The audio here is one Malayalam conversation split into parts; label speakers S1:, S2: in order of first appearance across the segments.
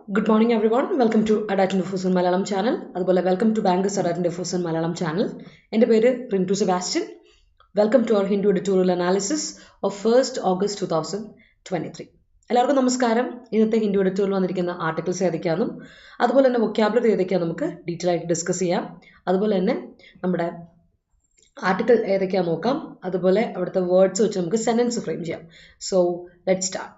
S1: Good morning everyone. Welcome to Adda247 Malayalam channel. അതുപോലെ welcome to Bankers Adda247 Malayalam channel. എൻ്റെ പേര് Rintu Sebastian. Welcome to our Hindu editorial analysis of 1st August 2023. എല്ലാവർക്കും നമസ്കാരം. ഇന്നത്തെ ഹിന്ദു എഡിറ്റോറിയൽ വന്നിരിക്കുന്ന ആർട്ടിക്കിൾസ് ഏതൊക്കെയാണെന്നും അതുപോലെ തന്നെ വൊക്കാബുലറി ഏതൊക്കെയാണെന്ന് നമുക്ക് ഡീറ്റെയിൽ ആയിട്ട് ഡിസ്കസ് ചെയ്യാം. അതുപോലെ തന്നെ നമ്മുടെ ആർട്ടിക്കിൾ ഏതൊക്കെയാണെന്ന് നോക്കാം. അതുപോലെ അവിടുത്തെ വേർഡ്സ് വെച്ച് നമുക്ക് സെന്റൻസ് ഫ്രെയിം ചെയ്യാം. So let's start.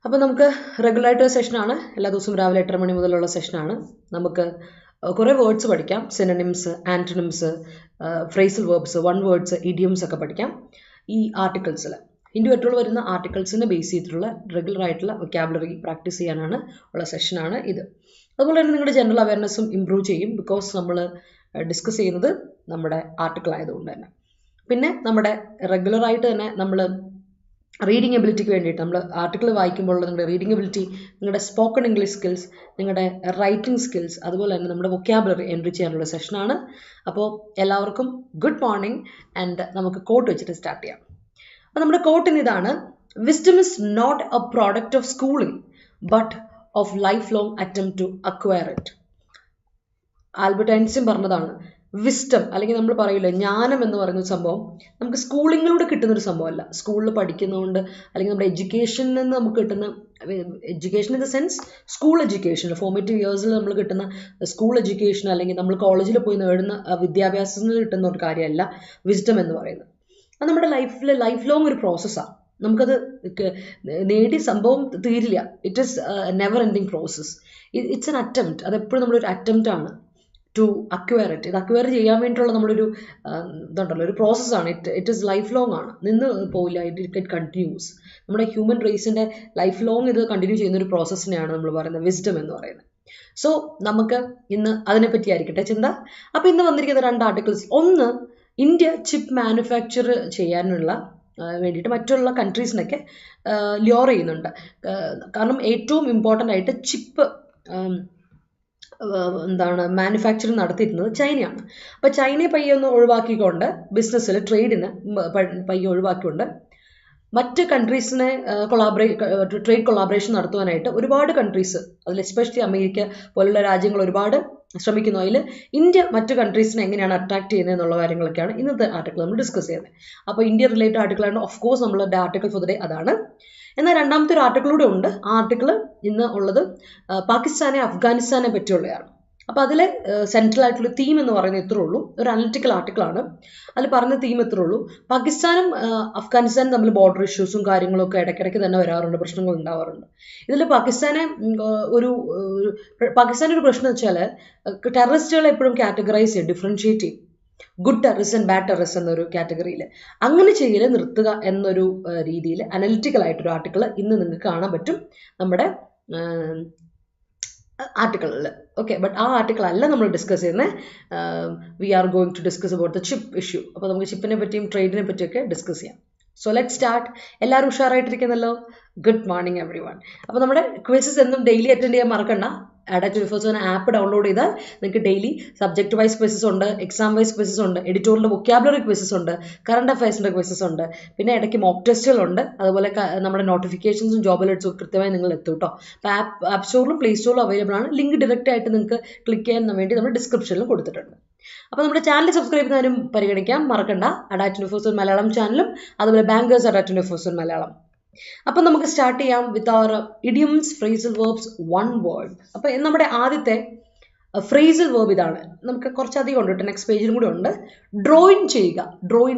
S1: അപ്പോൾ നമുക്ക് റെഗുലർ ആയിട്ടൊരു സെഷനാണ്. എല്ലാ ദിവസവും രാവിലെ 8:30 മണി മുതലുള്ള സെഷനാണ്. നമുക്ക് കുറേ വേർഡ്സ് പഠിക്കാം. Synonyms, antonyms, phrasal verbs, one words, idioms ഒക്കെ പഠിക്കാം ഈ ആർട്ടിക്കിൾസിൽ. ഹിന്ദു എഡിറ്റോറിയൽ വരുന്ന ആർട്ടിക്കിൾസിനെ ബേസ് ചെയ്തിട്ടുള്ള റെഗുലർ ആയിട്ടുള്ള വൊക്കാബുലറി പ്രാക്ടീസ് ചെയ്യാനാണ് ഉള്ള സെഷനാണ് ഇത്. അതുപോലെ തന്നെ നിങ്ങളുടെ ജനറൽ അവയർനെസ്സും ഇമ്പ്രൂവ് ചെയ്യും. ബിക്കോസ് നമ്മൾ ഡിസ്കസ് ചെയ്യുന്നത് നമ്മുടെ ആർട്ടിക്കിൾ ആയതുകൊണ്ട് തന്നെ. പിന്നെ നമ്മുടെ റെഗുലറായിട്ട് തന്നെ നമ്മൾ റീഡിംഗ് എബിലിറ്റിക്ക് വേണ്ടിയിട്ട് നമ്മൾ ആർട്ടിക്കിൾ വായിക്കുമ്പോൾ നിങ്ങളുടെ റീഡിംഗ് എബിലിറ്റി, നിങ്ങളുടെ സ്പോക്കൺ ഇംഗ്ലീഷ് സ്കിൽസ്, നിങ്ങളുടെ റൈറ്റിംഗ് സ്കിൽസ്, അതുപോലെ തന്നെ നമ്മുടെ വൊക്കാബുലറി എൻട്രി ചെയ്യാനുള്ള സെഷനാണ്. അപ്പോൾ എല്ലാവർക്കും ഗുഡ് മോർണിംഗ്. ആൻഡ് നമുക്ക് കോട്ട് വെച്ചിട്ട് സ്റ്റാർട്ട് ചെയ്യാം. അപ്പോൾ നമ്മുടെ കോട്ടിന് ഇതാണ്: wisdom is not a product of schooling but of lifelong attempt to acquire it. Albert Einstein പറഞ്ഞതാണ്. വിസ്ഡം അല്ലെങ്കിൽ നമ്മൾ പറയില്ല ജ്ഞാനം എന്ന് പറയുന്ന സംഭവം നമുക്ക് സ്കൂളിങ്ങിലൂടെ കിട്ടുന്നൊരു സംഭവമല്ല. സ്കൂളിൽ പഠിക്കുന്നതുകൊണ്ട് അല്ലെങ്കിൽ നമ്മുടെ എഡ്യൂക്കേഷനിൽ നിന്ന് നമുക്ക് കിട്ടുന്ന education in the sense school education, formative ഇയേഴ്സിൽ നമ്മൾ കിട്ടുന്ന സ്കൂൾ എഡ്യൂക്കേഷൻ അല്ലെങ്കിൽ നമ്മൾ കോളേജിൽ പോയി നേടുന്ന വിദ്യാഭ്യാസത്തിൽ കിട്ടുന്ന ഒരു കാര്യമല്ല വിസ്ഡം എന്ന് പറയുന്നത്. അത് നമ്മുടെ ലൈഫ് ലോങ് ഒരു പ്രോസസ്സാണ്. നമുക്കത് നേടി സംഭവം തീരില്ല. It is never ending process. It's an attempt. അതെപ്പോഴും നമ്മളൊരു അറ്റംപ്റ്റ് ആണ് ടു അക്വയർ ഇറ്റ്. ഇത് അക്വയർ ചെയ്യാൻ വേണ്ടിയിട്ടുള്ള നമ്മളൊരു ഇതുണ്ടല്ലോ, ഒരു പ്രോസസ്സാണ്. ഇറ്റ് ഈസ് ലൈഫ് ലോങ് ആണ്, നിന്ന് പോയില്ല. It continuous. നമ്മുടെ ഹ്യൂമൻ റേസിൻ്റെ ലൈഫ് ലോങ് ഇത് കണ്ടിന്യൂ ചെയ്യുന്ന ഒരു പ്രോസസ്സിനെയാണ് നമ്മൾ പറയുന്നത് വിസ്ഡം എന്ന് പറയുന്നത്. സോ നമുക്ക് ഇന്ന് അതിനെപ്പറ്റി ആയിരിക്കട്ടെ ചിന്ത. അപ്പോൾ ഇന്ന് വന്നിരിക്കുന്ന 2 ആർട്ടിക്കിൾസ്. ഒന്ന്, ഇന്ത്യ ചിപ്പ് മാനുഫാക്ചർ ചെയ്യാനുള്ള വേണ്ടിയിട്ട് മറ്റുള്ള കൺട്രീസിനൊക്കെ ല്യോർ ചെയ്യുന്നുണ്ട്. കാരണം ഏറ്റവും ഇമ്പോർട്ടൻ്റ് ആയിട്ട് ചിപ്പ് മാനുഫാക്ചറിങ് നടത്തിയിരുന്നത് ചൈനയാണ്. അപ്പോൾ ചൈനയെ പയ്യെ ഒന്ന് ഒഴിവാക്കിക്കൊണ്ട് ബിസിനസ്സിൽ ട്രേഡിന് പയ്യെ ഒഴിവാക്കിക്കൊണ്ട് മറ്റ് കൺട്രീസിനെ ട്രേഡ് കൊളാബറേഷൻ നടത്തുവാനായിട്ട് ഒരുപാട് കൺട്രീസ്, അതിൽ എസ്പെഷ്യലി അമേരിക്ക പോലുള്ള രാജ്യങ്ങൾ ഒരുപാട് ശ്രമിക്കുന്നു. അതിൽ ഇന്ത്യ മറ്റ് കൺട്രീസിനെ എങ്ങനെയാണ് അട്രാക്ട് ചെയ്യുന്നത് എന്നുള്ള കാര്യങ്ങളൊക്കെയാണ് ഇന്നത്തെ ആർട്ടിക്കിൾ നമ്മൾ ഡിസ്കസ് ചെയ്യുന്നത്. അപ്പോൾ ഇന്ത്യ റിലേറ്റഡ് ആർട്ടിക്കിളാണ് ഓഫ് കോഴ്സ് നമ്മളുടെ ആർട്ടിക്കിൾ ഫോർ ദ ഡേ അതാണ്. എന്നാൽ രണ്ടാമത്തെ ഒരു ആർട്ടിക്കിളൂടെ ഉണ്ട്. ആ ആർട്ടിക്കിൾ ഇന്ന് ഉള്ളത് പാകിസ്ഥാനെ അഫ്ഗാനിസ്ഥാനെ പറ്റിയുള്ളതാണ്. അപ്പോൾ അതിലെ സെൻട്രൽ ആയിട്ടുള്ള തീം എന്ന് പറയുന്നത് ഇത്രേ ഉള്ളൂ. ഒരു അനലിറ്റിക്കൽ ആർട്ടിക്കിളാണ്. അതിൽ പറഞ്ഞ തീം ഇത്രേ ഉള്ളൂ: പാകിസ്ഥാനും അഫ്ഗാനിസ്ഥാനും തമ്മിൽ ബോർഡർ ഇഷ്യൂസും കാര്യങ്ങളൊക്കെ ഇടയ്ക്കിടയ്ക്ക് തന്നെ വരാറുണ്ട്, പ്രശ്നങ്ങൾ ഉണ്ടാവാറുണ്ട്. ഇതിൽ പാകിസ്ഥാൻ്റെ ഒരു പ്രശ്നം വെച്ചാൽ ടെററിസ്റ്റുകളെ എപ്പോഴും കാറ്റഗറൈസ് ചെയ്യും, ഡിഫറൻഷിയേറ്റ് ചെയ്യും. Good terrorist and bad terrorist എന്നൊരു കാറ്റഗറിയിൽ അങ്ങനെ ചെയ്യൽ നിർത്തുക എന്നൊരു രീതിയിൽ അനലിറ്റിക്കൽ ആയിട്ടൊരു ആർട്ടിക്കിൾ ഇന്ന് നിങ്ങൾക്ക് കാണാൻ പറ്റും നമ്മുടെ ആർട്ടിക്കിളിൽ. ഓക്കെ, ബട്ട് ആ ആർട്ടിക്കിൾ അല്ല നമ്മൾ ഡിസ്കസ് ചെയ്യുന്നത്. We are going to discuss about the chip issue. അപ്പോൾ നമുക്ക് ചിപ്പിനെ പറ്റിയും ട്രേഡിനെ പറ്റിയൊക്കെ ഡിസ്കസ് ചെയ്യാം. So let start. എല്ലാവരും ഉഷാറായിട്ടിരിക്കുന്നല്ലോ. Good morning everyone. അപ്പോൾ നമ്മുടെ ക്വിസസ് എന്നും ഡെയിലി അറ്റൻഡ് ചെയ്യാൻ മറക്കണ്ട. Adda247 ആപ്പ് ഡൗൺലോഡ് ചെയ്താൽ നിങ്ങൾക്ക് ഡെയിലി സബ്ജക്റ്റ് വൈസ് ക്വിസസ് ഉണ്ട്, എക്സാം വൈസ് ക്വിസസ് ഉണ്ട്, എഡിറ്റോറിയൽ വൊക്കാബുലറി ക്വിസസ് ഉണ്ട്, കറണ്ട് അഫയേഴ്സിൻ്റെ ക്വിസസ് ഉണ്ട്, പിന്നെ ഇടയ്ക്ക് മോക്ക് ടെസ്റ്റുകളുണ്ട്. അതുപോലെ നമ്മുടെ നോട്ടിഫിക്കേഷൻസും ജോബ് അലേർട്സും കൃത്യമായി നിങ്ങൾ എത്തും കേട്ടോ. അപ്പോൾ ആപ്പ് സ്റ്റോറിലും പ്ലേ സ്റ്റോറിലും അവൈലബിൾ ആണ്. ലിങ്ക് ഡയറക്റ്റ് ആയിട്ട് നിങ്ങൾക്ക് ക്ലിക്ക് ചെയ്യാൻ വേണ്ടി നമ്മൾ ഡിസ്ക്രിപ്ഷനിലും കൊടുത്തിട്ടുണ്ട്. അപ്പോൾ നമ്മുടെ ചാനൽ സബ്സ്ക്രൈബ് ചെയ്യുന്നതിനും പരിഗണിക്കാൻ മറക്കണ്ട. Adda247 മലയാളം ചാനലും അതുപോലെ ബാങ്കേഴ്സ് Adda247 മലയാളം. അപ്പം നമുക്ക് സ്റ്റാർട്ട് ചെയ്യാം with our idioms, phrasal verbs, one word. അപ്പം നമ്മുടെ ആദ്യത്തെ ഫ്രേസൽ വേർബ് ഇതാണ്. നമുക്ക് കുറച്ചധികം ഉണ്ട് കേട്ടോ, നെക്സ്റ്റ് പേജിലും കൂടെ ഉണ്ട്. ഡ്രോയിങ് ചെയ്യുക.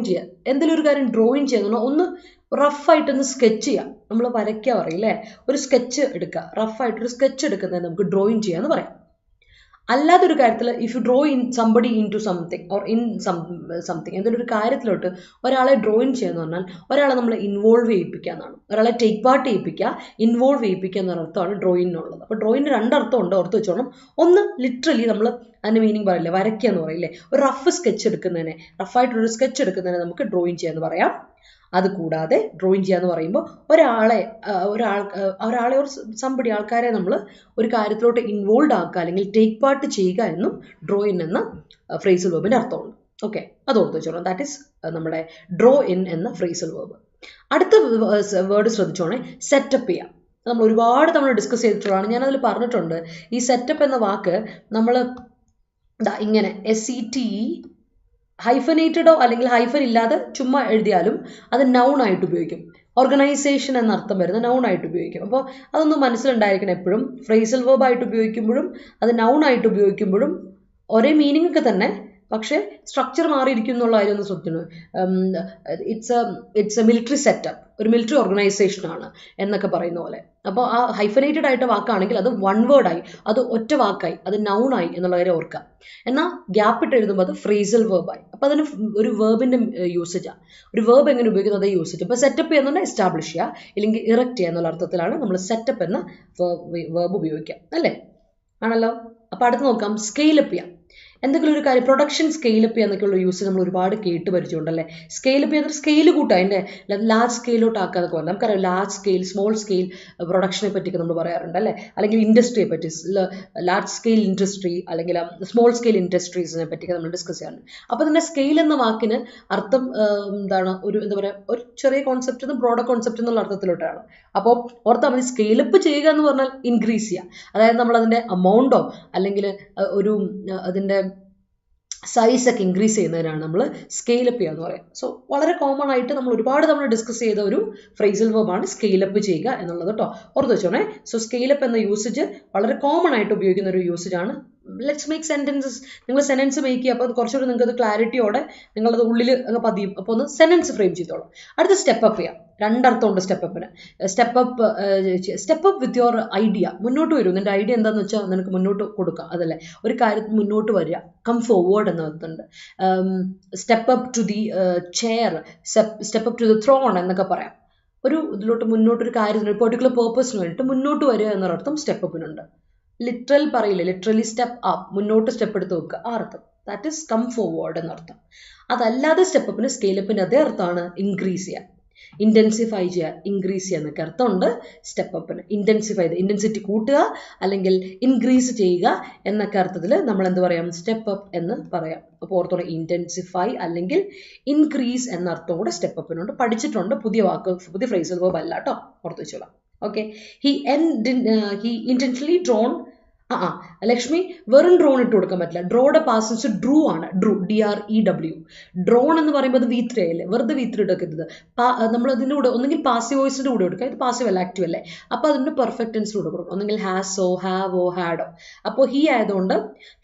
S1: എന്തെങ്കിലും ഒരു കാര്യം ഡ്രോയിങ് ചെയ്യുന്ന ഒന്ന് റഫായിട്ടൊന്ന് സ്കെച്ച് ചെയ്യുക. നമ്മൾ വരയ്ക്കുക പറയില്ലേ, ഒരു സ്കെച്ച് എടുക്കുക. റഫായിട്ടൊരു സ്കെച്ച് എടുക്കുന്നത് നമുക്ക് ഡ്രോയിങ് ചെയ്യുക എന്ന് പറയാം. അല്ലാത്തൊരു കാര്യത്തിൽ if you draw somebody into something or in something, എന്തെങ്കിലും ഒരു കാര്യത്തിലോട്ട് ഒരാളെ ഡ്രോയിങ് ചെയ്യുക എന്ന് പറഞ്ഞാൽ ഒരാളെ നമ്മൾ ഇൻവോൾവ് ചെയ്യിപ്പിക്കുക എന്നാണ്. ഒരാളെ ടേക്ക് പാർട്ട് ചെയ്യിപ്പിക്കുക, ഇൻവോൾവ് ചെയ്യിപ്പിക്കുക എന്നൊരർത്ഥമാണ് ഡ്രോയിങ്ങിനുള്ളത്. അപ്പോൾ ഡ്രോയിങ്ങിന് 2 അർത്ഥം ഉണ്ട്, ഓർത്ത് വെച്ചോണം. ഒന്ന്, ലിറ്ററലി നമ്മൾ അതിൻ്റെ മീനിങ് പറയില്ലേ, വരയ്ക്കുക എന്ന് പറയില്ലേ, ഒരു റഫ് സ്കെച്ച് എടുക്കുന്നതിനെ, റഫായിട്ടൊരു സ്കെച്ച് എടുക്കുന്നതിനെ നമുക്ക് ഡ്രോയിങ് ചെയ്യാന്ന് പറയാം. അതുകൂടാതെ ഡ്രോയിങ് ചെയ്യാന്ന് പറയുമ്പോൾ ഒരാളെ ഒരു സംബടി ആൾക്കാരെ നമ്മൾ ഒരു കാര്യത്തിലോട്ട് ഇൻവോൾവ് ആക്കുക അല്ലെങ്കിൽ ടേക്ക് പാർട്ട് ചെയ്യുക എന്നും ഡ്രോയിൻ എന്ന ഫ്രേസൽ വേർബിൻ്റെ അർത്ഥമുണ്ട്. ഓക്കെ, അത് ഓർത്ത് വെച്ചോളാം. ദാറ്റ് ഈസ് നമ്മുടെ ഡ്രോ ഇൻ എന്ന ഫ്രേസൽ വേർബ്. അടുത്ത വേർഡ് ശ്രദ്ധിച്ചോണേ, സെറ്റപ്പ് ചെയ്യാം. നമ്മൾ ഒരുപാട് തവണ ഡിസ്കസ് ചെയ്തിട്ടുള്ളതാണ്. ഞാനതിൽ പറഞ്ഞിട്ടുണ്ട് ഈ സെറ്റപ്പ് എന്ന വാക്ക് നമ്മൾ ഇങ്ങനെ SETE ഹൈഫനേറ്റഡോ അല്ലെങ്കിൽ ഹൈഫൻ ഇല്ലാതെ ചുമ്മാ എഴുതിയാലും അത് നൗൺ ആയിട്ട് ഉപയോഗിക്കും. ഓർഗനൈസേഷൻ എന്ന അർത്ഥം വരുന്ന നൗൺ ആയിട്ട് ഉപയോഗിക്കും. അപ്പോൾ അതൊന്ന് മനസ്സിലുണ്ടായിരിക്കണം എപ്പോഴും. ഫ്രേസൽ വേർബ് ആയിട്ട് ഉപയോഗിക്കുമ്പോഴും അത് നൗൺ ആയിട്ട് ഉപയോഗിക്കുമ്പോഴും ഒരേ മീനിങ് ഒക്കെ തന്നെ, പക്ഷേ സ്ട്രക്ചർ മാറിയിരിക്കും എന്നുള്ള കാര്യം ഒന്ന് ശ്രദ്ധിക്കണം. ഇറ്റ്സ് എ മിലിറ്ററി സെറ്റപ്പ്, ഒരു മിലിറ്ററി ഓർഗനൈസേഷൻ ആണ് എന്നൊക്കെ പറയുന്ന പോലെ. അപ്പോൾ ആ ഹൈഫനേറ്റഡ് ആയിട്ട് വാക്കാണെങ്കിൽ അത് വൺ വേർഡായി, അത് ഒറ്റ വാക്കായി, അത് നൗണായി എന്നുള്ള കാര്യം ഓർക്കുക. എന്നാൽ ഗ്യാപ്പ് ഇട്ട് എഴുതുമ്പോൾ അത് ഫ്രേസൽ വേർബായി. അപ്പോൾ അതിന് ഒരു വേർബിൻ്റെ യൂസേജാണ്. ഒരു വേർബ് എങ്ങനെ ഉപയോഗിക്കുന്നത് അതേ യൂസേജ്. ഇപ്പോൾ സെറ്റപ്പ് ചെയ്യുന്നുണ്ട് എസ്റ്റാബ്ലിഷ് ചെയ്യുക ഇല്ലെങ്കിൽ ഇറക്റ്റ് ചെയ്യുക എന്നുള്ള അർത്ഥത്തിലാണ് നമ്മൾ സെറ്റപ്പ് എന്ന വേർബ് ഉപയോഗിക്കുക, അല്ലേ? ആണല്ലോ. അപ്പോൾ അടുത്ത് നോക്കാം, സ്കെയിലപ്പ് ചെയ്യാം. എന്തെങ്കിലും ഒരു കാര്യം പ്രൊഡക്ഷൻ സ്കെയിലപ്പ് ചെയ്യുക എന്നൊക്കെയുള്ള യൂസ് നമ്മൾ ഒരുപാട് കേട്ട് പരിചയമുണ്ടല്ലേ. സ്കെയിലപ്പ് ചെയ്യുന്നത് സ്കെയിൽ കൂട്ടുക, അതിൻ്റെ ലാർജ് സ്കെയിലോട്ട് ആക്കാതൊക്കെ വന്നു. നമുക്കറിയാം ലാർജ് സ്കെയിൽ, സ്മോൾ സ്കെയിൽ പ്രൊഡക്ഷനെ പറ്റിയൊക്കെ നമ്മൾ പറയാറുണ്ട് അല്ലേ. അല്ലെങ്കിൽ ഇൻഡസ്ട്രിയെ പറ്റി, ലാർജ് സ്കെയിൽ ഇൻഡസ്ട്രി അല്ലെങ്കിൽ സ്മോൾ സ്കെയിൽ ഇൻഡസ്ട്രീസിനെ പറ്റിയൊക്കെ നമ്മൾ ഡിസ്കസ് ചെയ്യാറുണ്ട്. അപ്പോൾ തന്നെ സ്കെയിൽ എന്ന വാക്കിന് അർത്ഥം എന്താണ്, ഒരു എന്താ പറയുക, ഒരു ചെറിയ കോൺസെപ്റ്റ് നിന്ന് ബ്രോഡർ കോൺസെപ്റ്റ് എന്നുള്ള അർത്ഥത്തിലോട്ടാണ്. അപ്പോൾ ഓർത്താൽ മതി, സ്കെയിലപ്പ് ചെയ്യുക എന്ന് പറഞ്ഞാൽ ഇൻക്രീസ് ചെയ്യുക. അതായത് നമ്മൾ അതിൻ്റെ അമൗണ്ടോ അല്ലെങ്കിൽ ഒരു അതിൻ്റെ സൈസൊക്കെ ഇൻക്രീസ് ചെയ്യുന്നതിനാണ് നമ്മൾ സ്കെയിലപ്പ് ചെയ്യുക എന്ന് പറയാം. സോ വളരെ കോമൺ ആയിട്ട് നമ്മൾ ഒരുപാട് തവണ ഡിസ്കസ് ചെയ്ത ഒരു ഫ്രേസൽ വേർബാണ് സ്കെയിലപ്പ് ചെയ്യുക എന്നുള്ളത് കേട്ടോ. ഓർത്ത് വെച്ചോണേ. സോ സ്കെയിലപ്പ് എന്ന യൂസേജ് വളരെ കോമൺ ആയിട്ട് ഉപയോഗിക്കുന്ന ഒരു യൂസേജ് ആണ്. Let's make sentences. നിങ്ങൾ സെൻറ്റൻസ് മേക്ക് ചെയ്യുക. അപ്പോൾ അത് കുറച്ചുകൂടി നിങ്ങൾക്ക് അത് ക്ലാരിറ്റിയോടെ നിങ്ങളത് ഉള്ളിൽ അങ്ങ് പതിയും. അപ്പോൾ ഒന്ന് സെൻറ്റൻസ് ഫ്രെയിം ചെയ്തോളാം. അടുത്ത സ്റ്റെപ്പ് അപ്പ് ചെയ്യാം. രണ്ടർത്ഥമുണ്ട് സ്റ്റെപ്പപ്പിന്. Step up with your idea. മുന്നോട്ട് വരും. നിൻ്റെ ഐഡിയ എന്താണെന്ന് വെച്ചാൽ നിനക്ക് മുന്നോട്ട് കൊടുക്കുക, അതല്ലേ. ഒരു കാര്യത്തിൽ മുന്നോട്ട് വരിക, കം ഫോർവേഡ് എന്നർത്ഥമുണ്ട്. Step up to the chair, step up to the throne എന്നൊക്കെ പറയാം. ഒരു ഇതിലോട്ട് മുന്നോട്ടൊരു കാര്യത്തിന്, ഒരു പെർട്ടിക്കുലർ പേർപ്പസിന് വേണ്ടിയിട്ട് മുന്നോട്ട് വരിക എന്നൊരർത്ഥം സ്റ്റെപ്പ് അപ്പിനുണ്ട്. ലിറ്ററൽ പറയില്ലേ, ലിറ്ററലി സ്റ്റെപ്പ് അപ്പ്, മുന്നോട്ട് സ്റ്റെപ്പ് എടുത്ത് വെക്കുക, ആ അർത്ഥം. ദാറ്റ് ഈസ് കം ഫോർവേഡ് എന്നർത്ഥം. അതല്ലാതെ സ്റ്റെപ്പ് അപ്പിന് സ്കെയിലപ്പിൻ്റെ അതേ അർത്ഥമാണ് ഇൻക്രീസ് ചെയ്യുക, ഇൻറ്റൻസിഫൈ ചെയ്യുക, ഇൻക്രീസ് ചെയ്യുക എന്നൊക്കെ അർത്ഥമുണ്ട് സ്റ്റെപ്പ് അപ്പിന്. ഇൻറ്റൻസിഫൈ, ഇൻറ്റൻസിറ്റി കൂട്ടുക അല്ലെങ്കിൽ ഇൻക്രീസ് ചെയ്യുക എന്നൊക്കെ അർത്ഥത്തിൽ നമ്മൾ എന്ത് പറയാം, സ്റ്റെപ്പ് അപ്പ് എന്ന് പറയാം. അപ്പോൾ ഓർത്തോളം, ഇൻറ്റൻസിഫൈ അല്ലെങ്കിൽ ഇൻക്രീസ് എന്ന അർത്ഥം കൂടെ സ്റ്റെപ്പ് അപ്പിനുണ്ട്. പഠിച്ചിട്ടുണ്ട്, പുതിയ വാക്ക്, പുതിയ ഫ്രേസൽ വേർബ് അല്ല കേട്ടോ, ഓർത്ത് വെച്ചോളാം. Okay. He intentionally drawn. Lakshmi വെറും ഡ്രോൺ ഇട്ട് കൊടുക്കാൻ പറ്റില്ല. ഡ്രോയുടെ പാസൻസ് ഡ്രൂ ആണ്. Drew, DREW. ഡ്രോൺ എന്ന് പറയുമ്പോൾ അത് V3 അല്ലേ, വെറുതെ V3 ഇട്ടൊക്കെയത്. നമ്മൾ അതിൻ്റെ കൂടെ ഒന്നെങ്കിൽ പാസീവ് വോയിസിൻ്റെ കൂടെ കൊടുക്കുക. ഇത് പാസീവ് അല്ല, ആക്റ്റീവ് അല്ലേ. അപ്പോൾ അതിൻ്റെ പെർഫെക്റ്റ് ടെൻസിൻ്റെ കൂടെ കൊടുക്കണം. ഒന്നെങ്കിൽ ഹാസോ, ഹാവോ, ഹാഡോ. അപ്പോൾ ഹി ആയതുകൊണ്ട്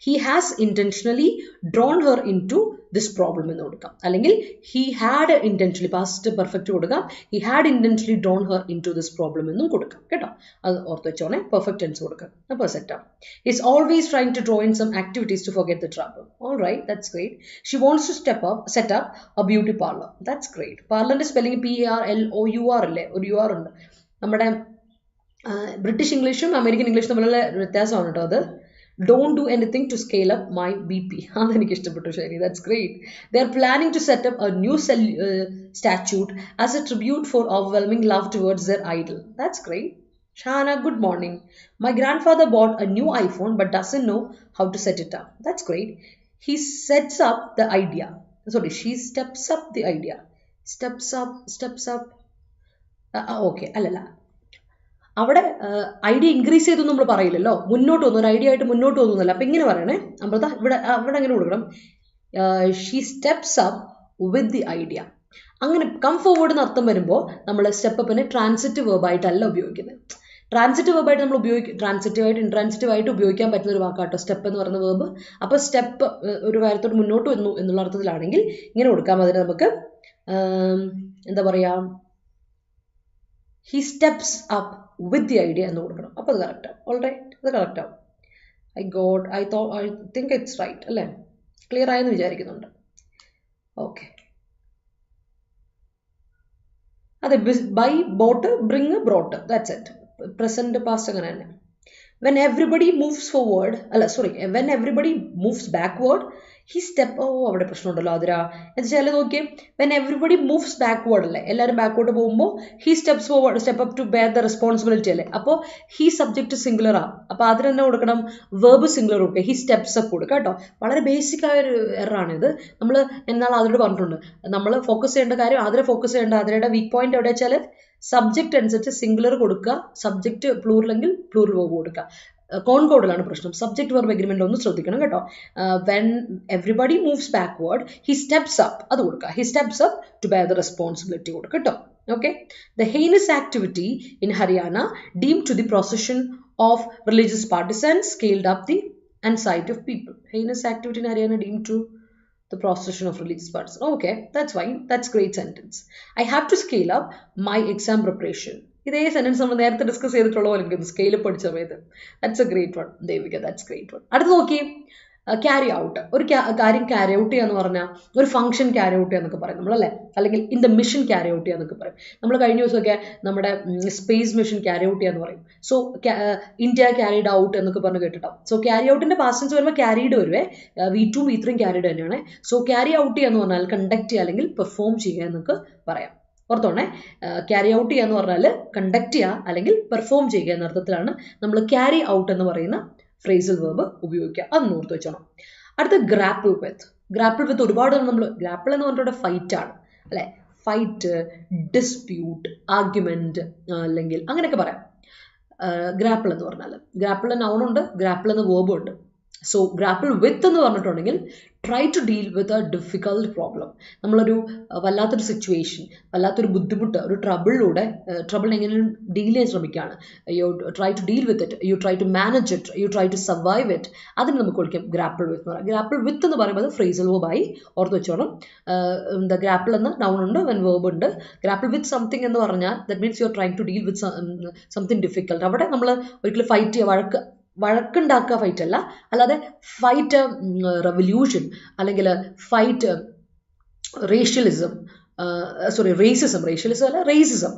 S1: he has intentionally drawn her in to this problem എന്ന് കൊടുക്കാം. അല്ലെങ്കിൽ he had intentionally, past perfect കൊടുക്കാം. He had intentionally drawn her in to this problem എന്നും കൊടുക്കാം കേട്ടോ. അത് ഓർത്ത് വെച്ചോണേ, പെർഫെക്റ്റ് ടെൻസ് കൊടുക്കാം. അപ്പോൾ സെറ്റാണ്. He's always trying to draw in some activities to forget the trouble. All right, that's great. She wants to set up a beauty parlor. That's great. Parlor spelling PARLOUR അല്ലേ, ഒരു UR ഉണ്ട്. നമ്മുടെ ബ്രിട്ടീഷ് ഇംഗ്ലീഷും അമേരിക്കൻ ഇംഗ്ലീഷും തമ്മിലുള്ള വ്യത്യാസമാണ് കേട്ടോ അത്. Don't do anything to scale up my BP. അതെനിക്ക് ഇഷ്ടപ്പെട്ടു ശരി. That's great. They are planning to set up a new statute as a tribute for overwhelming love towards their idol. That's great. Shana, good morning. My grandfather bought a new iPhone but doesn't know how to set it up. That's great. He sets up the idea. Sorry, she steps up the idea. Steps up. Okay, അല്ലല്ല, അവിടെ ഐഡിയ ഇൻക്രീസ് ചെയ്തു നമ്മൾ പറയില്ലല്ലോ. മുന്നോട്ട് വന്നു, ഒരു ഐഡിയ ആയിട്ട് മുന്നോട്ട് വന്നല്ല. അപ്പം ഇങ്ങനെ പറയണേ അമൃത, ഇവിടെ എങ്ങനെ കൊടുക്കണം, she steps up with the idea. അങ്ങനെ കം ഫോർവേഡ് എന്ന് അർത്ഥം വരുമ്പോൾ നമ്മൾ സ്റ്റെപ്പ് അപ്പിനെ ട്രാൻസിറ്റീവ് വേർബായിട്ടല്ല ഉപയോഗിക്കുന്നത്. ട്രാൻസിറ്റീവ് വേർബായിട്ട് നമ്മൾ ഇൻട്രാൻസിറ്റീവായിട്ട് ഉപയോഗിക്കാൻ പറ്റുന്ന ഒരു വാക്കാട്ടോ സ്റ്റെപ്പ് എന്ന് പറയുന്ന വേർബ്. അപ്പോൾ സ്റ്റെപ്പ് ഒരു കാര്യത്തോട് മുന്നോട്ട് വന്നു എന്നുള്ള അർത്ഥത്തിലാണെങ്കിൽ ഇങ്ങനെ കൊടുക്കാം. അതിന് നമുക്ക് എന്താ പറയുക, he steps up with the idea എന്ന് കൊടുക്കണം. അപ്പോൾ അത് കറക്റ്റാവും. ഓൾറൈറ്റ്, അത് കറക്റ്റാവും. ഐ തിങ്ക് ഇറ്റ്സ് റൈറ്റ് അല്ലേ. ക്ലിയർ ആയെന്ന് വിചാരിക്കുന്നുണ്ട്. ഓക്കെ. അതെ, buy, bought, bring, brought. That's it. Present past അങ്ങനെ തന്നെ. when everybody moves backward, he അവിടെ പ്രശ്നമുണ്ടല്ലോ അതിരാ എന്ന് വെച്ചാൽ നോക്കിയേ, when everybody moves backward അല്ലേ, എല്ലാവരും ബാക്ക്വേർഡ് പോകുമ്പോൾ he steps forward, step up to bear the responsibility അല്ലേ. അപ്പോൾ he സബ്ജക്റ്റ് സിംഗുലർ ആണ്. അപ്പോൾ അതിന് തന്നെ കൊടുക്കണം, വെർബ് സിംഗുലർ കൊടുക്കുക, he steps up കൊടുക്കുക കേട്ടോ. വളരെ ബേസിക് ആയ ഒരു എററാണിത്. നമ്മൾ എന്നാൽ അതിനോട് പറഞ്ഞിട്ടുണ്ട്, നമ്മൾ ഫോക്കസ് ചെയ്യേണ്ട കാര്യം, അതിനെ ഫോക്കസ് ചെയ്യേണ്ട, അതിയുടെ വീക്ക് പോയിന്റ് എവിടെ വെച്ചാൽ സബ്ജക്റ്റ് അനുസരിച്ച് സിംഗുലർ കൊടുക്കുക, സബ്ജക്റ്റ് പ്ലൂറൽ എങ്കിൽ പ്ലൂറൽ വേർബ് കൊടുക്കുക. കോൺകോഡിലാണ് പ്രശ്നം. സബ്ജക്ട് വെർബ് എഗ്രിമെന്റ് ഒന്ന് ശ്രദ്ധിക്കണം കേട്ടോ. When everybody moves backward he steps up, അത് കൊടുക്കുക. He steps up to bear the responsibility കൊടുക്കുക കേട്ടോ. Okay, the heinous activity in Haryana deemed to the procession of religious partisans scaled up the anxiety of people. Heinous activity in Haryana deemed to the procession of religious partisans. Okay, that's fine. That's great sentence. I have to scale up my exam preparation. ഇതേ സെന്റൻസ് നമ്മൾ നേരത്തെ ഡിസ്കസ് ചെയ്തിട്ടുള്ള പോലെ സ്കെയിൽ പഠിച്ച സമയത്ത്. That's A great one Devika, that's great one. അടുത്ത് നോക്കിയേ, ക്യാരി ഔട്ട്. ഒരു കാര്യം ക്യാരി ഔട്ട് ചെയ്യാന്ന് പറഞ്ഞാൽ ഒരു ഫംഗ്ഷൻ ക്യാരി ഔട്ട് ചെയ്യാന്നൊക്കെ പറയും നമ്മളല്ലേ, അല്ലെങ്കിൽ in the mission carry out ചെയ്യാന്നൊക്കെ പറയും. നമ്മൾ കഴിഞ്ഞ ദിവസമൊക്കെ നമ്മുടെ സ്പേസ് മിഷൻ ക്യാരി ഔട്ട് ചെയ്യാന്ന് പറയും. സോ ഇന്ത്യ ക്യാരിഡ് ഔട്ട് എന്നൊക്കെ പറഞ്ഞ് കേട്ടിട്ടാവും. സോ ക്യാരി ഔട്ടിന്റെ പാസ്റ്റൻസ് വരുമ്പോൾ ക്യാരീഡ് വരുവേ, V2 V3 ക്യാരിഡ് തന്നെയാണ്. സോ ക്യാരി ഔട്ട് ചെയ്യാന്ന് പറഞ്ഞാൽ കണ്ടക്ട് ചെയ്യുക അല്ലെങ്കിൽ പെർഫോം ചെയ്യുക എന്നൊക്കെ പറയാം. ഓർത്തോണേ, ക്യാരി ഔട്ട് ചെയ്യുക എന്ന് പറഞ്ഞാൽ കണ്ടക്ട് ചെയ്യുക അല്ലെങ്കിൽ പെർഫോം ചെയ്യുക എന്ന അർത്ഥത്തിലാണ് നമ്മൾ ക്യാരി ഔട്ട് എന്ന് പറയുന്ന ഫ്രേസൽ വെർബ് ഉപയോഗിക്കുക. അതൊന്ന് ഓർത്ത് വെച്ചോണം. അടുത്ത ഗ്രാപ്പിൾ വിത്ത്. ഗ്രാപ്പിൾ വിത്ത് ഒരുപാട് നമ്മൾ ഗ്രാപ്പിൾ എന്ന് പറഞ്ഞിട്ട് ഫൈറ്റ് ആണ് അല്ലെ, ഫൈറ്റ്, ഡിസ്പ്യൂട്ട്, ആർഗ്യുമെന്റ് അല്ലെങ്കിൽ അങ്ങനെയൊക്കെ പറയാം. ഗ്രാപ്പിൾ എന്ന് പറഞ്ഞാൽ ഗ്രാപ്പിൾ നൗൺ ഉണ്ട്, ഗ്രാപ്പിൾ എന്ന വേർബും ഉണ്ട്. സോ ഗ്രാപ്പിൾ വിത്ത് എന്ന് പറഞ്ഞിട്ടുണ്ടെങ്കിൽ try to deal with a difficult problem. നമ്മളൊരു വല്ലാത്തൊരു സിറ്റുവേഷൻ, വല്ലാത്തൊരു ബുദ്ധിമുട്ട്, ഒരു ട്രബിൾ എങ്ങനെയും ഡീൽ ചെയ്യാൻ ശ്രമിക്കുകയാണ്. You try to deal with it, you try to manage it, you try to survive it. അതിന് നമുക്ക് വിളിക്കാം ഗ്രാപ്പിൾ വിത്ത് എന്ന് പറയാം. ഗ്രാപ്പിൾ വിത്ത് എന്ന് പറയുമ്പോൾ അത് ഫ്രേസൽ വേർബായി ഓർത്ത് വെച്ചോണം. എന്താ ഗ്രാപ്പിൾ എന്ന നൗൺ ഉണ്ട്, വെൻ വേർബ് ഉണ്ട്. ഗ്രാപ്പിൾ വിത്ത് സംതിങ് എന്ന് പറഞ്ഞാൽ that means you are trying to deal with something difficult. അവിടെ നമ്മൾ ഒരിക്കലും ഫൈറ്റ് ചെയ്യുക, വഴക്കുണ്ടാക്കുക ഫൈറ്റ് അല്ല, അല്ലാതെ ഫൈറ്റ് റെവല്യൂഷൻ അല്ലെങ്കിൽ ഫൈറ്റ് റേഷ്യലിസം, റേസിസം അല്ല റേസിസം,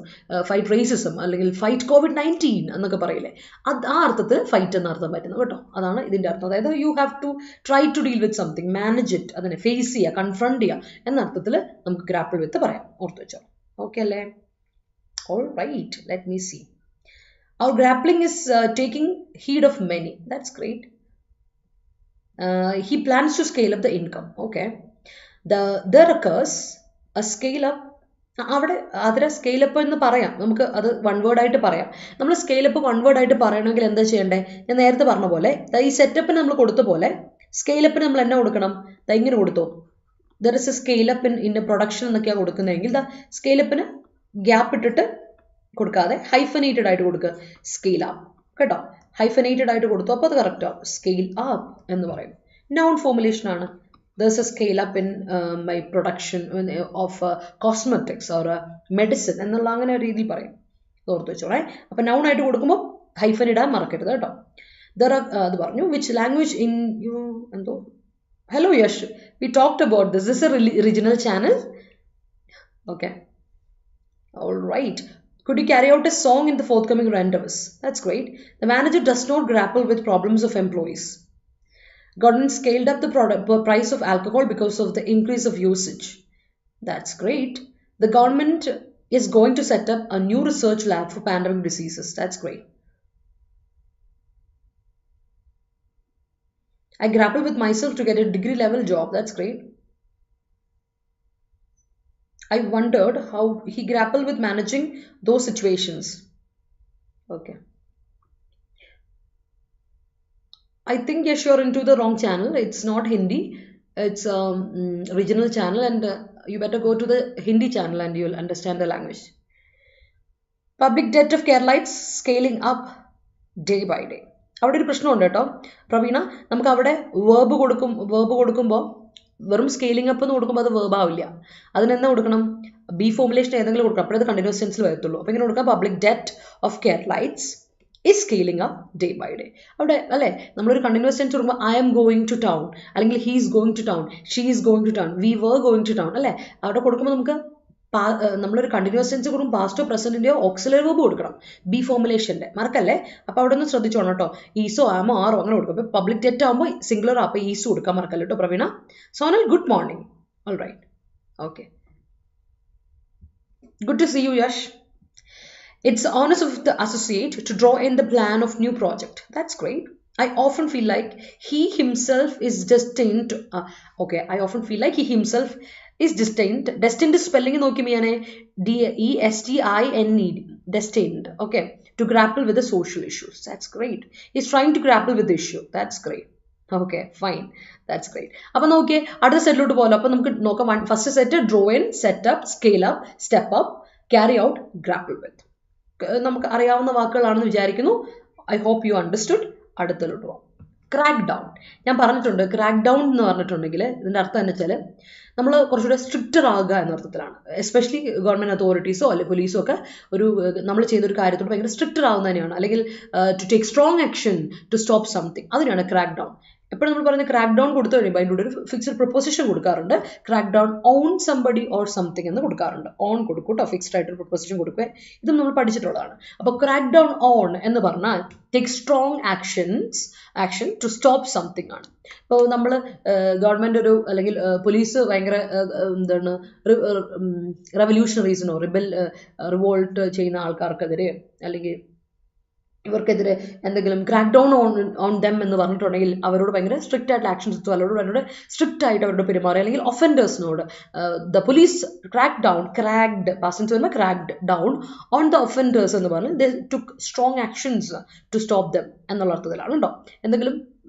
S1: ഫൈറ്റ് റേസിസം അല്ലെങ്കിൽ ഫൈറ്റ് COVID-19 എന്നൊക്കെ പറയില്ലേ, ആ അർത്ഥത്തിൽ ഫൈറ്റ് എന്ന അർത്ഥം പറ്റുന്നു കേട്ടോ. അതാണ് ഇതിൻ്റെ അർത്ഥം. അതായത് you have to try to deal with something, manage it, അതിനെ ഫേസ് ചെയ്യുക, കൺഫ്രണ്ട് ചെയ്യുക എന്ന അർത്ഥത്തിൽ നമുക്ക് ഗ്രാപ്പിൾ വിത്ത് പറയാം. ഓർത്ത് വെച്ചോ. ഓക്കെ അല്ലേ? All right, let me see. Our grappling is taking heed of many. That's great. He plans to scale up the income. Okay. There occurs a scale up. അവിടെ അതിനെ സ്കെയിൽ അപ്പ് എന്ന് പറയാം, നമുക്ക് അത് വൺ വേർഡ് ആയിട്ട് പറയാം. നമ്മൾ സ്കെയിൽ അപ്പ് വൺ വേർഡ് ആയിട്ട് പറയണമെങ്കിൽ എന്താ ചെയ്യണ്ടേ? ഞാൻ നേരത്തെ പറഞ്ഞ പോലെ ഈ സെറ്റപ്പിന് നമ്മൾ കൊടുത്ത പോലെ സ്കെയിൽ അപ്പിന് നമ്മൾ എന്നാ കൊടുക്കണം? ഇങ്ങനെ കൊടുത്തോ, there is A scale up in production എന്നൊക്കെയാണ് കൊടുക്കുന്നതെങ്കിൽ സ്കെയിൽ അപ്പിന് ഗ്യാപ്പ് ഇട്ടിട്ട് കൊടുക്കാതെ ഹൈഫനേറ്റഡ് ആയിട്ട് കൊടുക്കുക, സ്കെയിൽ അപ്പ് കേട്ടോ. ഹൈഫനേറ്റഡ് ആയിട്ട് കൊടുത്തു, അപ്പോൾ അത് കറക്റ്റ് ആവും. സ്കെയിൽ അപ്പ് എന്ന് പറയും. നൗൺ ഫോർമുലേഷൻ ആണ്. There's a scale up in my production of cosmetics or medicine എന്നുള്ള അങ്ങനെ രീതിയിൽ പറയും. ഓർത്ത് വെച്ചോളേ. അപ്പം നൗൺ ആയിട്ട് കൊടുക്കുമ്പോൾ ഹൈഫൻ ഇടാൻ മറക്കരുത് കേട്ടോ. അത് പറഞ്ഞു. വിച്ച് ലാംഗ്വേജ് ഇൻ യു എന്തോ. Hello Yash, we talked about this. This a regional channel. Okay, all right. Could you carry out a song in the forthcoming rendezvous? That's great. The manager does not grapple with problems of employees. Government scaled up the price of alcohol because of the increase of usage. That's great. The government is going to set up a new research lab for pandemic diseases. That's great. I grapple with myself to get a degree level job. That's great. I wondered how he grappled with managing those situations. Okay. I think yes, you're into the wrong channel. It's not Hindi. It's a regional channel, and you better go to the Hindi channel and you'll understand the language. Public debt of Keralites scaling up day by day. അവിടെ ഒരു പ്രശ്നമുണ്ട് കേട്ടോ പ്രവീണ. നമുക്ക് അവിടെ വേർബ് കൊടുക്കുമ്പോൾ വെറും സ്കെയിലിംഗ് അപ്പ് എന്ന് കൊടുക്കുമ്പോൾ അത് വേർബ് ആവില്ല. അതിനെന്താ കൊടുക്കണം? ബി ഫോർമുലേഷൻ ഏതെങ്കിലും കൊടുക്കണം, അപ്പോഴേ അത് കണ്ടിന്യൂസ് ടെൻസിൽ വരത്തുള്ളൂ. അപ്പോൾ ഇങ്ങനെ കൊടുക്കാം, public debt of Keralites is scaling up day by day. അവിടെ അല്ലേ നമ്മളൊരു കണ്ടിന്യൂസ് ടെൻസ് കൊടുക്കുമ്പോൾ I am going to town, അല്ലെങ്കിൽ he is going to town, she is going to town, we were going to town അല്ലേ. അവിടെ കൊടുക്കുമ്പോൾ നമുക്ക് നമ്മളൊരു കണ്ടിന്യൂസ് ടെൻസ് കൊടുക്കും പാസ്റ്റോ പ്രസന്റിൻ്റെയോ ഓക്സിലറി വെർബ് കൊടുക്കണം, ബി ഫോർമുലേഷൻ്റെ. മറക്കല്ലേ. അപ്പോൾ അവിടെ ഒന്ന് ശ്രദ്ധിച്ചോണം കേട്ടോ. ഈസോ ആമോ ആറോ അങ്ങനെ കൊടുക്കും. അപ്പോൾ പബ്ലിക് ഡെറ്റ് ആകുമ്പോൾ സിംഗുലർ അപ്പോൾ ഈസോ കൊടുക്കാൻ മറക്കല്ലോ കേട്ടോ Praveena. Sonal, good morning. All right, okay, good to see you Yash. It's the honors of the associate to draw in the plan of new project. That's great. I often feel like he himself is destined to I often feel like he himself is destined. Destined spelling നോക്കി മീനെ DESTINED, destined, okay, to grapple with the social issues. That's great. He's trying to grapple with the issue. That's great. Okay, fine. That's great. അപ്പോൾ നോക്കിയേ അടുത്ത സെറ്റിലോട്ട് പോകല്ലോ. അപ്പോൾ നമുക്ക് നോക്കാം. First set draw in, set up, scale up, step up, carry out, grapple with. നമുക്ക് അറിയാവുന്ന വാക്കുകളാണെന്ന് വിചാരിക്കുന്നു. I hope you understood. അടുത്തലോട്ട് പോകാം. Crack down. ഞാൻ പറഞ്ഞിട്ടുണ്ട് ക്രാക്ക് ഡൗൺ എന്ന് പറഞ്ഞിട്ടുണ്ടെങ്കിൽ ഇതിൻ്റെ അർത്ഥം എന്ന് വെച്ചാൽ നമ്മൾ കുറച്ചുകൂടെ സ്ട്രിക്റ്റർ ആകുക എന്ന അർത്ഥത്തിലാണ്. എസ്പെഷ്യലി ഗവൺമെൻറ് അതോറിറ്റീസോ അല്ലെങ്കിൽ പോലീസോ ഒക്കെ ഒരു നമ്മൾ ചെയ്യുന്ന ഒരു കാര്യത്തോട് ഭയങ്കര സ്ട്രിക്റ്റർ ആവുന്ന തന്നെയാണ്. അല്ലെങ്കിൽ to take strong action to stop something, അതിനാണ് ക്രാക്ക് ഡൗൺ. എപ്പോഴും നമ്മൾ പറയുന്നത് ക്രാക്ക് ഡൗൺ കൊടുത്തു കഴിയുമ്പോൾ അതിൻ്റെ കൂടെ ഒരു ഫിക്സഡ് പ്രൊപ്പോസിഷൻ കൊടുക്കാറുണ്ട്. Crack down on somebody or something എന്ന് കൊടുക്കാറുണ്ട്. ഓൺ കൊടുക്കും കേട്ടോ, ഫിക്സ്ഡ് ആയിട്ടൊരു പ്രൊപ്പോസിഷൻ കൊടുക്കുക. ഇതും നമ്മൾ പഠിച്ചിട്ടുള്ളതാണ്. അപ്പോൾ ക്രാക്ക് ഡൗൺ ഓൺ എന്ന് പറഞ്ഞാൽ take strong action to stop something ആണ്. ഇപ്പോൾ നമ്മൾ ഗവൺമെൻറ് ഒരു അല്ലെങ്കിൽ പോലീസ് ഭയങ്കര എന്താണ് റെവല്യൂഷണറീസിനോ റിവോൾട്ട് ചെയ്യുന്ന ആൾക്കാർക്കെതിരെ അല്ലെങ്കിൽ ഇവർക്കെതിരെ എന്തെങ്കിലും ക്രാക്ക് ഡൗൺ ഓൺ ദം എന്ന് പറഞ്ഞിട്ടുണ്ടെങ്കിൽ അവരോട് ഭയങ്കര സ്ട്രിക്റ്റ് ആയിട്ടുള്ള ആക്ഷൻസ് എടുത്തു, അവരോട് ഭയങ്കര സ്ട്രിക്റ്റ് ആയിട്ട് അവരോട് പെരുമാറുക. അല്ലെങ്കിൽ ഒഫൻഡേഴ്സിനോട് ദ പോലീസ് പാസൻസ് വരുമ്പോൾ cracked down on the offenders എന്ന് പറഞ്ഞാൽ they took strong actions to stop them എന്നുള്ള അർത്ഥത്തിലാണ് കേട്ടോ. എന്തെങ്കിലും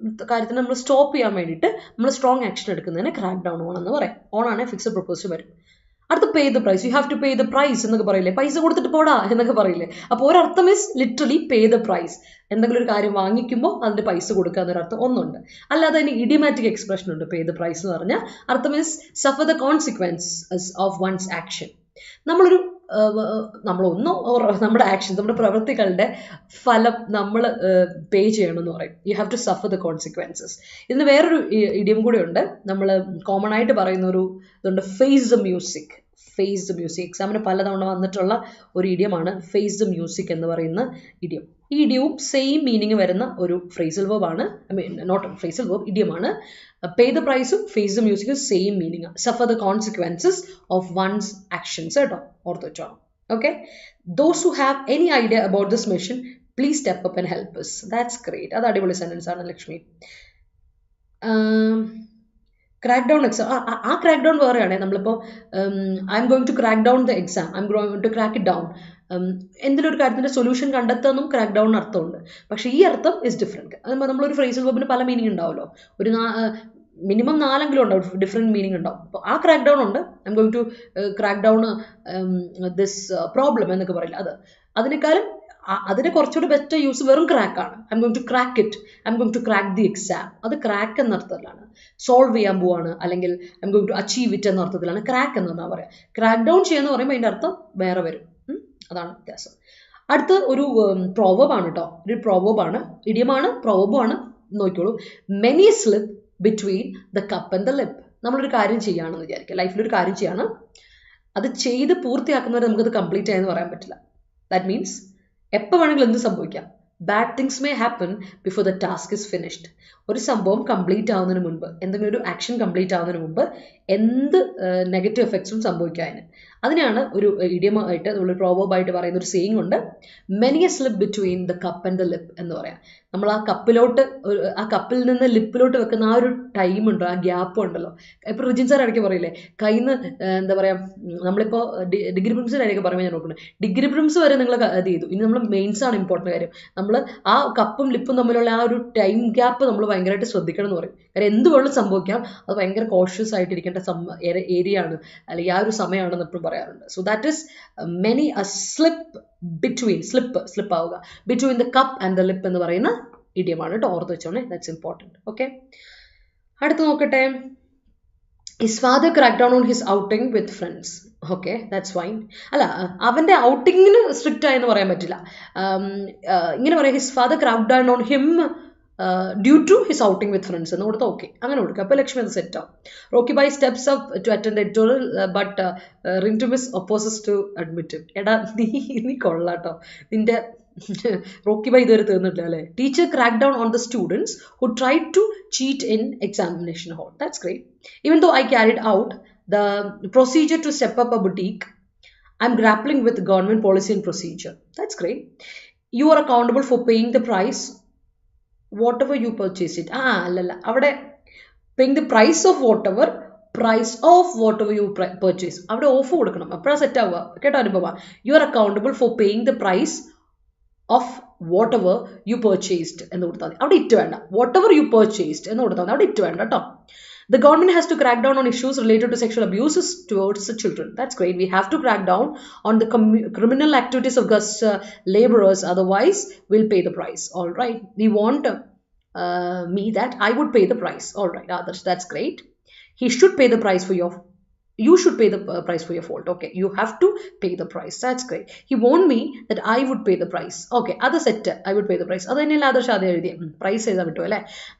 S1: കാര്യത്തിന് നമ്മൾ സ്റ്റോപ്പ് ചെയ്യാൻ വേണ്ടിയിട്ട് നമ്മൾ സ്ട്രോങ് ആക്ഷൻ എടുക്കുന്നതിന് ക്രാക്ക് ഡൗൺ ഓൺ എന്ന് പറയും. ഓൺ ആണ് ഫിക്സഡ് പ്രൊപ്പോസൽ വരും. അടുത്ത pay the price. You have to pay the price എന്നൊക്കെ പറയില്ലേ, പൈസ കൊടുത്തിട്ട് പോടാ എന്നൊക്കെ പറയില്ലേ. അപ്പോൾ ഒരർത്ഥം is literally pay the price. എന്തെങ്കിലും ഒരു കാര്യം വാങ്ങിക്കുമ്പോൾ അതിൻ്റെ പൈസ കൊടുക്കുക എന്നൊരർത്ഥം ഒന്നുണ്ട്. അല്ലാതെ അതിന് ഇഡിയമാറ്റിക് എക്സ്പ്രഷൻ ഉണ്ട്. പേ ദ പ്രൈസ് എന്ന് പറഞ്ഞാൽ അർത്ഥം is suffer the consequences of one's action. നമ്മുടെ ആക്ഷൻ, നമ്മുടെ പ്രവൃത്തികളുടെ ഫലം നമ്മൾ പേ ചെയ്യണമെന്ന് പറയും. You have to suffer the consequences. ഇതിന് വേറൊരു ഇഡിയം കൂടെ ഉണ്ട്. നമ്മൾ കോമൺ ആയിട്ട് പറയുന്ന ഒരു ഇതുണ്ട്, ഫേസ് ദ മ്യൂസിക്. എക്സാമിന് പലതവണ വന്നിട്ടുള്ള ഒരു ഇഡിയമാണ് ഫേസ് ദ മ്യൂസിക് എന്ന് പറയുന്ന ഇഡിയം. ഈ ഇഡിയവും സെയിം മീനിങ് വരുന്ന ഒരു ഫ്രേസൽ വെർബ് ആണ്. നോട്ട് ഫ്രേസൽ വെർബ്, ഇഡിയമാണ്. പേ ദ പ്രൈസും ഫേസ് ദ മ്യൂസിക്കും same meaning. Suffer the consequences of one's actions കേട്ടോ, ഓർത്ത് വെച്ചോ. ഓക്കെ, those who have any idea about this mission please step up and help us. That's great. അത് അടിപൊളി സെന്റൻസ് ആണ് ലക്ഷ്മി. ക്രാക്ക് ഡൗൺ എക്സാം, ആ ക്രാക്ക് ഡൗൺ വേറെയാണ്. നമ്മളിപ്പോൾ I M going to crack down the exam, I M going to crack it down. എന്തെങ്കിലും ഒരു കാര്യത്തിൻ്റെ സൊല്യൂഷൻ കണ്ടെത്താനും ക്രാക്ക് ഡൗൺ അർത്ഥമുണ്ട്. പക്ഷേ ഈ അർത്ഥം ഇസ് ഡിഫറെൻറ്റ്. അതുമ്പോൾ നമ്മളൊരു ഫ്രേസൽ വെർബിന് പല മീനിങ് ഉണ്ടാവുമല്ലോ. ഒരു മിനിമം 4 ഉണ്ടാവും, ഡിഫറെൻറ്റ് മീനിങ് ഉണ്ടാവും. അപ്പോൾ ആ ക്രാക്ക് ഡൗൺ ഉണ്ട്. I M going to crack down this problem എന്നൊക്കെ പറയില്ല, അതിനേക്കാളും അതിന് കുറച്ചുകൂടി ബെറ്റർ യൂസ് വെറും ക്രാക്കാണ്. I M going to crack it, I M going to crack the exam. അത് ക്രാക്ക് എന്ന അർത്ഥത്തിലാണ്. സോൾവ് ചെയ്യാൻ പോവാണ് അല്ലെങ്കിൽ I M going to achieve it എന്ന അർത്ഥത്തിലാണ് ക്രാക്ക് എന്ന് പറഞ്ഞാൽ പറയാം. ക്രാക്ക് ഡൗൺ ചെയ്യാന്ന് പറയുമ്പോൾ അതിൻ്റെ അർത്ഥം വേറെ വരും. അതാണ് വ്യത്യാസം. അടുത്ത് ഒരു പ്രോവർബാണ് കേട്ടോ. ഒരു പ്രോവർബാണ്, ഇഡിയമാണ്, പ്രോവർബുമാണ്. നോക്കിക്കോളൂ. Many slip between the cup and the lip. നമ്മളൊരു കാര്യം ചെയ്യുകയാണെന്ന് വിചാരിക്കുക, ലൈഫിലൊരു കാര്യം ചെയ്യാണ്, അത് ചെയ്ത് പൂർത്തിയാക്കുന്നവരെ നമുക്കത് കംപ്ലീറ്റ് ആയെന്ന് പറയാൻ പറ്റില്ല. ദാറ്റ് മീൻസ് എപ്പോൾ വേണമെങ്കിലും എന്ത് സംഭവിക്കാം. Bad things may happen before the task is finished. ഒരു സംഭവം കംപ്ലീറ്റ് ആവുന്നതിന് മുൻപ്, എന്തെങ്കിലും ഒരു ആക്ഷൻ കംപ്ലീറ്റ് ആവുന്നതിന് മുമ്പ് എന്ത് നെഗറ്റീവ് എഫക്ട്സും സംഭവിക്കാൻ. അതിനാണ് ഒരു ഇഡിയമായിട്ട് നമ്മളൊരു പ്രോവർബായിട്ട് പറയുന്ന ഒരു സേയിങ് ഉണ്ട്. Many a slip between the cup and the lip എന്ന് പറയാം. നമ്മൾ ആ കപ്പിൽ നിന്ന് ലിപ്പിലോട്ട് വെക്കുന്ന ആ ഒരു ടൈം ഉണ്ടോ, ആ ഗ്യാപ്പ് ഉണ്ടല്ലോ. ഇപ്പോൾ റിജിൻ സാർ ഇടയ്ക്ക് പറയില്ലേ, കയ്യിൽ നിന്ന് എന്താ പറയുക, നമ്മളിപ്പോൾ ഡിഗ്രി പ്രിംസിനായിരിക്കും പറയുമ്പോൾ ഞാൻ നോക്കുന്നത്, ഡിഗ്രി പ്രിംസ് വരെ നിങ്ങൾ ഇത് ചെയ്തു, ഇനി നമ്മൾ മെയിൻസ് ആണ് ഇമ്പോർട്ടൻ്റ് കാര്യം. നമ്മൾ ആ കപ്പും ലിപ്പും തമ്മിലുള്ള ആ ഒരു ടൈം ഗ്യാപ്പ് നമ്മൾ ഭയങ്കരമായിട്ട് ശ്രദ്ധിക്കണം എന്ന് പറയും. കാര്യം എന്ത് വേണം സംഭവിക്കാം, അത് ഭയങ്കര കോഷ്യസ് ആയിട്ടിരിക്കേണ്ട ഏരിയ ആണ്, അല്ലെങ്കിൽ ആ ഒരു സമയമാണെന്ന് എപ്പോഴും പറയാറുണ്ട്. So that is many a slip between, slip ആവുക between the cup and the lip എന്ന് പറയുന്ന ഇഡിയമാണ് കേട്ടോ, ഓർത്ത് വെച്ചോണേ. That's important. ഓക്കെ, അടുത്ത് നോക്കട്ടെ. His father crack down on his outing with friends. Okay, that's fine. അല്ല, അവൻ്റെ ഔട്ടിങ്ങിന് സ്ട്രിക്റ്റ് ആയെന്ന് പറയാൻ പറ്റില്ല. ഇങ്ങനെ പറയാം, his father crack down on him due to his outing with friends എന്ന് കൊടുത്താൽ ഓക്കെ, അങ്ങനെ കൊടുക്കുക. അപ്പോൾ ലക്ഷ്മി അത് സെറ്റ് ആവും. Rocky by steps up to attend editorial but Rintu miss opposes to admit. എടാ നീ കൊള്ളാട്ടോ, നിന്റെ റോക്കി ബൈ ഇതുവരെ തീർന്നിട്ടില്ല അല്ലേ. Teacher crack down on the students who try to cheat in examination hall. That's great. Even though I carried out the procedure to step up a boutique, I'm grappling with government policy and procedure. That's great. You are accountable for paying the price whatever you purchase it. Allalla avade paying the price of whatever price of whatever you purchase. അവിടെ ഓഫ് കൊടുക്കണം, അപ്പോഴാണ് സെറ്റ് ആവുക. കേട്ടോ Anubhava, you are accountable for paying the price of whatever you purchased എന്ന് കൊടുത്താൽ മതി. അവിടെ ഇറ്റ് വേണ്ട. whatever you purchased എന്ന് കൊടുത്താൽ മതി, അവിടെ ഇറ്റ് വേണ്ട കേട്ടോ. The government has to crack down on issues related to sexual abuses towards the children. That's great. We have to crack down on the criminal activities of laborers. Otherwise, we'll pay the price. All right. We want me that I would pay the price. All right. Others, that's great. He should pay the price for your. You should pay the price for your fault. Okay. You have to pay the price. That's great. He warned me that I would pay the price. Okay. Other set. I would pay the price. Price is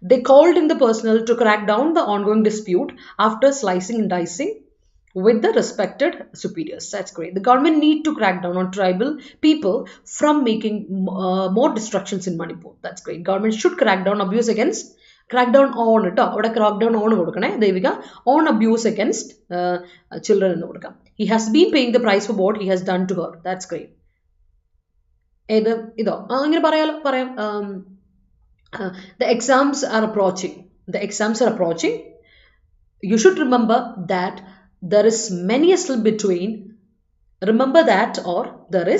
S1: they called in the personnel to crack down the ongoing dispute after slicing and dicing with the respected superiors. That's great. The government need to crack down on tribal people from making more destructions in Manipur. That's great. Government should crack down abuse against. Crack down on it. Crack down on Devika on abuse against children in the He has been paying the price for what he has done to her. That's great. The exams are approaching. The exams are approaching. You should remember that there is many a slip between. Remember that there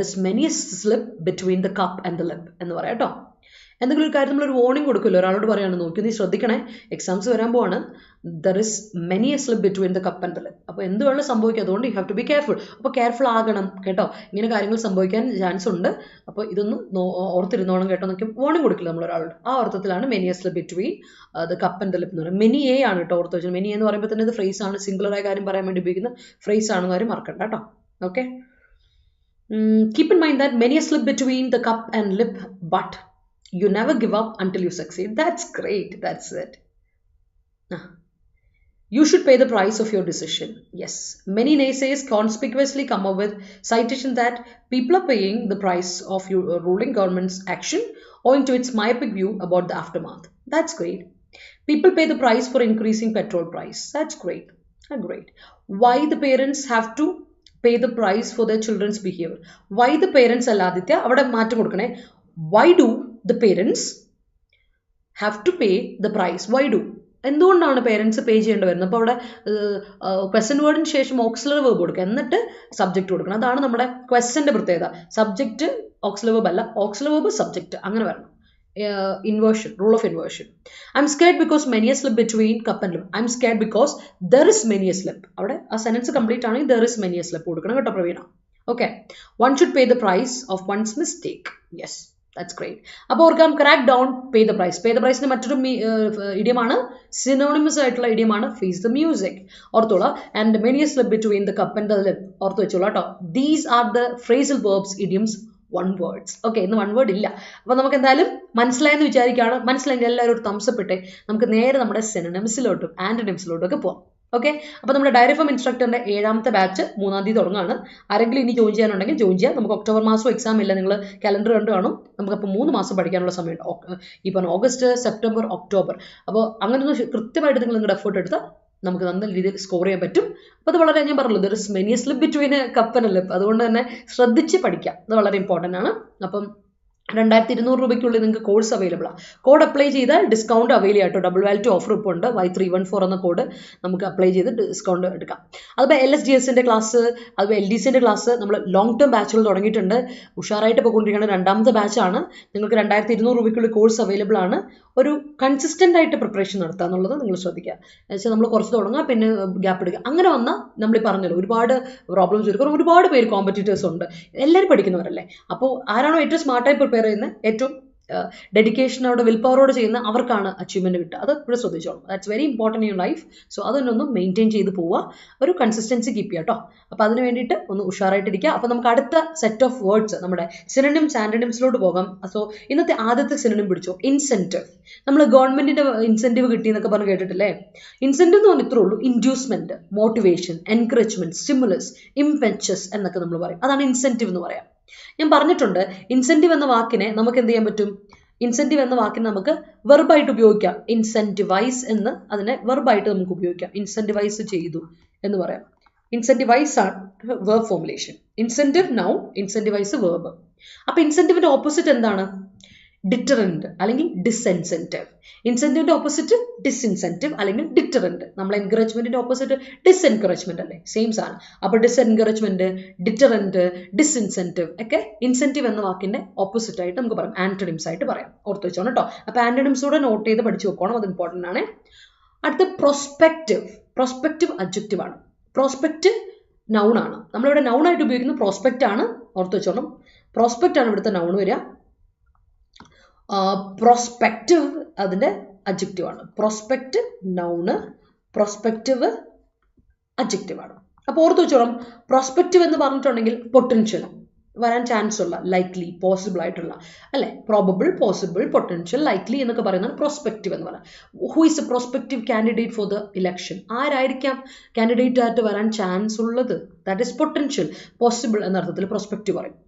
S1: is many a slip between the cup and the lip. എന്ന് പറയാട്ടോ. എന്തെങ്കിലും ഒരു കാര്യം നമ്മളൊരു വാർണിംഗ് കൊടുക്കുമല്ലോ, ഒരാളോട് പറയാണ്, നോക്കി നീ ശ്രദ്ധിക്കണേ, എക്സാംസ് വരാൻ പോവാണ്, there is many a slip between the cup and the lip. അപ്പോൾ എന്ത് വേണം സംഭവിക്കും, അതുകൊണ്ട് you have to be careful. അപ്പോൾ കെയർഫുൾ ആകണം കേട്ടോ, ഇങ്ങനെ കാര്യങ്ങൾ സംഭവിക്കാൻ ചാൻസ് ഉണ്ട്, അപ്പോൾ ഇതൊന്നും ഓർത്തിരുന്നോണം കേട്ടോ എന്നൊക്കെ വാർണിംഗ് കൊടുക്കില്ല നമ്മളൊരാളോട്. ആ അർത്ഥത്തിലാണ് many a slip between the cup and the lip എന്ന് പറയുന്നത്. മെനി എ ആണ് കേട്ടോ ഓർത്ത് വെച്ചത്. മെനി എന്ന് പറയുമ്പോൾ തന്നെ ഇത് ഫ്രേസ് ആണ്, സിംഗുലറായ കാര്യം പറയാൻ വേണ്ടി ഉപയോഗിക്കുന്ന ഫ്രേസ് ആണെന്ന് കാര്യം മറക്കണ്ട കേട്ടോ. Okay, keep in mind that many a slip between the cup and lip, but you never give up until you succeed. That's great. That's it. You should pay the price of your decision. Yes. Many naysayers conspicuously come up with citation that people are paying the price of your ruling government's action owing to its myopic view about the aftermath. That's great. People pay the price for increasing petrol price. That's great. Great. Why the parents have to pay the price for their children's behavior? Why the parents alladitya avada maatam kodukane? Why do the parents have to pay the price? Why do? എന്തുകൊണ്ടാണ് പേരൻസ് പേ ചെയ്യേണ്ടി വരുന്നത്? അപ്പോൾ അവിടെ ക്വസ്റ്റൻ വേർഡിന് ശേഷം ഓക്സിലറി വേർബ് കൊടുക്കുക, എന്നിട്ട് സബ്ജക്റ്റ് കൊടുക്കണം. അതാണ് നമ്മുടെ ക്വസ്റ്റൻ്റെ പ്രത്യേകത. സബ്ജക്റ്റ് ഓക്സിലറി വേർബ് അല്ല, ഓക്സിലറി വേർബ് സബ്ജക്റ്റ്, അങ്ങനെ വരണം. Inversion, rule of inversion. I'm scared because many a slip between cup and lip. I'm scared because there is many a slip. അവിടെ ആ സെന്റൻസ് കംപ്ലീറ്റ് ആണെങ്കിൽ there is many a slip കൊടുക്കണം കേട്ടോ Praveena. Okay. One should pay the price of one's mistake. Yes. That's great. അപ്പോൾ ഓർക്കാം, crack down, pay the price. Pay the price ന്റെ മറ്റൊരു ഇഡിയമാണ്, സിനോണിമസ് ആയിട്ടുള്ള ഇഡിയമാണ് face the music. ഓർത്തോളാം. And many a slip between the cup and the lip. ഓർത്ത് വെച്ചോളാം കേട്ടോ. These are the phrasal verbs, idioms, one words. Okay, ഇന്ന് വൺ വേർഡ് ഇല്ല. അപ്പോൾ നമുക്ക് എന്തായാലും മനസ്സിലായെന്ന് വിചാരിക്കുകയാണ്. മനസ്സിലായെങ്കിൽ എല്ലാവരും ഒരു തംസപ്പ് ഇട്ടേ. നമുക്ക് നേരെ നമ്മുടെ സിനോണിംസിലോട്ടും ആന്റണിംസിലോട്ടും ഒക്കെ പോവാം. ഓക്കെ, അപ്പോൾ നമ്മുടെ ഡയറി ഫോം ഇൻസ്ട്രക്ടറിന്റെ 7ാമത്തെ ബാച്ച് 3-ാം തീയതി തുടങ്ങുകയാണ്. ആരെങ്കിലും ഇനി ജോയിൻ ചെയ്യാനുണ്ടെങ്കിൽ ജോയിൻ ചെയ്യാം. നമുക്ക് ഒക്ടോബർ മാസം എക്സാം ഇല്ല, നിങ്ങൾ കലണ്ടർ കണ്ടു കാണും. നമുക്കപ്പോൾ 3 മാസം പഠിക്കാനുള്ള സമയമുണ്ട്. ഈ പറഞ്ഞ ഓഗസ്റ്റ്, സെപ്റ്റംബർ, ഒക്ടോബർ. അപ്പോൾ അങ്ങനെ ഒന്ന് കൃത്യമായിട്ട് നിങ്ങൾ നിങ്ങളുടെ എഫേർട്ട് എടുത്താൽ നമുക്ക് നല്ല രീതിയിൽ സ്കോർ ചെയ്യാൻ പറ്റും. അപ്പോൾ അത് വളരെ, ഞാൻ പറഞ്ഞല്ലോ, there is many slip between cup and lip. അതുകൊണ്ട് തന്നെ ശ്രദ്ധിച്ച് പഠിക്കാം, അത് വളരെ ഇമ്പോർട്ടൻ്റ് ആണ്. അപ്പം 2200 രൂപയ്ക്കുള്ളിൽ നിങ്ങൾക്ക് കോഴ്സ് അവൈലബിൾ ആണ്. കോഡ് അപ്ലൈ ചെയ്താൽ ഡിസ്കൗണ്ട് അവൈൽ ചെയ്യാം കേട്ടോ. ഡബിൾ വാലിറ്റി ഓഫർ ഇപ്പോൾ ഉണ്ട്. Y314 എന്ന കോഡ് നമുക്ക് അപ്ലൈ ചെയ്ത് ഡിസ്കൗണ്ട് എടുക്കാം. അതുപോലെ LSDSന്റെ ക്ലാസ്, അതുപോലെ LDCന്റെ ക്ലാസ് നമ്മൾ ലോങ് ടേം ബാച്ചുകൾ തുടങ്ങിയിട്ടുണ്ട്. ഉഷാറായിട്ട് പോയിക്കൊണ്ടിരിക്കുകയാണ്. 2ാമത്തെ ബാച്ചാണ്. നിങ്ങൾക്ക് 2200 രൂപയ്ക്കുള്ളിൽ കോഴ്സ് അവൈലബിൾ ആണ്. ഒരു കൺസിസ്റ്റൻ്റ് ആയിട്ട് പ്രിപ്പറേഷൻ നടത്തുക എന്നുള്ളത് നിങ്ങൾ ശ്രദ്ധിക്കുക. എന്നുവെച്ചാൽ നമ്മൾ കുറച്ച് തുടങ്ങുക, പിന്നെ ഗ്യാപ്പ് എടുക്കുക. അങ്ങനെ വന്നാൽ നമ്മൾ പറഞ്ഞല്ലോ ഒരുപാട് പ്രോബ്ലംസ് വരും. കാരണം ഒരുപാട് പേര് കോമ്പറ്റീറ്റേഴ്സ് ഉണ്ട്, എല്ലാവരും പഠിക്കുന്നവരല്ലേ. അപ്പോൾ ആരാണോ ഏറ്റവും സ്മാർട്ടായി പ്രിപ്പയർ ചെയ്യുന്നത്, ഏറ്റവും ഡെഡിക്കേഷനോടെ വിൽ പവറോടെ ചെയ്യുന്ന അവർക്കാണ് അച്ചീവ്മെന്റ് കിട്ടുക. അത് ഇവിടെ ശ്രദ്ധിച്ചോളൂ. That's very important in life. So അതൊന്നൊന്ന് മെയിൻറ്റെയിൻ ചെയ്ത് പോവുക, ഒരു കൺസിസ്റ്റൻസി കീപ്പ് ചെയ്യുക കേട്ടോ. അപ്പോൾ അതിന് വേണ്ടിയിട്ട് ഒന്ന് ഉഷാറായിട്ടിരിക്കുക. അപ്പോൾ നമുക്ക് അടുത്ത സെറ്റ് ഓഫ് വേർഡ്സ്, നമ്മുടെ സിനോണിംസ് ആന്റണിംസിലോട്ട് പോകാം. സോ ഇന്നത്തെ ആദ്യത്തെ സിനോണിം പിടിച്ചോ, ഇൻസെൻറ്റീവ്. നമ്മൾ ഗവൺമെന്റിന്റെ ഇൻസെൻറ്റീവ് കിട്ടി എന്നൊക്കെ പറഞ്ഞ് കേട്ടിട്ടില്ലേ? ഇൻസെൻറ്റീവ് എന്ന് പറഞ്ഞാൽ ഇത്രേ ഉള്ളൂ. ഇൻഡ്യൂസ്മെന്റ്, മോട്ടിവേഷൻ, എൻകറേജ്മെന്റ്, സ്റ്റിമുലസ്, ഇംപെച്ചസ് എന്നൊക്കെ നമ്മൾ പറയും. അതാണ് ഇൻസെൻറ്റീവ് എന്ന് പറയാം. ഞാൻ പറഞ്ഞിട്ടുണ്ട്, ഇൻസെൻറ്റീവ് എന്ന വാക്കിനെ നമുക്ക് എന്ത് ചെയ്യാൻ പറ്റും? ഇൻസെൻറ്റീവ് എന്ന വാക്കിനെ നമുക്ക് വെർബായിട്ട് ഉപയോഗിക്കാം. ഇൻസെൻറ്റിവൈസ് എന്ന് അതിനെ വെർബായിട്ട് നമുക്ക് ഉപയോഗിക്കാം. ഇൻസെൻറ്റിവൈസ് ചെയ്തു എന്ന് പറയാം. ഇൻസെൻറ്റിവൈസ് ആണ് verb formulation. Incentive noun, incentivise verb. അപ്പൊ ഇൻസെൻറ്റീവിന്റെ ഓപ്പോസിറ്റ് എന്താണ്? ഡിറ്ററൻറ്റ് അല്ലെങ്കിൽ ഡിസ്ഇൻസെൻറ്റീവ്. ഇൻസെൻറ്റീവിൻ്റെ ഓപ്പോസിറ്റ് ഡിസ്ഇൻസെൻറ്റീവ് അല്ലെങ്കിൽ ഡിറ്ററൻറ്റ്. നമ്മൾ എൻകറേജ്മെൻറ്റിൻ്റെ ഓപ്പോസിറ്റ് ഡിസ്എൻകറേജ്മെൻറ്റ് അല്ലേ, സെയിം സാധനം. അപ്പോൾ ഡിസ്എൻകറേജ്മെൻറ്റ്, ഡിറ്ററൻറ്റ്, ഡിസ്ഇൻസെൻറ്റീവ് ഒക്കെ ഇൻസെൻറ്റീവ് എന്ന വാക്കിൻ്റെ ഓപ്പോസിറ്റ് ആയിട്ട് നമുക്ക് പറയാം, ആൻറ്റണിംസ് ആയിട്ട് പറയാം. ഓർത്ത് വെച്ചോണം കേട്ടോ. അപ്പോൾ ആൻറ്റണിംസ് കൂടെ നോട്ട് ചെയ്ത് പഠിച്ചു വെക്കണം, അത് ഇമ്പോർട്ടൻ്റ് ആണ്. അടുത്ത പ്രോസ്പെക്റ്റീവ്. പ്രോസ്പെക്റ്റീവ് അഡ്ജക്റ്റീവ് ആണ്. പ്രോസ്പെക്റ്റ് നൗൺ ആണ്. നമ്മളിവിടെ നൗൺ ആയിട്ട് ഉപയോഗിക്കുന്നത് പ്രോസ്പെക്റ്റ് ആണ്, ഓർത്ത് വെച്ചോണം. പ്രോസ്പെക്റ്റ് ആണ് ഇവിടുത്തെ നൗൺ വരിക. പ്രോസ്പെക്റ്റീവ് അതിൻ്റെ അഡ്ജക്റ്റീവ് ആണ്. പ്രോസ്പെക്റ്റ് നൗണ്, പ്രോസ്പെക്റ്റീവ് അഡ്ജക്റ്റീവ് ആണ്. അപ്പോൾ ഓർത്ത് വെച്ചോളം, പ്രോസ്പെക്റ്റീവ് എന്ന് പറഞ്ഞിട്ടുണ്ടെങ്കിൽ പൊട്ടൻഷ്യൽ വരാൻ ചാൻസ് ഉള്ള, ലൈക്ലി, പോസിബിൾ ആയിട്ടുള്ള അല്ലേ, പ്രോബബിൾ, പോസിബിൾ, പൊട്ടൻഷ്യൽ, ലൈക്ലി എന്നൊക്കെ പറയുന്നതാണ് പ്രോസ്പെക്റ്റീവ് എന്ന് പറയുന്നത്. Who is a prospective candidate for the election? ആരായിരിക്കാം കാൻഡിഡേറ്റ് ആയിട്ട് വരാൻ ചാൻസ് ഉള്ളത്? That is potential. പോസിബിൾ എന്ന അർത്ഥത്തിൽ പ്രോസ്പെക്റ്റീവ് പറയും.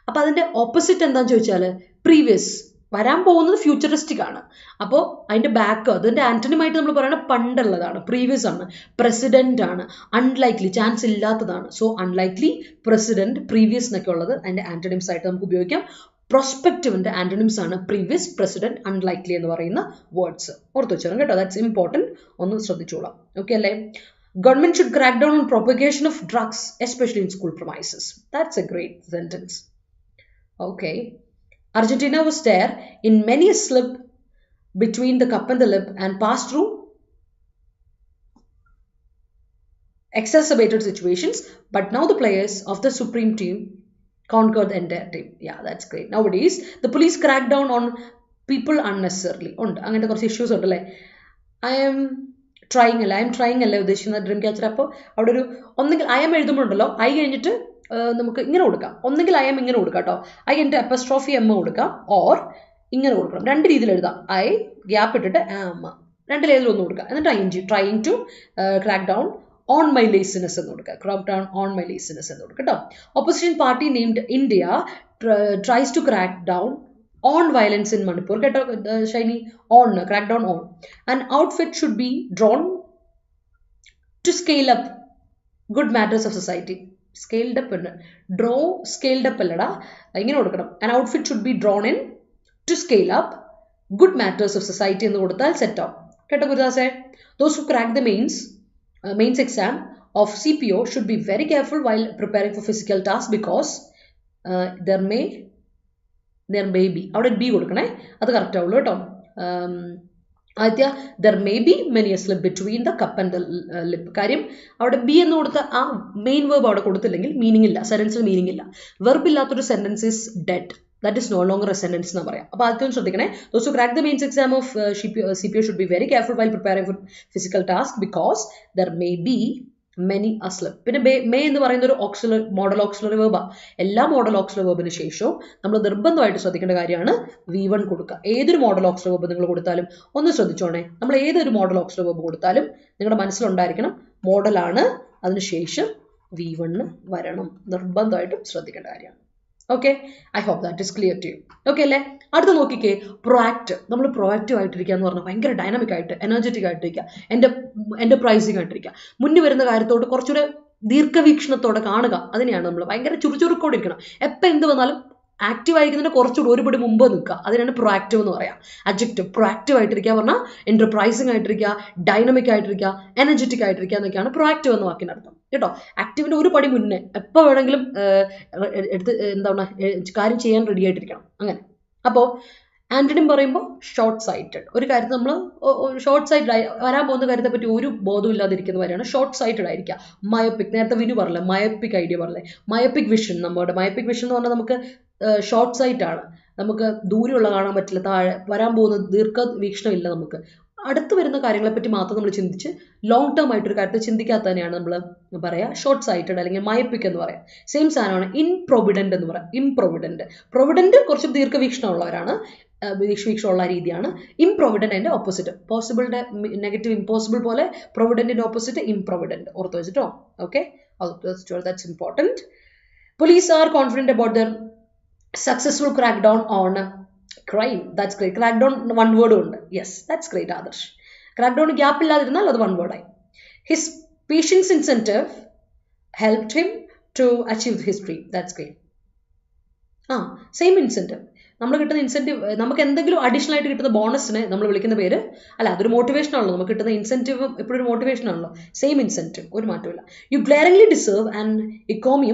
S1: അപ്പോൾ അതിൻ്റെ ഓപ്പോസിറ്റ് എന്താണെന്ന് ചോദിച്ചാൽ പ്രീവിയസ്. വരാൻ പോകുന്നത് ഫ്യൂച്ചറിസ്റ്റിക് ആണ്. അപ്പോൾ അതിൻ്റെ ബാക്ക്, അതിൻ്റെ ആൻറ്റണിമായിട്ട് നമ്മൾ പറയുന്നത് പണ്ടുള്ളതാണ്, പ്രീവിയസ് ആണ്, പ്രസിഡന്റ് ആണ്, അൺലൈക്ലി, ചാൻസ് ഇല്ലാത്തതാണ്. സോ അൺലൈക്ലി, പ്രസിഡന്റ്, പ്രീവിയസ് എന്നൊക്കെ ഉള്ളത് അതിൻ്റെ ആൻറ്റണിംസ് ആയിട്ട് നമുക്ക് ഉപയോഗിക്കാം. പ്രോസ്പെക്റ്റീവിൻ്റെ ആൻറ്റണിംസ് ആണ് പ്രീവിയസ്, പ്രസിഡന്റ്, അൺലൈക്ലി എന്ന് പറയുന്ന വേർഡ്സ്. ഓർത്ത് വെച്ചോളാം കേട്ടോ, ദാറ്റ്സ് ഇമ്പോർട്ടൻറ്റ്, ഒന്ന് ശ്രദ്ധിച്ചോളാം. ഓക്കെ അല്ലേ? Government should crack down on propagation of drugs, especially in school premises. That's a great sentence. Okay. Argentina was there in many a slip between the cup and the lip and passed through exacerbated situations, but now the players of the supreme team conquered the entire team. Yeah, that's great. Nowadays, the police crack down on people unnecessarily. ഉണ്ട് അങ്ങനത്തെ കുറച്ച് ഇഷ്യൂസ് ഉണ്ടല്ലേ. ഐ എം ട്രൈങ് അല്ലേ ഉദ്ദേശിക്കുന്നത് ഡ്രീം ക്യാച്ചർ. അപ്പോൾ അവിടെ ഒരു ഒന്നെങ്കിൽ ഐ എം എഴുതുമ്പോഴുണ്ടല്ലോ, ഐ കഴിഞ്ഞിട്ട് നമുക്ക് ഇങ്ങനെ കൊടുക്കാം. ഒന്നെങ്കിൽ ഐ എം ഇങ്ങനെ കൊടുക്കാം കേട്ടോ, ഐ എൻ്റെ അപ്പസ്ട്രോഫി എം കൊടുക്കാം, ഓർ ഇങ്ങനെ കൊടുക്കണം. രണ്ട് രീതിയിൽ എഴുതാം. ഐ ഗ്യാപ്പ് ഇട്ടിട്ട് എം, രണ്ടിലേതിലും ഒന്ന് കൊടുക്കാം. എന്നിട്ട് I N G, trying to crack down on my laziness എന്ന് കൊടുക്കുക. Crack down on my laziness എന്ന് കൊടുക്കുക കേട്ടോ. Opposition party named India tries to crack down on violence in Manipur. Get shiny on, crack down on. An outfit should be drawn to scale up good matters of society. Scaled up, draw, scaled up allada. Ingane kodukkanam. An outfit should be drawn in to scale up good matters of society ennu koduthal set up. Ketta Gurudase, those who crack the mains exam of CPO should be very careful while preparing for physical tasks because there may be, അവിടെ ബി കൊടുക്കണേ, അത് കറക്റ്റ് ആവുള്ളൂ കേട്ടോ. ആദ്യ there may be many a slip between the cup and the lip. കാര്യം അവിടെ ബി എന്ന് കൊടുത്ത ആ മെയിൻ വെർബ് അവിടെ കൊടുത്തില്ലെങ്കിൽ മീനിങ് ഇല്ല, സെന്റൻസിൽ മീനിങ് ഇല്ല. വെർബ് ഇല്ലാത്തൊരു sentence is dead, that is no longer a sentence എന്ന് പറയാം. അപ്പോൾ ആദ്യം ശ്രദ്ധിക്കണേ, those who crack the mains exam of CPO should be very careful while preparing for physical task because there may be many a slip. പിന്നെ മേ എന്ന് പറയുന്ന ഒരു ഓക്സിലറി, മോഡൽ ഓക്സിലറി വേർബാ. എല്ലാ മോഡൽ ഓക്സിലറി വേർബിന് ശേഷവും നമ്മൾ നിർബന്ധമായിട്ട് ശ്രദ്ധിക്കേണ്ട കാര്യമാണ് V1 കൊടുക്കുക. ഏതൊരു മോഡൽ ഓക്സിലറി വേർബ് നിങ്ങൾ കൊടുത്താലും ഒന്ന് ശ്രദ്ധിച്ചോണേ, നമ്മൾ ഏതൊരു മോഡൽ ഓക്സിലറി വേർബ് കൊടുത്താലും നിങ്ങളുടെ മനസ്സിലുണ്ടായിരിക്കണം മോഡലാണ്, അതിനുശേഷം V1 വരണം. നിർബന്ധമായിട്ടും ശ്രദ്ധിക്കേണ്ട കാര്യമാണ്. Okay, I hope that is clear to you. Okay അല്ലേ? അടുത്ത നോക്കിക്കേ, പ്രൊആക്റ്റ്. നമ്മൾ പ്രൊആക്റ്റീവ് ആയിട്ടിരിക്കുക എന്ന് പറഞ്ഞാൽ ഭയങ്കര ഡൈനാമിക് ആയിട്ട്, എനർജറ്റിക് ആയിട്ടിരിക്കുക, എൻ്റർപ്രൈസിങ് ആയിട്ടിരിക്കുക, മുന്നിൽ വരുന്ന കാര്യത്തോട് കുറച്ചുകൂടെ ദീർഘവീക്ഷണത്തോടെ കാണുക. അതിനെയാണ് നമ്മൾ ഭയങ്കര ചുറുചുറുക്കോടെ ഇരിക്കണം. എപ്പോൾ എന്ത് വന്നാലും ആക്റ്റീവ് ആയിരിക്കുന്നതിന് കുറച്ചുകൂടി ഒരുപടി മുമ്പ് നിൽക്കുക. അതിനാണ് പ്രൊആക്റ്റീവ് എന്ന് പറയാം. അഡ്ജക്റ്റീവ് പ്രൊആക്റ്റീവ് ആയിട്ടിരിക്കുക പറഞ്ഞാൽ എൻ്റർപ്രൈസിങ് ആയിട്ടിരിക്കുക, ഡൈനാമിക് ആയിട്ടിരിക്കുക, എനർജറ്റിക് ആയിട്ടിരിക്കുക എന്നൊക്കെയാണ് പ്രൊആക്റ്റീവ് എന്ന വാക്കിൻ്റെ അർത്ഥം കേട്ടോ. ആക്റ്റീവിൻ്റെ ഒരു പടി മുന്നേ എപ്പോൾ വേണമെങ്കിലും എന്താണ് കാര്യം ചെയ്യാൻ റെഡി ആയിട്ടിരിക്കണം. അങ്ങനെ. അപ്പോൾ ആന്റണിം പറയുമ്പോൾ ഷോർട്ട് സൈറ്റഡ്. ഒരു കാര്യത്തിൽ നമ്മൾ ഷോർട്ട് സൈറ്റഡ് വരാൻ പോകുന്ന കാര്യത്തെ പറ്റി ഒരു ബോധവും ഇല്ലാതിരിക്കുന്നവരെയാണ് ഷോർട്ട് സൈറ്റഡ് ആയിരിക്കുക. മയോപ്പിക്, നേരത്തെ വിനു പറഞ്ഞില്ലേ മയോപ്പിക് ഐഡിയ പറഞ്ഞില്ലേ, മയോപ്പിക് വിഷൻ. നമ്മുടെ മയോപ്പിക് വിഷൻ എന്ന് പറഞ്ഞാൽ നമുക്ക് ഷോർട്ട് സൈറ്റ് ആണ്, നമുക്ക് ദൂരെയുള്ള കാണാൻ പറ്റില്ല, താഴെ വരാൻ പോകുന്ന ദീർഘവീക്ഷണമില്ല, നമുക്ക് അടുത്ത് വരുന്ന കാര്യങ്ങളെപ്പറ്റി മാത്രം നമ്മൾ ചിന്തിച്ച് ലോങ് ടേം ആയിട്ടൊരു കാര്യത്തെ ചിന്തിക്കാത്തതിനെയാണ് നമ്മൾ പറയുക ഷോർട്ട് സൈറ്റഡ് അല്ലെങ്കിൽ മയപ്പിക് എന്ന് പറയാം. സെയിം സാധനമാണ് ഇംപ്രൊവിഡൻ്റ് എന്ന് പറയാം. പ്രൊവിഡൻ്റ് കുറച്ച് ദീർഘവീക്ഷണമുള്ളവരാണ്, വീക്ഷണമുള്ള രീതിയാണ്. ഇംപ്രൊവിഡൻ്റ് അതിൻ്റെ ഓപ്പോസിറ്റ്. പോസിബിളിൻ്റെ നെഗറ്റീവ് ഇമ്പോസിബിൾ പോലെ പ്രൊവിഡൻറ്റിൻ്റെ ഓപ്പോസിറ്റ് ഇംപ്രൊവിഡൻ്റ്. ഓർത്ത് വെച്ചിട്ടോ. Okay, that's important. Police R confident about there successful crack down on crime. That's great. Crack down one word ഉണ്ട്. Yes, that's great, Adarsh. Crack down gap ഇല്ലാതിരുന്നാൽ അത് one word ആയി. His patience incentive helped him to achieve his dream. That's great. Same incentive. നമ്മൾ കിട്ടുന്ന ഇൻസെൻറ്റീവ്, നമുക്ക് എന്തെങ്കിലും അഡീഷണൽ ആയിട്ട് കിട്ടുന്ന ബോണസിനെ നമ്മൾ വിളിക്കുന്ന പേര് അല്ല, അതൊരു മോട്ടിവേഷൻ ആണല്ലോ. നമുക്ക് കിട്ടുന്ന ഇൻസെൻറ്റീവ് എപ്പോഴും ഒരു മോട്ടിവേഷൻ ആണല്ലോ. സെയിം ഇൻസെൻറ്റീവ്, ഒരു മാറ്റമില്ല. You glaringly deserve an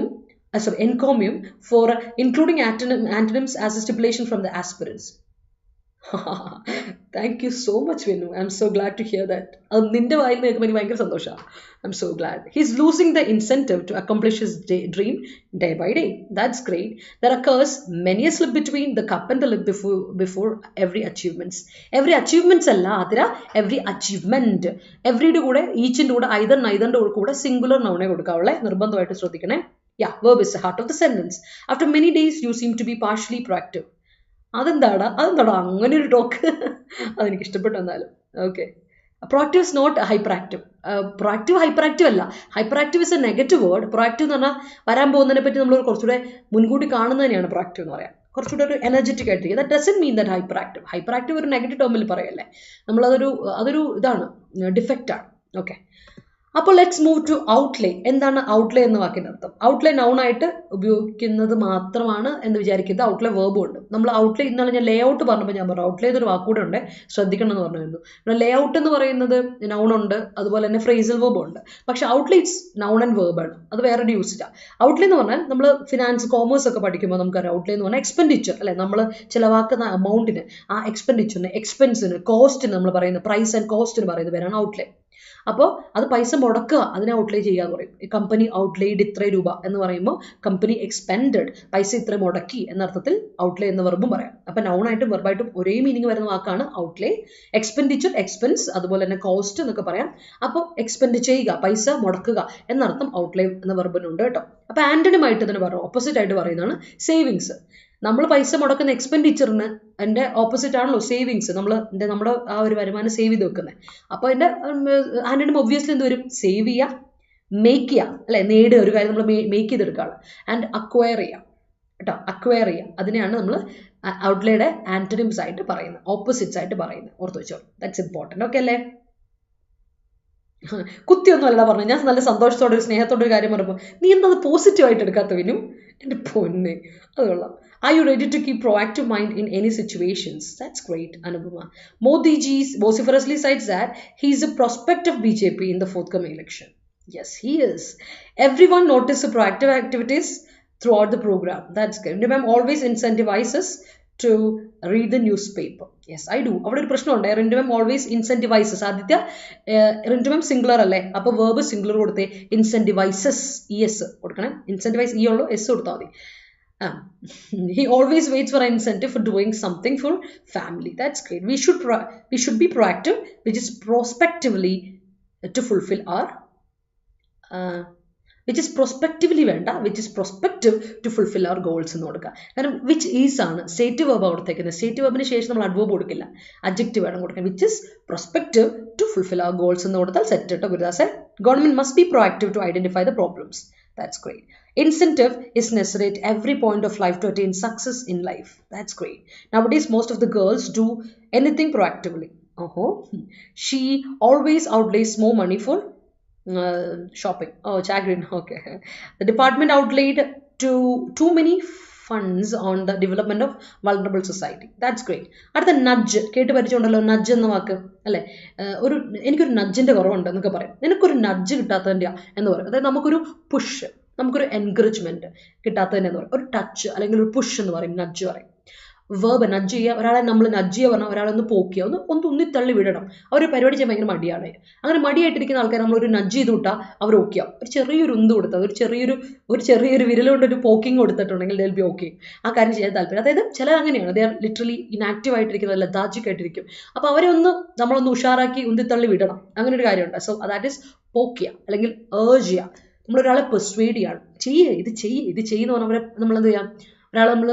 S1: encomium for including antonyms as a stipulation from the aspirants. Thank you so much, Vinu. I'm so glad to hear that. നിന്റെ വായിൽ കേൾക്കുമ്പോൾ എനിക്ക് ഭയങ്കര സന്തോഷമാണ്. I'm so glad. He's losing the incentive to accomplish his dream day by day. That's great. There occurs many a slip between the cup and the lip before every achievements. Every achievements അല്ല അതിര, every achievement. എവറിയുടെ കൂടെ ഈച്ചിൻ്റെ കൂടെ neitherൻ്റെ കൂടെ സിംഗുലർ നൗണെ കൊടുക്കാവുള്ളേ, നിർബന്ധമായിട്ട് ശ്രദ്ധിക്കണേ. Yeah, verb is the heart of the sentence. After many days, you seem to be partially proactive. അതെന്താടാ അങ്ങനെ ഒരു ടോക്ക്? അതെനിക്ക് ഇഷ്ടപ്പെട്ടു. എന്നാലും okay. Proactive is not hyperactive. Proactive hyperactive അല്ല. Hyperactive is a negative word. Proactive എന്ന് പറഞ്ഞാൽ വരാൻ പോകുന്നതിനെ പറ്റി നമ്മൾ കുറച്ചുകൂടെ മുൻകൂട്ടി കാണുന്നതിനെയാണ് proactive എന്ന് പറയാം. കുറച്ചുകൂടെ ഒരു എനർജറ്റിക് ആയിട്ട്. That doesn't mean that hyper active ഒരു നെഗറ്റീവ് ടേമിൽ പറയല്ലേ. അതൊരു ഇതാണ്, ഡിഫക്റ്റ് ആണ്. ഓക്കെ, അപ്പോൾ ലെറ്റ്സ് മൂവ് ടു ഔട്ട്ലേ. എന്താണ് ഔട്ട്ലേ എന്ന വാക്കിൻ്റെ അർത്ഥം? ഔട്ട്ലേ നൗണായിട്ട് ഉപയോഗിക്കുന്നത് മാത്രമാണ് എന്ന് വിചാരിക്കുന്നത്. ഔട്ട്ലേ വേർബും ഉണ്ട്. നമ്മൾ ഔട്ട്ലേ ഇന്നാണ് ഞാൻ ലേ ഔട്ട് പറഞ്ഞപ്പോൾ ഞാൻ പറഞ്ഞു ഔട്ട്ലേ എന്നൊരു വാക്കൂടെ ഉണ്ട്, ശ്രദ്ധിക്കണം എന്ന് പറഞ്ഞിരുന്നു. പിന്നെ ലേ ഔട്ട് എന്ന് പറയുന്നത് നൗണുണ്ട്, അതുപോലെ തന്നെ ഫ്രേസൽ വേർബും ഉണ്ട്. പക്ഷെ ഔട്ട്ലേ ഇറ്റ്സ് നൗൺ ആൻഡ് വേർബാണ്, അത് വേറൊരു യൂസിറ്റാണ്. ഔട്ട്ലേ എന്ന് പറഞ്ഞാൽ നമ്മൾ ഫിനാൻസ് കോമേഴ്സ് ഒക്കെ പഠിക്കുമ്പോൾ നമുക്കറിയാം ഔട്ട്ലേ എന്ന് പറഞ്ഞാൽ എക്സ്പെൻഡിച്ചർ അല്ലെ. നമ്മൾ ചിലവാക്കുന്ന എമൗണ്ടിന്, ആ എക്സ്പെൻഡിച്ചറിന്, എക്സ്പെൻസിന്, കോസ്റ്റിന് നമ്മൾ പറയുന്ന പ്രൈസ് ആൻഡ് കോസ്റ്റിന് പറയുന്ന പേരാണ് ഔട്ട്ലേ. അപ്പോൾ അത് പൈസ മുടക്കുക, അതിനെ ഔട്ട്ലേ ചെയ്യുക എന്ന് പറയും. കമ്പനി ഔട്ട്ലേഡ് ഇത്ര രൂപ എന്ന് പറയുമ്പോൾ കമ്പനി എക്സ്പെൻഡഡ്, പൈസ ഇത്ര മുടക്കി എന്നർത്ഥത്തിൽ ഔട്ട്ലേ എന്ന വെർബും പറയാം. അപ്പം നൗണായിട്ടും വെർബായിട്ടും ഒരേ മീനിങ് വരുന്ന വാക്കാണ് ഔട്ട്ലേ. എക്സ്പെൻഡിച്ചർ, എക്സ്പെൻസ്, അതുപോലെ തന്നെ കോസ്റ്റ് എന്നൊക്കെ പറയാം. അപ്പോൾ എക്സ്പെൻഡ് ചെയ്യുക, പൈസ മുടക്കുക എന്നർത്ഥം ഔട്ട്ലേ എന്ന വെർബിനുണ്ട് കേട്ടോ. അപ്പോൾ ആന്റണിമായിട്ട് തന്നെ പറഞ്ഞു, ഓപ്പോസിറ്റ് ആയിട്ട് പറയുന്നതാണ് സേവിങ്സ്. നമ്മൾ പൈസ മുടക്കുന്ന എക്സ്പെൻഡിച്ചറിന് എൻ്റെ ഓപ്പോസിറ്റ് ആണല്ലോ സേവിങ്സ്. നമ്മുടെ ആ ഒരു വരുമാനം സേവ് ചെയ്ത് വെക്കുന്നത്. അപ്പോൾ അതിൻ്റെ ആന്റണിം ഒബ്വിയസ്ലി എന്ത് വരും? സേവ് ചെയ്യുക, മേക്ക് ചെയ്യുക അല്ലെ, നേടുക, ഒരു കാര്യം നമ്മൾ മേക്ക് ചെയ്തെടുക്കുകയാണ്. ആൻഡ് അക്വയർ ചെയ്യാം കേട്ടോ, അക്വയർ ചെയ്യുക. അതിനെയാണ് നമ്മൾ ഔട്ട്ലേയുടെ ആന്റണിംസ് ആയിട്ട് പറയുന്നത്, ഓപ്പോസിറ്റ്സ് ആയിട്ട് പറയുന്നത്. ഓർത്ത് വെച്ചോ, ദാറ്റ്സ് ഇമ്പോർട്ടൻറ്റ്. ഓക്കെ അല്ലേ? കുത്തിയൊന്നും അല്ല പറഞ്ഞു, ഞാൻ നല്ല സന്തോഷത്തോടെ ഒരു സ്നേഹത്തോടെ ഒരു കാര്യം പറയുമ്പോൾ നീ എന്താ അത് പോസിറ്റീവായിട്ട് എടുക്കാത്ത വിനു? എൻ്റെ പൊന്നെ, അത് കൊള്ളാം. Are you ready to keep proactive mind in any situations? That's great, Anupama. Modi ji vociferously cites that he is a prospect of BJP in the forthcoming election. Yes, he is. Everyone noticed the proactive activities throughout the program. That's good. Rintu ma'am always incentivizes to read the newspaper. Yes, I do. അവിടെ ഒരു പ്രശ്നമുണ്ട്. Rintu ma'am always incentivizes. ആദ്യത്തെ Rintu ma'am സിംഗുലർ അല്ലേ, അപ്പോൾ വേർബ് സിംഗുലർ കൊടുത്തേ, incentivizes, es കൊടുക്കണം. incentivize e ഉള്ളൂ, s കൊടുത്താൽ മതി. He always waits for an incentive for doing something for family. That's great. We should be proactive, which is prospectively to fulfill our which is prospectively which is prospective to fulfill our goals എന്ന് കൊടുക്കുക. കാരണം which is ആണ് സ്റ്റേറ്റീവ് വെർബ് കൊടുത്തേക്കുന്നത്. സ്റ്റേറ്റീവ് വെർബിന് ശേഷം നമ്മൾ അഡ്വേർബ് കൊടുക്കില്ല, അഡ്ജക്റ്റീവ് ആണ് കൊടുക്കുക. which is prospective to fulfill our goals എന്ന് കൊടുത്താൽ സെറ്റ് കേട്ടോ ഗുരുദാസേ. Government must be proactive to identify the problems. That's great. Incentive is necessary at every point of life to attain success in life. That's great. Nowadays, most of the girls do anything proactively. She always outlays more money for shopping. Oh, chagrin. Okay. The department outlaid too many funds on the development of vulnerable society. That's great. അടുത്ത നഡ്ജ് കേട്ട് പരിചയമുണ്ടല്ലോ, നഡ്ജ് എന്ന വാക്ക് അല്ലേ. എനിക്കൊരു നഡ്ജിൻ്റെ കുറവുണ്ട് എന്നൊക്കെ പറയും. നിനക്കൊരു നഡ്ജ് കിട്ടാത്തതിൻ്റെ എന്ന് പറയും. അതായത് നമുക്കൊരു പുഷ്, നമുക്കൊരു എൻകറേജ്മെൻറ്റ് കിട്ടാത്തതിൻ്റെ എന്ന് പറയും. ഒരു ടച്ച് അല്ലെങ്കിൽ ഒരു പുഷ് എന്ന് പറയും, നഡ്ജ് പറയും. വേർബ് നഡ്ജ് ചെയ്യുക, ഒരാളെ നമ്മൾ നഡ്ജ് ചെയ്യുക പറഞ്ഞാൽ ഒരാളെ ഒന്ന് പോക്കുക, ഒന്ന് ഉന്നിത്തള്ളി വിടണം. അവർ പരിപാടി ചെയ്യാൻ ഭയങ്കര മടിയാണ്. അങ്ങനെ മടിയായിട്ടിരിക്കുന്ന ആൾക്കാർ നമ്മളൊരു നഡ്ജ് ചെയ്ത് വിട്ടാൽ അവർ ഓക്കെയാവും. ഒരു ചെറിയൊരു ഉന്ത് കൊടുത്താൽ, ഒരു ചെറിയൊരു വിരലുകൊണ്ടൊരു പോക്കിങ് കൊടുത്തിട്ടുണ്ടെങ്കിൽ ദേ വിൽ ബി ഓക്കെ. ആ കാര്യം ചെയ്യാൻ താല്പര്യം. അതായത് ചിലർ അങ്ങനെയാണ്, ദേ ആർ ലിറ്ററലി ഇനാക്റ്റീവ് ആയിട്ടിരിക്കുന്നത്, ലതാജിക് ആയിട്ടിരിക്കും. അപ്പോൾ അവരെ നമ്മളൊന്ന് ഉഷാറാക്കി ഉന്തിത്തള്ളി വിടണം. അങ്ങനെ ഒരു കാര്യമുണ്ട്. സോ ദാറ്റ് ഈസ് പോക്കിയ അല്ലെങ്കിൽ ഏർജ് ചെയ്യുക. നമ്മളൊരാളെ പെർസ്വേഡ് ചെയ്യാണ്, ഇത് ചെയ്യുന്ന പറഞ്ഞാൽ നമ്മളെന്ത് ചെയ്യാം, ഒരാളെ നമ്മൾ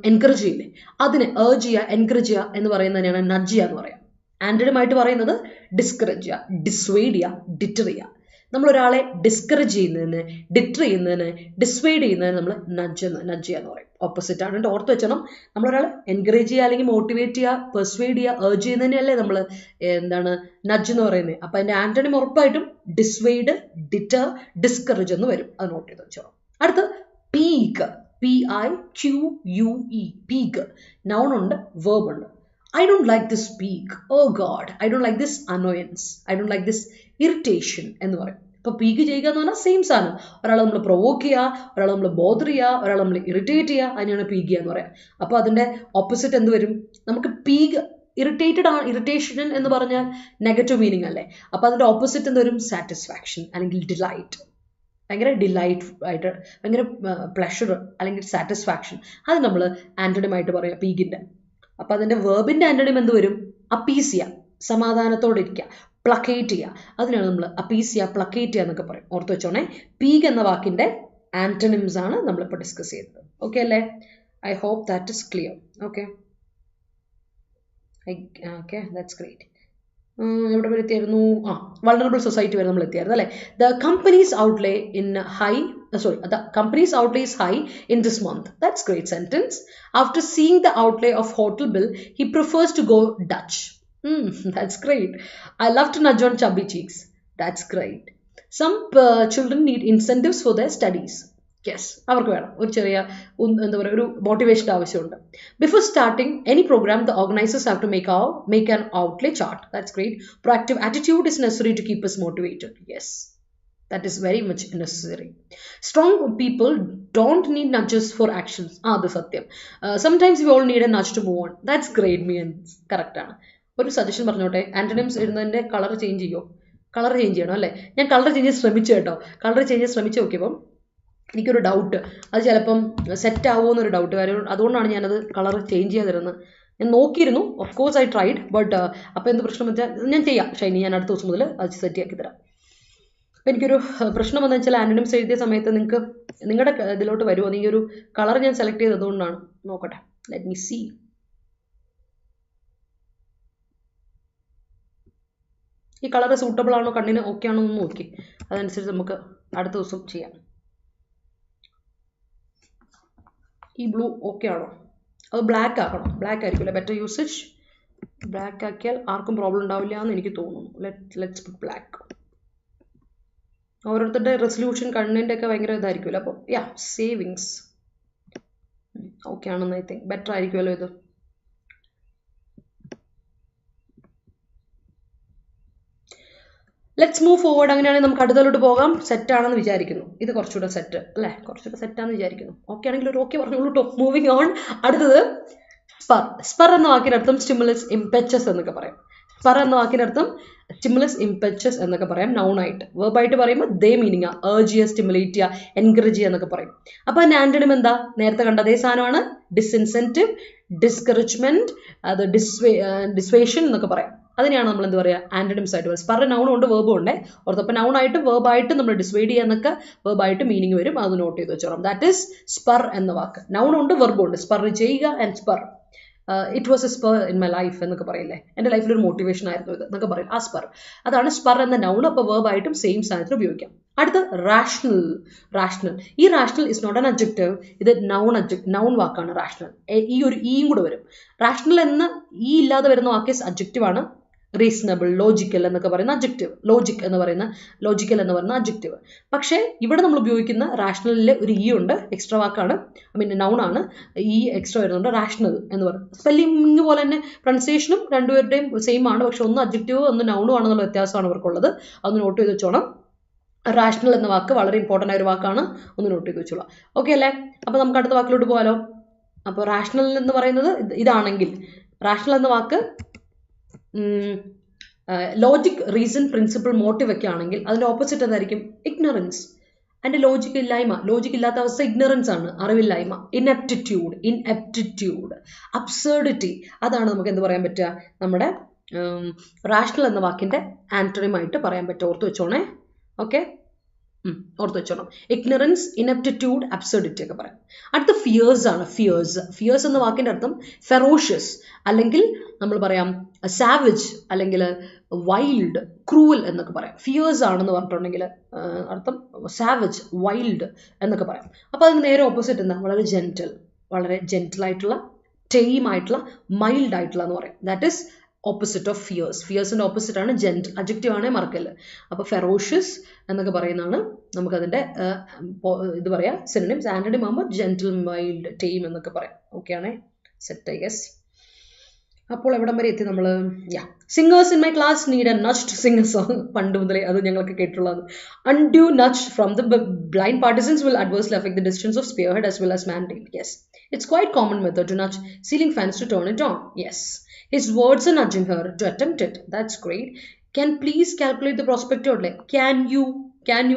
S1: എൻകറേജ് ചെയ്യില്ലേ, അതിനെ ഏർജ് ചെയ്യുക, എൻകറേജ് ചെയ്യുക എന്ന് പറയുന്നതിനാണ് നഡ്ജ് ചെയ്യുക എന്ന് പറയാം. ആന്റണിമായിട്ട് പറയുന്നത് ഡിസ്കറേജ് ചെയ്യുക, ഡിസ്വേഡ് ചെയ്യുക, ഡിറ്റർ ചെയ്യുക. നമ്മളൊരാളെ ഡിസ്കറേജ് ചെയ്യുന്നതിന്, ഡിറ്റർ ചെയ്യുന്നതിന്, ഡിസ്വേഡ് ചെയ്യുന്നതിന് നമ്മൾ നഡ്ജ് ചെയ്യുക എന്ന് പറയും. ഓപ്പോസിറ്റ് ആണ്. ഓർത്ത് വെച്ചണം, നമ്മളൊരാളെ എൻകറേജ് ചെയ്യുക അല്ലെങ്കിൽ മോട്ടിവേറ്റ് ചെയ്യുക, പെർസ്വേഡ് ചെയ്യുക, ഏർജ് ചെയ്യുന്നതിനല്ലേ നമ്മൾ നഡ്ജ് എന്ന് പറയുന്നത്. അപ്പം അതിൻ്റെ ആന്റണിം ഉറപ്പായിട്ടും ഡിസ്വേഡ്, ഡിറ്റർ, ഡിസ്കറേജ് എന്ന് വരും. അത് നോട്ട് ചെയ്ത് വെച്ചോളാം. അടുത്ത് piece. Pique. P-I-Q-U-E. Pique. Noun ഉണ്ട്, verb ഉണ്ട്. I don't like this pique. Oh God. I don't like this annoyance. I don't like this irritation എന്ന് പറയും. അപ്പോൾ പീക്ക് ചെയ്യുക എന്ന് പറഞ്ഞാൽ സെയിം സാധനം. ഒരാളെ നമ്മൾ പ്രൊവോക്ക് ചെയ്യുക, ഒരാളെ നമ്മൾ ബോദർ ചെയ്യുക, ഒരാളെ നമ്മൾ ഇറിറ്റേറ്റ് ചെയ്യുക, അതിനെയാണ് പീക്ക് ചെയ്യുക എന്ന് പറയാം. അപ്പോൾ അതിൻ്റെ ഓപ്പോസിറ്റ് എന്ത് വരും? നമുക്ക് പീക്ക് ഇറിറ്റേഷൻ എന്ന് പറഞ്ഞാൽ നെഗറ്റീവ് മീനിങ് അല്ലേ. അപ്പോൾ അതിൻ്റെ ഓപ്പോസിറ്റ് എന്ത് വരും? സാറ്റിസ്ഫാക്ഷൻ അല്ലെങ്കിൽ ഡിലൈറ്റ്. ഭയങ്കര ഡിലൈറ്റ് ആയിട്ട്, ഭയങ്കര പ്ലഷർ അല്ലെങ്കിൽ സാറ്റിസ്ഫാക്ഷൻ. അത് നമ്മൾ ആൻറ്റണിം ആയിട്ട് പറയാം പീക്കിൻ്റെ. അപ്പോൾ അതിൻ്റെ വേർബിൻ്റെ ആൻറ്റണിം എന്ത് വരും? അപ്പീസ് ചെയ്യുക, സമാധാനത്തോടെ ഇരിക്കുക, പ്ലക്കേറ്റ് ചെയ്യുക. അതിനാണ് നമ്മൾ അപ്പീസ് ചെയ്യുക, പ്ലക്കേറ്റ് ചെയ്യുക എന്നൊക്കെ പറയും. ഓർത്ത് വെച്ചോണേ, പീക്ക് എന്ന വാക്കിൻ്റെ ആൻറ്റണിംസ് ആണ് നമ്മളിപ്പോൾ ഡിസ്കസ് ചെയ്തത്. ഓക്കെ അല്ലേ? I hope that is clear. Okay okay, that's great. എവിടെ വരെ എത്തിയായിരുന്നു? വൾണറബിൾ സൊസൈറ്റി വരെ നമ്മൾ എത്തിയായിരുന്നു അല്ലേ. The companies outlay is high in this month. That's great sentence. After seeing the outlay of hotel bill, he prefers to go Dutch. That's great. I love to nudge on chubby cheeks. That's great. Some children need incentives for their studies. Yes, അവർക്ക് വേണം ഒരു ചെറിയ എന്താ പറയുക, ഒരു മോട്ടിവേഷൻ ആവശ്യമുണ്ട്. Before starting any programme the organisers have to make an outlay chart. That's great. Proactive attitude is necessary to keep us motivated. Yes, that is very much necessary. Strong people don't need nudges for actions. അത് സത്യം. Sometimes we all need a nudge to move on. That's great, means correct ആണ്. ഒരു സജഷൻ പറഞ്ഞോട്ടെ, ആൻറ്റണിംസ് എഴുതുന്നതിൻ്റെ കളർ ചേഞ്ച് ചെയ്യോ? കളർ ചേഞ്ച് ചെയ്യണം അല്ലേ? ഞാൻ കളർ ചേഞ്ച് ശ്രമിച്ചു കേട്ടോ. കളർ ചേഞ്ച് ശ്രമിച്ച് നോക്കിയപ്പം എനിക്കൊരു ഡൗട്ട്, അത് ചിലപ്പം സെറ്റ് ആവുമോ എന്നൊരു ഡൗട്ട്. കാര്യം അതുകൊണ്ടാണ് ഞാനത് കളർ ചേഞ്ച് ചെയ്യാതിരുന്നത്. ഞാൻ നോക്കിയിരുന്നു, of course I tried, but അപ്പോൾ എന്ത് പ്രശ്നം വെച്ചാൽ ഞാൻ ചെയ്യാം ഷൈനി, ഞാൻ അടുത്ത ദിവസം മുതൽ അത് സെറ്റ് ആക്കി തരാം. അപ്പോൾ എനിക്കൊരു പ്രശ്നം എന്ന് വെച്ചാൽ ആൻറ്റണിംസ് എഴുതിയ സമയത്ത് നിങ്ങൾക്ക് നിങ്ങളുടെ ഇതിലോട്ട് വരുമോ? ഈ ഒരു കളർ ഞാൻ സെലക്ട് ചെയ്തതുകൊണ്ടാണ്. നോക്കട്ടെ, ലെറ്റ് മീ സീ. ഈ കളർ സൂട്ടബിൾ ആണോ, കണ്ണിന് ഓക്കെ ആണോ എന്ന് നോക്കി അതനുസരിച്ച് നമുക്ക് അടുത്ത ദിവസം ചെയ്യാം. ഈ ബ്ലൂ ഓക്കെ ആണോ? അത് ബ്ലാക്ക് ആക്കണോ? ബ്ലാക്ക് ആയിരിക്കില്ല ബെറ്റർ യൂസേജ്. ബ്ലാക്ക് ആക്കിയാൽ ആർക്കും പ്രോബ്ലം ഉണ്ടാവില്ല എന്ന് എനിക്ക് തോന്നുന്നു. Let's puttu black. ഓരോരുത്തരുടെ റെസൊല്യൂഷൻ കണ്ണിൻ്റെ ഒക്കെ ഭയങ്കര ഇതായിരിക്കുമല്ലോ. അപ്പോൾ സേവിങ്സ് ഓക്കെ ആണെന്ന് ഐ തിങ്ക് ബെറ്റർ ആയിരിക്കുമല്ലോ ഇത്. Let's move forward. അങ്ങനെയാണെങ്കിൽ നമുക്ക് അടുത്തലോട്ട് പോകാം. സെറ്റാണെന്ന് വിചാരിക്കുന്നു. ഇത് കുറച്ചുകൂടെ സെറ്റ് അല്ലേ? കുറച്ചുകൂടെ സെറ്റാണെന്ന് വിചാരിക്കുന്നു. ഓക്കെ ആണെങ്കിൽ ഒരു ഓക്കെ പറഞ്ഞോളൂ കേട്ടോ. Moving on. അടുത്തത് സ്പർ. സ്പർ എന്ന വാക്കിനർത്ഥം സ്റ്റിമുലസ് ഇംപെച്ചസ് എന്നൊക്കെ പറയാം. സ്പർ എന്ന വാക്കിനർത്ഥം സ്റ്റിമുലസ് ഇംപെച്ചസ് എന്നൊക്കെ പറയാം നൗണായിട്ട്. വെർബായിട്ട് പറയുമ്പോൾ ദേ മീനിങ് ഏർജ് ചെയ്യുക, സ്റ്റിമുലേറ്റ് ചെയ്യുക, എൻകറേജ് ചെയ്യുക എന്നൊക്കെ പറയും. അപ്പോൾ അതിൻ്റെ ആൻറ്റണിം എന്താ? നേരത്തെ കണ്ട അതേ സാധനമാണ്. ഡിസിൻസെൻറ്റീവ്, ഡിസ്കറേജ്മെൻറ്റ്, അത് ഡിസ്വേഷൻ എന്നൊക്കെ പറയാം. അതിനെയാണ് നമ്മൾ എന്ത് പറയുക? ആൻറ്റണിംസ് ആയിട്ട് പറയുക. സ്പർ നൗണും ഉണ്ട്, വെർബും ഉണ്ട്. ഓർത്തപ്പോൾ നൗണായിട്ടും വെർബായിട്ടും നമ്മൾ ഡിസ്വൈഡ് ചെയ്യാന്നൊക്കെ വെർബായിട്ട് മീനിങ് വരും. അത് നോട്ട് ചെയ്ത് വെച്ചോളാം. ദാറ്റ് ഈസ് സ്പർ എന്ന വാക്ക്. നൗണുണ്ട്, വെർബും ഉണ്ട്. സ്പർ ചെയ്യുക and spur. It was A spur in my life എന്നൊക്കെ പറയില്ലേ, എൻ്റെ ലൈഫിൽ ഒരു മോട്ടിവേഷൻ ആയിരുന്നു ഇത് എന്നൊക്കെ പറയും. ആ സ്പർ, അതാണ് സ്പർ എന്ന നൗൺ. അപ്പോൾ വെർബായിട്ടും സെയിം സാധനത്തിന് ഉപയോഗിക്കാം. അടുത്ത റാഷണൽ. റാഷണൽ, ഈ rational is not an adjective. ഇത് നൗൺ വാക്കാണ് റാഷണൽ. ഈ ഒരു ഈയും കൂടെ വരും. റാഷണൽ എന്ന ഈ ഇല്ലാതെ വരുന്ന വാക്ക് അഡ്ജക്റ്റീവ് ആണ്. റീസണബിൾ, ലോജിക്കൽ എന്നൊക്കെ പറയുന്ന അഡ്ജക്റ്റീവ്. ലോജിക്കൽ എന്ന് പറയുന്ന അഡ്ജക്റ്റീവ്. പക്ഷേ ഇവിടെ നമ്മൾ ഉപയോഗിക്കുന്ന റാഷണലിൽ ഒരു ഇ ഉണ്ട്, എക്സ്ട്രാ വാക്കാണ്, നൗൺ ആണ്. ഈ എക്സ്ട്രാ വരുന്നുണ്ട്, റാഷണൽ എന്ന് പറയുന്നത്. സ്പെല്ലിംഗ് പോലെ തന്നെ പ്രൊനൗൺസിയേഷനും രണ്ടുപേരുടെയും സെയിം ആണ്. പക്ഷെ ഒന്ന് അഡ്ജക്റ്റീവ് ഒന്ന് നൗണും ആണെന്നുള്ള വ്യത്യാസമാണ് ഇവർക്കുള്ളത്. അതൊന്ന് നോട്ട് ചെയ്ത് വെച്ചോണം. റാഷണൽ എന്ന വാക്ക് വളരെ ഇമ്പോർട്ടൻ്റ് ആയ ഒരു വാക്കാണ്. ഒന്ന് നോട്ട് ചെയ്ത് വെച്ചോളാം. ഓക്കെ അല്ലേ? അപ്പോൾ നമുക്ക് അടുത്ത വാക്കിലോട്ട് പോകാലോ. അപ്പോൾ റാഷണൽ എന്ന് പറയുന്നത് ഇതാണെങ്കിൽ, റാഷണൽ എന്ന വാക്ക് ലോജിക്, റീസൺ, പ്രിൻസിപ്പിൾ, മോട്ടീവ് ഒക്കെ ആണെങ്കിൽ അതിൻ്റെ ഓപ്പോസിറ്റ് എന്തായിരിക്കും? ഇഗ്നറൻസ്. അതിൻ്റെ ലോജിക് ഇല്ലായ്മ. ലോജിക് ഇല്ലാത്ത അവസ്ഥ ഇഗ്നറൻസ് ആണ്, അറിവില്ലായ്മ. ഇൻഎപ്റ്റിറ്റ്യൂഡ്, അബ്സേർഡിറ്റി. അതാണ് നമുക്ക് എന്ത് പറയാൻ പറ്റുക? നമ്മുടെ റാഷണൽ എന്ന വാക്കിൻ്റെ ആൻറ്റണിമായിട്ട് പറയാൻ പറ്റും. ഓർത്ത് വെച്ചോണേ. ഓക്കെ, ഓർത്ത് വെച്ചോണം. ഇഗ്നറൻസ്, ഇനപ്റ്റിറ്റ്യൂഡ്, അബ്സർഡിറ്റി ഒക്കെ പറയാം. അടുത്ത ഫിയേഴ്സ് ആണ്. ഫിയേഴ്സ് എന്ന വാക്കിൻ്റെ അർത്ഥം ഫെറോഷ്യസ്, അല്ലെങ്കിൽ നമ്മൾ പറയാം സാവേജ്, അല്ലെങ്കിൽ വൈൽഡ്, ക്രൂവൽ എന്നൊക്കെ പറയാം. ഫിയേഴ്സ് ആണെന്ന് പറഞ്ഞിട്ടുണ്ടെങ്കിൽ അർത്ഥം സാവേജ്, വൈൽഡ് എന്നൊക്കെ പറയാം. അപ്പോൾ അതിന് നേരെ ഓപ്പോസിറ്റ് എന്താ? വളരെ ജെന്റിൽ ആയിട്ടുള്ള, ടെയിം ആയിട്ടുള്ള, മൈൽഡ് ആയിട്ടുള്ള എന്ന് പറയും. That is opposite of fierce. ഫിയേഴ്സിൻ്റെ ഓപ്പോസിറ്റ് ആണ് ജെൻറ്റിൽ. അഡ്ജക്റ്റീവ് ആണേ മറക്കല്ല്. അപ്പോൾ ഫെറോഷ്യസ് എന്നൊക്കെ പറയുന്നതാണ് നമുക്കതിൻ്റെ ഇത് പറയാം സിനോണിംസ്. ആൻ്റണിം ആകുമ്പോൾ ജെൻറ്റിൽ, മൈൽഡ്, ടെയിം എന്നൊക്കെ പറയാം. ഓക്കെ ആണേ, സെറ്റ് ഐ ഗസ്. അപ്പോൾ എവിടം വരെ എത്തി നമ്മൾ? Singers in my class need a nudge to sing a song. പണ്ട് മുതലേ അത് ഞങ്ങൾക്ക് കേട്ടിട്ടുള്ളത്. Undue nudge from the blind partisans will adversely affect the distance of spearhead as well as mantail. Yes, it's quite common method to nudge ceiling fans to turn it on. Yes, his words are nudging her to attempt it. That's great. Can please calculate the prospective outlay? Can you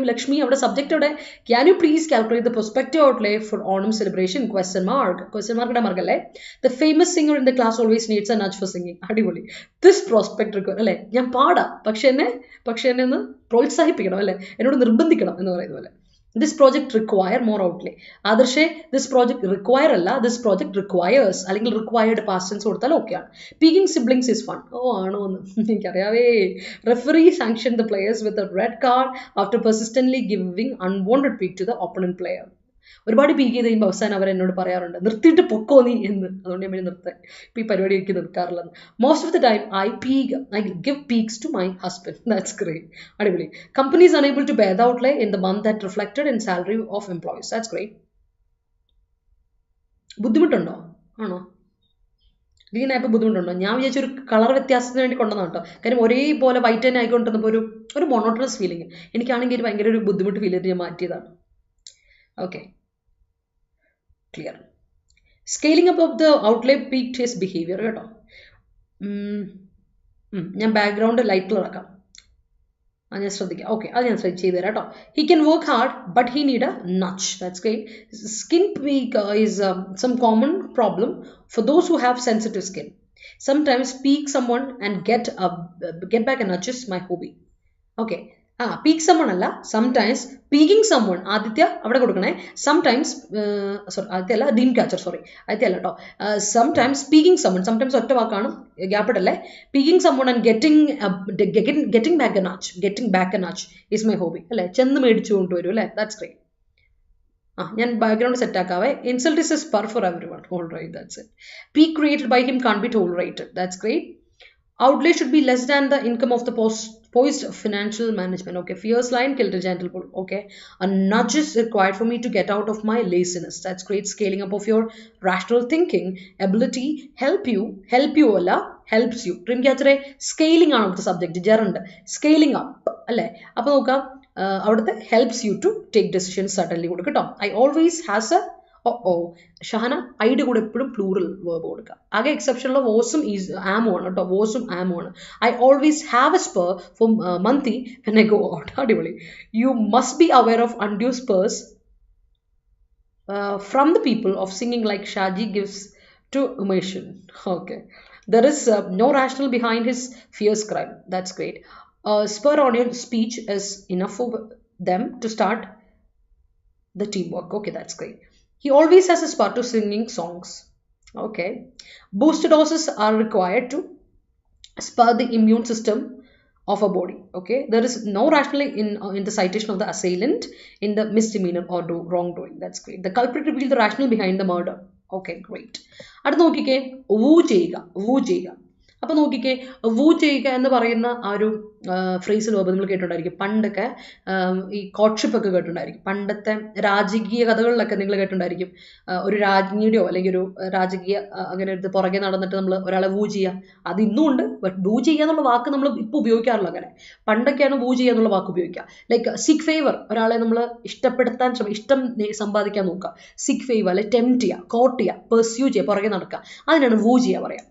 S1: Lakshmi avada subject avade can you please calculate the prospective outlay for Onam celebration? Question mark ide markalle. The famous singer in the class always needs a nudge for singing. Adivoli. This prospect require alle ഞാൻ പാടാ പക്ഷെ എന്നെ ഒന്ന് പ്രോത്സാഹിപ്പിക്കണം അല്ലേ, എന്നോട് നിർബന്ധിക്കണം എന്ന് പറയുന്ന പോലെ. This project require more outlay. ആദർശേ this project require അല്ല, this project requires അല്ലെങ്കിൽ required past tense കൊടുത്താൽ ഓക്കെയാണ്. Peeking siblings is fun. ആണോ എന്ന് എനിക്കറിയാവേ. Referee sanctioned the players with a red card after persistently giving unwanted peek to the opponent player. ഒരുപാട് പീക്ക് ചെയ്ത് കഴിയുമ്പോൾ അവസാനം അവർ എന്നോട് പറയാറുണ്ട് നിർത്തിയിട്ട് പൊക്കോ നീ എന്ന്. അതുകൊണ്ട് ഞാൻ നിർത്താൻ ഇപ്പം ഈ പരിപാടി എനിക്ക് നിൽക്കാറില്ല. Most of the time I give piques to my husband. That's great. അടിപൊളി. Companies unable to pay the outlay in the month that reflected in salary of employees. That's great. ബുദ്ധിമുട്ടുണ്ടോ? ആണോ? ഗ്രീൻ ആപ്പ് ബുദ്ധിമുട്ടുണ്ടോ? ഞാൻ വിചാരിച്ചൊരു കളർ വ്യത്യാസത്തിന് വേണ്ടി കൊണ്ടുവന്ന കേട്ടോ. കാര്യം ഒരേപോലെ വൈറ്റ് തന്നെ ആയിക്കൊണ്ടിരുന്നപ്പോൾ ഒരു മോണോട്ടണസ് ഫീലിംഗ്. എനിക്കാണെങ്കിൽ ഒരു ഭയങ്കര ഒരു ബുദ്ധിമുട്ട് ഫീൽ ചെയ്തിട്ട് ഞാൻ മാറ്റിയതാണ്. Okay, clear. Scaling up of the outlay piqued his behaviour കേട്ടോ. ഞാൻ ബാക്ക്ഗ്രൗണ്ട് ലൈറ്റ് കളർ ആക്കാം. ഞാൻ ശ്രദ്ധിക്കാം. ഓക്കെ, അത് ഞാൻ ചെയ്തു തരാം കേട്ടോ. He can work hard but he need a nudge. That's great. Skin pique is some common problem for those who have sensitive skin. Sometimes peek someone and get back a nudge is my hobby. Okay. Peek someone അല്ല, സംടൈംസ് പീക്കിംഗ് സമ്മൺ. ആദിത്യ അവിടെ കൊടുക്കണേ. സംടൈംസ് ആദിത്യ അല്ല, ഡ്രീം ക്യാച്ചർ, സോറി ആദിത്യ അല്ല കേട്ടോ. സംടൈംസ് പീക്കിംഗ് സമ്മൺ, സംടൈംസ് ഒറ്റ വാക്കാണ്, ഗ്യാപ്പ് ഇടല്ലേ. Piquing summon and getting back a nudge is my hobby അല്ലേ. ചെന്ന് മേടിച്ചു കൊണ്ടുവരും അല്ലേ. That's great. ഞാൻ ബാക്ക്ഗ്രൗണ്ട് സെറ്റ് ആക്കാവേ. Insult is spur for everyone. All right, that's it. Pique created by him can be tolerated. That's great. Outlay should be less than the income of the poised financial management. Okay, fierce lion killed a gentle bull. Okay, a nudge is required for me to get out of my laziness. That's great. Scaling up of your rational thinking ability helps you. Trim catcher scaling on the subject gerund scaling up alle appo nokka avaduthe helps you to take decisions certainly kodukka. I always has a Shahana ഐയുടെ കൂടെ എപ്പോഴും പ്ലൂറൽ വേർബ് കൊടുക്കുക. ആകെ എക്സെപ്ഷനുള്ള വോസും ആമോ ആണ് കേട്ടോ. വോസും ആമോ ആണ്. I always have a spur for Monty when I go out. അടിപൊളി. You must be aware of undue spurs from the people of singing like Shaji gives to Umeshan. Okay, there is no rational behind his fierce crime. That's great. Spur on your speech is enough for them to start the teamwork. Okay, that's great. He always has a spur to singing songs. Okay. Boosted doses are required to spur the immune system of a body. Okay. There is no rationale in the citation of the assailant in the misdemeanor or wrongdoing. That's great. The culprit revealed the rationale behind the murder. Okay, great. അടുത്ത നോക്കിക്കേ, വൂ ചെയ്യുക. അപ്പോൾ നോക്കിക്കേ, വൂ ചെയ്യുക എന്ന് പറയുന്ന ആ ഒരു ഫ്രേസിൽ വേർബ് നിങ്ങൾ കേട്ടിട്ടുണ്ടായിരിക്കും. പണ്ടൊക്കെ ഈ കോട്ട്ഷിപ്പ് ഒക്കെ കേട്ടിട്ടുണ്ടായിരിക്കും. പണ്ടത്തെ രാജകീയ കഥകളിലൊക്കെ നിങ്ങൾ കേട്ടിട്ടുണ്ടായിരിക്കും. ഒരു രാജ്ഞിയുടെയോ അല്ലെങ്കിൽ ഒരു രാജകീയ അങ്ങനെ ഒരു പുറകെ നടന്നിട്ട് നമ്മൾ ഒരാളെ വൂ ചെയ്യുക. അത് ഇന്നും ഉണ്ട്. ബട്ട് വൂ ചെയ്യുക എന്നുള്ള വാക്ക് നമ്മൾ ഇപ്പോൾ ഉപയോഗിക്കാറില്ല അങ്ങനെ. പണ്ടൊക്കെയാണ് വൂ ചെയ്യുക എന്നുള്ള വാക്ക് ഉപയോഗിക്കുക. ലൈക്ക് സീക്ക് ഫേവർ, ഒരാളെ നമ്മൾ ഇഷ്ടപ്പെടുത്താൻ ഇഷ്ടം സമ്പാദിക്കാൻ നോക്കുക. സീക്ക് ഫേവർ അല്ലെ ടെംപ്റ്റ് ചെയ്യുക, കോട്ട് ചെയ്യുക, പെർസ്യൂ ചെയ്യുക, പുറകെ നടക്കുക. അതിനാണ് വൂ ചെയ്യുക പറയാം.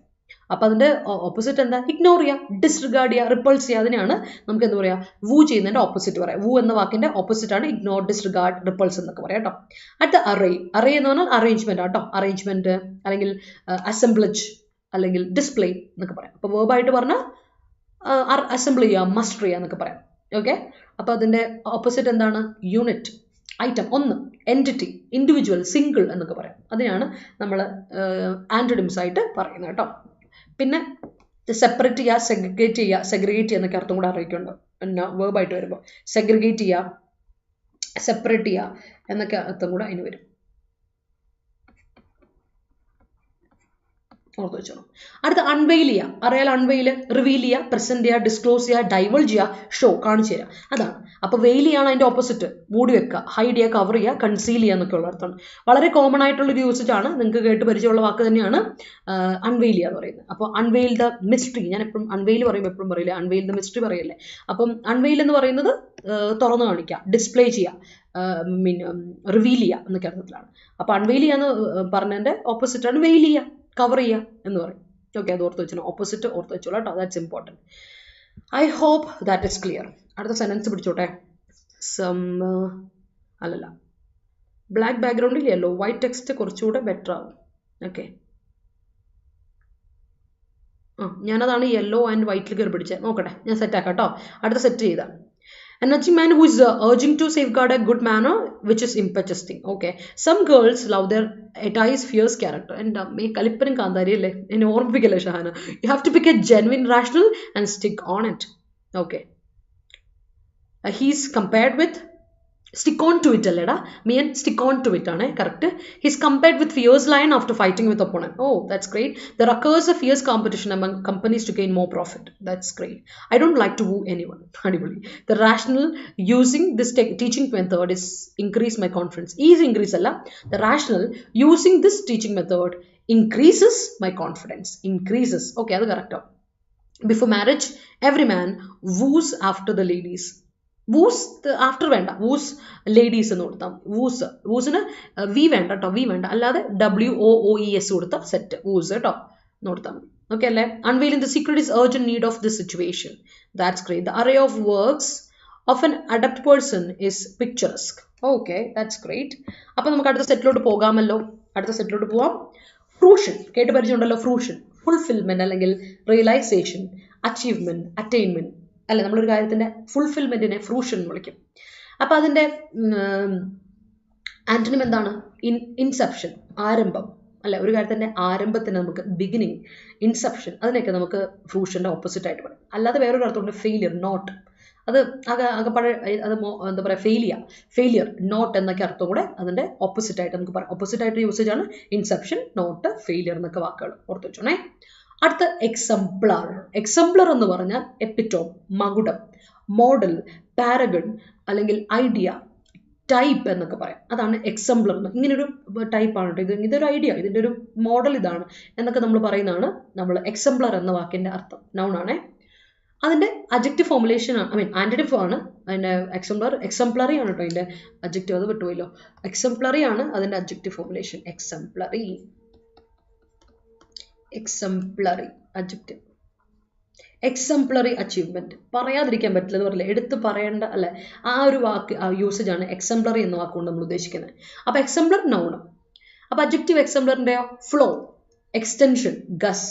S1: അപ്പം അതിൻ്റെ ഓപ്പോസിറ്റ് എന്താ? ഇഗ്നോർ ചെയ്യുക, ഡിസ്റിഗാർഡ് ചെയ്യുക, റിപ്പൾസ് ചെയ്യുക. അതിനാണ് നമുക്ക് എന്താ പറയുക, വൂ ചെയ്യുന്നതിൻ്റെ ഓപ്പോസിറ്റ് പറയാം. വൂ എന്ന വാക്കിൻ്റെ ഓപ്പോസിറ്റ് ആണ് ഇഗ്നോർ, ഡിസ്റിഗാർഡ്, റിപ്പൾസ് എന്നൊക്കെ പറയാം കേട്ടോ. അടുത്ത അറേ എന്ന് പറഞ്ഞാൽ അറേഞ്ച്മെന്റ് കേട്ടോ. അറേഞ്ച്മെന്റ് അല്ലെങ്കിൽ അസംബ്ലജ് അല്ലെങ്കിൽ ഡിസ്പ്ലേ എന്നൊക്കെ പറയാം. അപ്പോൾ വേർബായിട്ട് പറഞ്ഞാൽ അസംബിൾ ചെയ്യുക, മസ്റ്റർ ചെയ്യുക എന്നൊക്കെ പറയാം. ഓക്കെ, അപ്പോൾ അതിൻ്റെ ഓപ്പോസിറ്റ് എന്താണ്? യൂണിറ്റ്, ഐറ്റം, ഒന്ന്, എൻറ്റിറ്റി, ഇൻഡിവിജ്വൽ, സിംഗിൾ എന്നൊക്കെ പറയാം. അതിനാണ് നമ്മൾ ആൻറ്റണിംസ് ആയിട്ട് പറയുന്നത് കേട്ടോ. പിന്നെ സെപ്പറേറ്റ് ചെയ്യുക, സെഗ്രിഗേറ്റ് എന്നൊക്കെ അർത്ഥം കൂടെ അറിയിക്കുന്നുണ്ട്. പിന്നെ വേർബായിട്ട് വരുമ്പോൾ സെഗ്രിഗേറ്റ് ചെയ്യുക, സെപ്പറേറ്റ് ചെയ്യുക എന്നൊക്കെ അർത്ഥം കൂടെ അതിന് വരും. ഓർത്ത് വെച്ചോണം. അടുത്ത അൺവെയിൽ ചെയ്യുക, അറിയാൽ അൺവെയിൽ, റിവീൽ ചെയ്യുക, പ്രസന്റ് ചെയ്യുക, ഡിസ്ക്ലോസ് ചെയ്യുക, ഡൈവൾജ് ചെയ്യുക, ഷോ കാണിച്ചു തരിക, അതാണ്. അപ്പോൾ വെയിൽ ചെയ്യാണ് അതിൻ്റെ ഓപ്പോസിറ്റ്, മൂടി വെക്കുക, ഹൈഡ് ചെയ്യുക, കവർ ചെയ്യുക, കൺസീൽ ചെയ്യുക എന്നൊക്കെ ഉള്ള അർത്ഥമാണ്. വളരെ കോമൺ ആയിട്ടുള്ളൊരു യൂസേജ് ആണ്, നിങ്ങൾക്ക് കേട്ട് പരിചയമുള്ള വാക്ക് തന്നെയാണ് അൺവെയിൽ ചെയ്യുക എന്ന് പറയുന്നത്. അപ്പോൾ അൺവെയിൽ ദ മിസ്റ്ററി, ഞാൻ എപ്പോഴും അൺവെയിൽ പറയുമ്പോൾ എപ്പോഴും പറയില്ല, അൺവെയിൽ ദ മിസ്റ്ററി പറയല്ലേ. അപ്പം അൺവെയിൽ എന്ന് പറയുന്നത് തുറന്നു കാണിക്കുക, ഡിസ്പ്ലേ ചെയ്യുക, റിവീൽ ചെയ്യുക എന്നൊക്കെ അർത്ഥത്തിലാണ്. അപ്പോൾ അൺവെയിൽ ചെയ്യാന്ന് പറഞ്ഞതിൻ്റെ ഓപ്പോസിറ്റാണ് വെയിൽ ചെയ്യുക, കവർ ചെയ്യുക എന്ന് പറയും. ഓക്കെ, അത് ഓർത്ത് വെച്ചോ, ഓപ്പോസിറ്റ് ഓർത്ത് വെച്ചോളൂ കേട്ടോ, that's important. I hope that is clear. അടുത്ത സെൻറ്റൻസ് പിടിച്ചോട്ടെ. അല്ലല്ല, ബ്ലാക്ക് ബാക്ക്ഗ്രൗണ്ടിൽ യെല്ലോ, വൈറ്റ് ടെക്സ്റ്റ് കുറച്ചുകൂടെ ബെറ്റർ ആവും. ഓക്കെ, ഞാനതാണ് യെല്ലോ ആൻഡ് വൈറ്റിൽ കയറി പിടിച്ചത്. നോക്കട്ടെ, ഞാൻ സെറ്റാക്കാം കേട്ടോ. അടുത്ത സെറ്റ് ചെയ്താൽ a nudging man who is urging to safeguard a good manner, which is impetusing. Okay, some girls love their attires fierce character. And me kalipparam kandari alle ene ormipikalla Shahana. You have to pick a genuine rational and stick on it. Okay, he's compared with, stick on to it allada, me and stick on to it aane correct. He's compared with fierce lion after fighting with opponent. Oh, that's great. There occurs a fierce competition among companies to gain more profit. That's great. I don't like to woo anyone. Anybody. The rational using this teaching method is increase my confidence. Is increase alla, the rational using this teaching method increases my confidence. Increases. Okay, that's correct. Before marriage, every man woos after the ladies. Who's after വേണ്ട, വൂസ് ലേഡീസ് എന്ന് കൊടുത്താൽ, വൂസിന് വി വേണ്ട കേട്ടോ, വി വേണ്ട, അല്ലാതെ WOOES കൊടുത്ത സെറ്റ്, വൂസ് കേട്ടോ കൊടുത്താൽ മതി. ഓക്കെ അല്ലേ. Unveiling the secret is urgent need of this situation. That's great. The array of works of N adept person is പിക്ചറസ്ക്. Okay, that's great. അപ്പം നമുക്ക് അടുത്ത സെറ്റിലോട്ട് പോകാമല്ലോ. അടുത്ത സെറ്റിലോട്ട് പോവാം. ഫ്രൂഷൻ കേട്ട് പരിചയമുണ്ടല്ലോ. ഫ്രൂഷൻ ഫുൾഫിൽമെന്റ് അല്ലെങ്കിൽ റിയലൈസേഷൻ, അച്ചീവ്മെന്റ്, അറ്റൈൻമെന്റ് അല്ലെ. നമ്മളൊരു കാര്യത്തിൻ്റെ ഫുൾഫിൽമെൻറ്റിനെ ഫ്രൂഷൻ എന്ന് വിളിക്കും. അപ്പം അതിൻ്റെ ആൻറ്റണിം എന്താണ്? ഇൻസെപ്ഷൻ, ആരംഭം അല്ലെ. ഒരു കാര്യത്തിൻ്റെ ആരംഭത്തിന് നമുക്ക് ബിഗിനിങ്, ഇൻസെപ്ഷൻ, അതിനൊക്കെ നമുക്ക് ഫ്രൂഷൻ്റെ ഓപ്പോസിറ്റ് ആയിട്ട് പറയും. അല്ലാതെ വേറൊരു അർത്ഥമുണ്ട്, ഫെയിലിയർ, നോട്ട്. അത് അകപ്പഴ അത് എന്താ പറയുക, ഫെയിലിയർ, നോട്ട് എന്നൊക്കെ അർത്ഥം കൂടെ അതിൻ്റെ ഓപ്പോസിറ്റ് ആയിട്ട് നമുക്ക് പറയാം. ഓപ്പോസിറ്റ് ആയിട്ട് യൂസേജ് ആണ് ഇൻസെപ്ഷൻ, നോട്ട്, ഫെയിലിയർ എന്നൊക്കെ വാക്കുകൾ ഓർത്ത് വെച്ചോണേ. അടുത്ത എക്സംപ്ലാർ. എക്സംപ്ലർ എന്ന് പറഞ്ഞാൽ എപ്പിറ്റോം, മകുടം, മോഡൽ, പാരഗൺ അല്ലെങ്കിൽ ഐഡിയ, ടൈപ്പ് എന്നൊക്കെ പറയാം. അതാണ് എക്സംപ്ലർ. ഇങ്ങനൊരു ടൈപ്പാണ് കേട്ടോ, ഇതൊരു ഐഡിയ, ഇതിൻ്റെ ഒരു മോഡൽ ഇതാണ് എന്നൊക്കെ നമ്മൾ പറയുന്നതാണ് നമ്മൾ എക്സംപ്ലർ എന്ന വാക്കിൻ്റെ അർത്ഥം. നൗൺ ആണേ. അതിൻ്റെ അഡ്ജക്റ്റീവ് ഫോർമുലേഷൻ ആണ്, ആൻറ്റണിം ആണ് അതിൻ്റെ എക്സംപ്ലറി ആണ് കേട്ടോ അതിൻ്റെ അഡ്ജക്റ്റീവ്, അത് വിട്ടുപോയല്ലോ. എക്സംപ്ലറി ആണ് അതിൻ്റെ adjective formulation, exemplary. Exemplary adjective. Exemplary achievement പറയാതിരിക്കാൻ പറ്റില്ല എന്ന് പറയില്ല, എടുത്ത് പറയേണ്ട അല്ലെ, ആ ഒരു വാക്ക്, ആ യൂസേജ് ആണ് എക്സംപ്ലറി എന്ന വാക്കുകൊണ്ട് നമ്മൾ ഉദ്ദേശിക്കുന്നത്. അപ്പൊ എക്സംപ്ലർ നൗണ്. അപ്പൊ അഡ്ജക്റ്റീവ് എക്സംപ്ലറിന്റെയോ ഫ്ലോ, എക്സ്റ്റൻഷൻ, ഗസ്.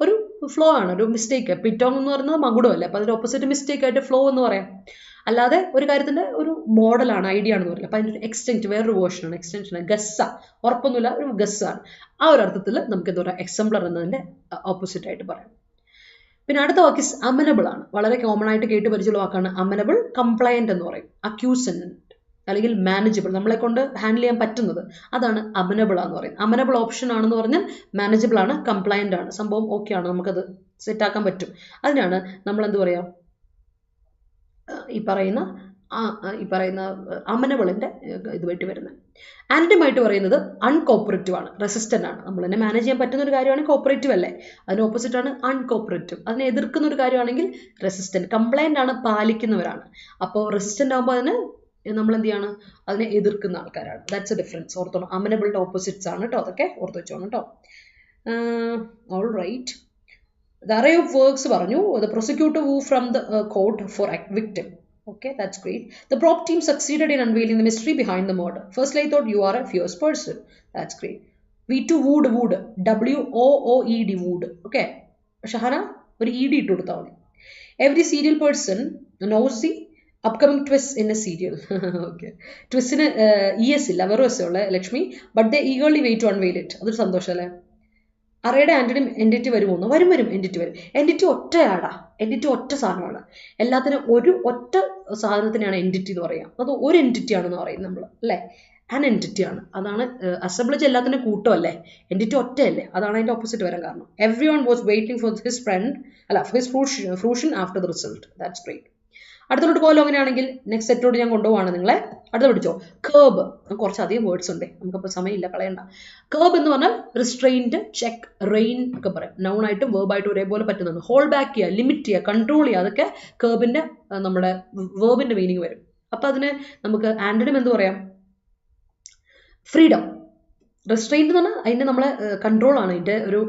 S1: ഒരു ഫ്ലോ ആണ്, ഒരു മിസ്റ്റേക്ക്. പിറ്റോങ് എന്ന് പറയുന്നത് മകുടമല്ലേ, അപ്പൊ അതിന്റെ ഓപ്പോസിറ്റ് മിസ്റ്റേക്ക് ആയിട്ട് ഫ്ലോ എന്ന് പറയാം. അല്ലാതെ ഒരു കാര്യത്തിന്റെ ഒരു മോഡലാണ്, ഐഡിയ ആണെന്ന് പറയില്ല. അപ്പൊ അതിന്റെ ഒരു എക്സ്റ്റെൻറ്റ്, വേറൊരു വേർഷനാണ്, എക്സ്റ്റൻഷനാണ്, ഗസ്സ, ഉറപ്പൊന്നുമില്ല, ഒരു ഗസ്സാണ്. ആ ഒരു അർത്ഥത്തിൽ നമുക്ക് എന്താ പറയുക, എക്സംപ്ലർ എന്നതിന്റെ ഓപ്പോസിറ്റ് ആയിട്ട് പറയാം. പിന്നെ അടുത്ത വാക്ക് അമനബിൾ ആണ്. വളരെ കോമൺ ആയിട്ട് കേട്ട് പരിചയമുള്ള വാക്കാണ് അമനബിൾ. കംപ്ലയന്റ് എന്ന് പറയും. അക്യൂസന്റ് അല്ലെങ്കിൽ മാനേജബിൾ, നമ്മളെ കൊണ്ട് ഹാൻഡിൽ ചെയ്യാൻ പറ്റുന്നത്, അതാണ് അമനബിൾ ആണെന്ന് പറയുന്നത്. അമനബിൾ ഓപ്ഷൻ ആണെന്ന് പറഞ്ഞാൽ മാനേജബിൾ ആണ്, കംപ്ലയന്റ് ആണ്, സംഭവം ഓക്കെ ആണ്, നമുക്കത് സെറ്റാക്കാൻ പറ്റും. അതിനാണ് നമ്മൾ എന്ത് പറയാ, ഈ പറയുന്ന അമനബിളിന്റെ ഇതുമായിട്ട് വരുന്നത്. ആന്റിമായിട്ട് പറയുന്നത് അൺകോപ്പറേറ്റീവ് ആണ്, റെസിസ്റ്റന്റ് ആണ്. നമ്മൾ തന്നെ മാനേജ് ചെയ്യാൻ പറ്റുന്ന ഒരു കാര്യമാണ് കോപ്പറേറ്റീവ് അല്ലേ, അതിന് ഓപ്പോസിറ്റ് ആണ് അൺകോപ്പറേറ്റീവ്. അതിനെ എതിർക്കുന്ന ഒരു കാര്യമാണെങ്കിൽ റെസിസ്റ്റന്റ്. കംപ്ലൈന്റ് ആണ്, പാലിക്കുന്നവരാണ്. അപ്പോൾ റെസിസ്റ്റന്റ് ആകുമ്പോൾ അതിന് നമ്മൾ എന്ത് ചെയ്യാണ്, അതിനെ എതിർക്കുന്ന ആൾക്കാരാണ്. That's a difference. ഓർത്തോണം, അമനബിളിന്റെ ഓപ്പോസിറ്റ്സ് ആണ് കേട്ടോ, അതൊക്കെ ഓർത്ത് വെച്ചോണം കേട്ടോ. All right. The array of works പറഞ്ഞു. The prosecutor who from the court for victim. Okay, that's great. The prop team succeeded in unveiling the mystery behind the murder. Firstly, I thought you are a fierce person. That's great. We too wood, WOOED, wood. Okay. Shahana, ഒരു ED ഇട്ട് കൊടുത്താൽ മതി. Every serial person knows the upcoming twist in a serial. Okay. Twist in ES ഇല്ല, വെറും എസ് ഉള്ള Lakshmi. But they eagerly wait to unveil it. അതൊരു സന്തോഷം അല്ലേ. അറേയുടെ ആന്റണിം എൻറ്റിറ്റി വരുമോ? വരും എൻറ്റിറ്റി വരും. എൻറ്റിറ്റി ഒറ്റയാടാ, എൻറ്റിറ്റി ഒറ്റ സാധനമാണ്. എല്ലാത്തിനും ഒരു ഒറ്റ സാധനത്തിനാണ് എൻറ്റിറ്റി എന്ന് പറയാം. അത് ഒരു എൻറ്റിറ്റി ആണെന്ന് പറയും നമ്മൾ, അല്ലേ? ആൻ എൻറ്റിറ്റി ആണ്. അതാണ് അസംബ്ലേജ് എല്ലാത്തിനും കൂട്ടമല്ലേ, എൻറ്റിറ്റി ഒറ്റയല്ലേ. അതാണ് അതിൻ്റെ ഓപ്പോസിറ്റ് വരാൻ കാരണം. Everyone was waiting for his friend, അല്ല his fruition after the result. That's great. അടുത്തോട്ട് പോകാലോ. അങ്ങനെയാണെങ്കിൽ നെക്സ്റ്റ് സെറ്റോട് ഞാൻ കൊണ്ടുപോവാണ് നിങ്ങളെ. അടുത്ത പിടിച്ചോ, കേർബ്. കുറച്ചധികം വേർഡ്സ് ഉണ്ട്, നമുക്കപ്പോൾ സമയമില്ല, കളയണ്ട. കേർബ് എന്ന് പറഞ്ഞാൽ റിസ്ട്രെയിൻറ്റ്, ചെക്ക്, റെയിൻ ഒക്കെ പറയാം. നൗണായിട്ടും വേർബായിട്ടും ഒരേപോലെ പറ്റുന്നുണ്ട്. ഹോൾഡ് ബാക്ക് ചെയ്യുക, ലിമിറ്റ് ചെയ്യുക, കൺട്രോൾ ചെയ്യുക, അതൊക്കെ കേർബിൻ്റെ നമ്മുടെ വേർബിൻ്റെ മീനിങ് വരും. അപ്പോൾ അതിന് നമുക്ക് ആന്റണിം എന്ത് പറയാം? ഫ്രീഡം. റെസ്ട്രെയിൻറ്റ് എന്ന് പറഞ്ഞാൽ അതിൻ്റെ നമ്മളെ കൺട്രോൾ ആണ്, അതിൻ്റെ ഒരു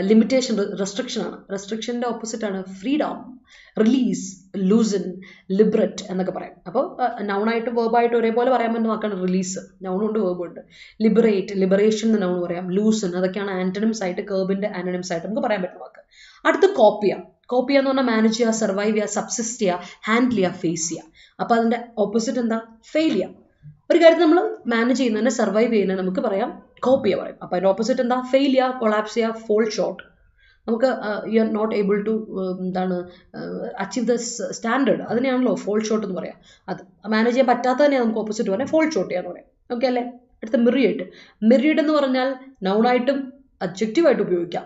S1: ലിമിറ്റേഷൻ, റെസ്ട്രിക്ഷൻ ആണ്. റെസ്ട്രിക്ഷൻ്റെ ഓപ്പോസിറ്റ് ആണ് ഫ്രീഡം. റിലീസ്, ലൂസൻ, ലിബറേറ്റ് എന്നൊക്കെ പറയാം. അപ്പോൾ നൗണായിട്ടും വേർബായിട്ടും ഒരേപോലെ പറയാൻ പറ്റുന്ന വാക്കാണ് റിലീസ്. നൗണുണ്ട് വേർബുണ്ട്. ലിബറേറ്റ്, ലിബറേഷൻ എന്ന് നൗൺ പറയാം. ലൂസൻ, അതൊക്കെയാണ് ആന്റണിംസ് ആയിട്ട്, കേർബിൻ്റെ ആന്റണിംസ് ആയിട്ട് നമുക്ക് പറയാൻ പറ്റുന്ന വാക്ക്. അടുത്ത് കോപ്പിയ. കോപ്പിയ എന്ന് പറഞ്ഞാൽ മാനേജ് ചെയ്യുക, സർവൈവ് ചെയ്യുക, സബ്സിസ്റ്റ് ചെയ്യുക, ഹാൻഡിൽ ചെയ്യുക, ഫേസ് ചെയ്യുക. അപ്പോൾ അതിൻ്റെ ഓപ്പോസിറ്റ് എന്താ? ഫെയിൽ ചെയ്യുക. ഒരു കാര്യത്തിൽ നമ്മൾ മാനേജ് ചെയ്യുന്നതിനെ, സർവൈവ് ചെയ്യുന്നതിനെ നമുക്ക് പറയാം കോപ്പിയ പറയും. അപ്പോൾ അതിൻ്റെ ഓപ്പോസിറ്റ് എന്താ? ഫെയിൽ ചെയ്യുക, കൊളാപ്സ് ചെയ്യുക, ഫോൾ ഷോർട്ട്. നമുക്ക് you are not able to എന്താണ് അച്ചീവ് ദ സ്റ്റാൻഡേർഡ്, അതിനെയാണല്ലോ ഫോൾ ഷോർട്ട് എന്ന് പറയാം. അത് മാനേജ് ചെയ്യാൻ പറ്റാത്തതിനെ നമുക്ക് ഓപ്പോസിറ്റ് പറയാം ഫോൾ ഷോർട്ട് ചെയ്യാന്ന് പറയാം. ഓക്കെ അല്ലേ? അടുത്ത മിറിയേഡ്. മിറിയേഡ് എന്ന് പറഞ്ഞാൽ നൗണായിട്ടും അഡ്ജക്റ്റീവായിട്ട് ഉപയോഗിക്കാം.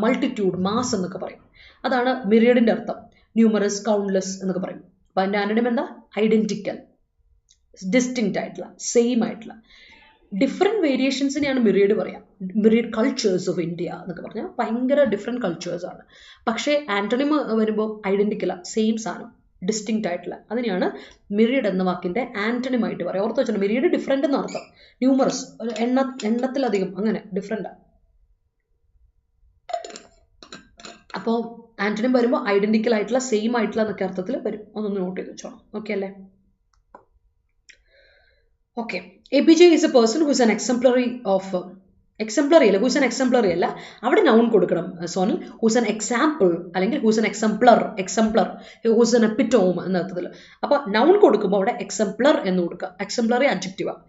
S1: മൾട്ടിറ്റ്യൂഡ്, മാസ് എന്നൊക്കെ പറയും. അതാണ് മിറിയേഡിൻ്റെ അർത്ഥം. ന്യൂമറസ്, കൗണ്ട്ലെസ് എന്നൊക്കെ പറയും. അപ്പോൾ അതിൻ്റെ ആന്റണിം എന്താ? ഐഡൻറ്റിക്കൽ, ഡിസ്റ്റിങ്ക്റ്റ് ആയിട്ടുള്ള, സെയിം ആയിട്ടുള്ള. ഡിഫറെൻറ്റ് വേരിയേഷൻസിനെയാണ് മിറിയേഡ് പറയാം. മിറിയേഡ് കൾച്ചേഴ്സ് ഓഫ് ഇന്ത്യ എന്നൊക്കെ പറഞ്ഞാൽ ഭയങ്കര ഡിഫറെൻറ്റ് കൾച്ചേഴ്സാണ്. പക്ഷേ ആന്റണിം വരുമ്പോൾ ഐഡൻറ്റിക്കലാണ്, സെയിം സാധനം, ഡിസ്റ്റിങ്ക്റ്റ് ആയിട്ടുള്ള. അതിനെയാണ് മിറിയേഡ് എന്ന വാക്കിൻ്റെ ആന്റണിമായിട്ട് പറയാം. ഓർത്ത് വെച്ചാൽ മിറിയേഡ് ഡിഫറെൻ്റ് എന്ന അർത്ഥം. ന്യൂമറസ്, എണ്ണത്തിലധികം, അങ്ങനെ ഡിഫറെൻ്റാണ്. അപ്പോൾ ആന്റണിം വരുമ്പോൾ ഐഡൻറ്റിക്കൽ ആയിട്ടുള്ള, സെയിം ആയിട്ടുള്ള എന്നൊക്കെ അർത്ഥത്തിൽ വരും. ഒന്നൊന്ന് നോട്ട് ചെയ്ത് വെച്ചോണം. ഓക്കെ അല്ലേ? Okay. APJ is a person who is an exemplary of exemplary അല്ല, who's an exemplary അല്ല, അവിടെ നൗൺ കൊടുക്കണം സോനൽ. who's an example അല്ലെങ്കിൽ who's an exemplar, who's an epitome എന്ന അർത്ഥത്തിൽ. അപ്പോൾ നൗൺ കൊടുക്കുമ്പോൾ അവിടെ എക്സംപ്ലർ എന്ന് കൊടുക്കുക. എക്സംപ്ലറി അഡ്ജക്റ്റീവാണ്.